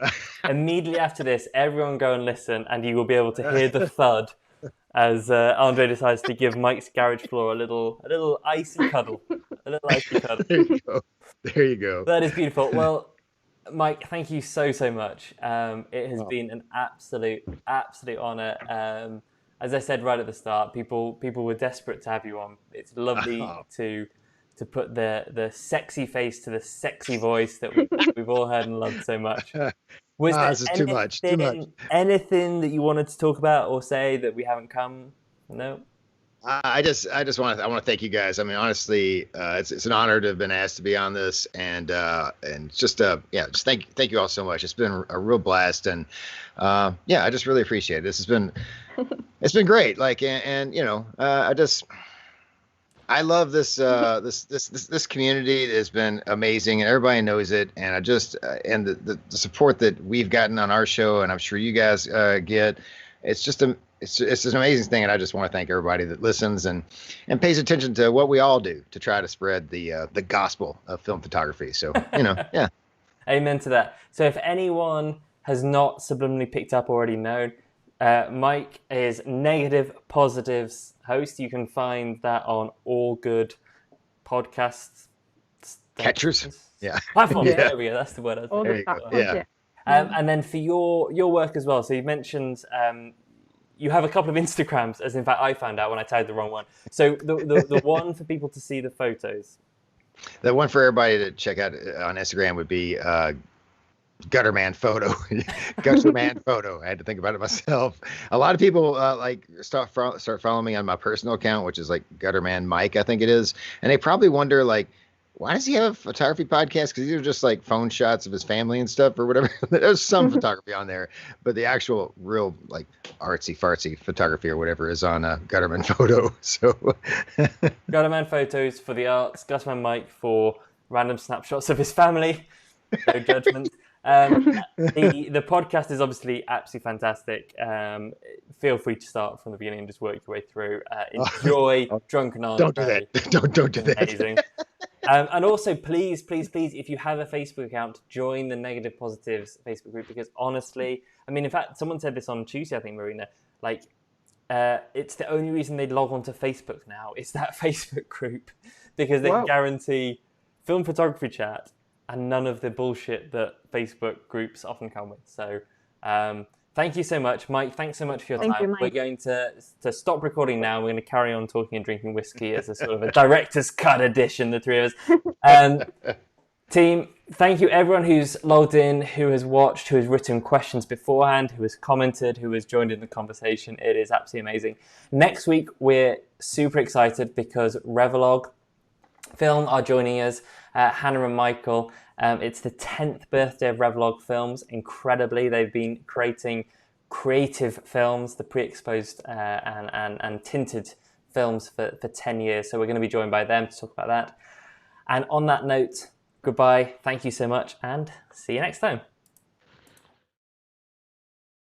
immediately after this, everyone go and listen, and you will be able to hear the thud as Andre decides to give Mike's garage floor a little icy cuddle. A little icy cuddle. There you go. That is beautiful. Well, Mike, thank you so much. It has been an absolute honor. As I said right at the start, people were desperate to have you on. It's lovely to put the sexy face to the sexy voice that we've all heard and loved so much. Was there this is too much. Anything that you wanted to talk about or say that we haven't come? No. I want to thank you guys. I mean, honestly, it's an honor to have been asked to be on this, and just thank you all so much. It's been a real blast, and I just really appreciate it. This has been it's been great. Like, and I love this this community. It has been amazing, and everybody knows it. And and the support that we've gotten on our show, and I'm sure you guys get. It's just it's an amazing thing, and I just want to thank everybody that listens and pays attention to what we all do to try to spread the gospel of film photography. So yeah. Amen to that. So if anyone has not subliminally picked up already known, Mike is Negative Positives host. You can find that on all good podcasts catchers. Yeah. Platforms. Yeah. There we go. That's the word. There you go. Yeah. And then for your work as well. So you mentioned you have a couple of Instagrams, as in fact I found out when I tagged the wrong one. So the one for people to see the photos. The one for everybody to check out on Instagram would be Gutterman photo. Gutterman photo. I had to think about it myself. A lot of people start following me on my personal account, which is like Gutterman Mike, I think it is, and they probably wonder like, why does he have a photography podcast? Because these are just like phone shots of his family and stuff or whatever. There's some photography on there, but the actual real like artsy fartsy photography or whatever is on Gutterman Photo. So Gutterman Photos for the arts, Gutterman Mike for random snapshots of his family. No judgment. The podcast is obviously absolutely fantastic. Feel free to start from the beginning and just work your way through. Enjoy Drunken Andre. don't do that. Don't do that. Amazing. And also, please, if you have a Facebook account, join the Negative Positives Facebook group, because honestly, I mean, in fact, someone said this on Tuesday, I think, Marina, like, it's the only reason they log on to Facebook now is that Facebook group, because they can guarantee film photography chat and none of the bullshit that Facebook groups often come with. So thank you so much, Mike. Thanks so much for your time. You, Mike. We're going to stop recording now. We're going to carry on talking and drinking whiskey as a sort of a director's cut edition, the three of us. Team, thank you everyone who's logged in, who has watched, who has written questions beforehand, who has commented, who has joined in the conversation. It is absolutely amazing. Next week, we're super excited because Revelogue Film are joining us, Hannah and Michael. It's the 10th birthday of Revelogue Films. Incredibly, they've been creating creative films, the pre-exposed and tinted films for 10 years. So we're going to be joined by them to talk about that. And on that note, goodbye, thank you so much, and see you next time.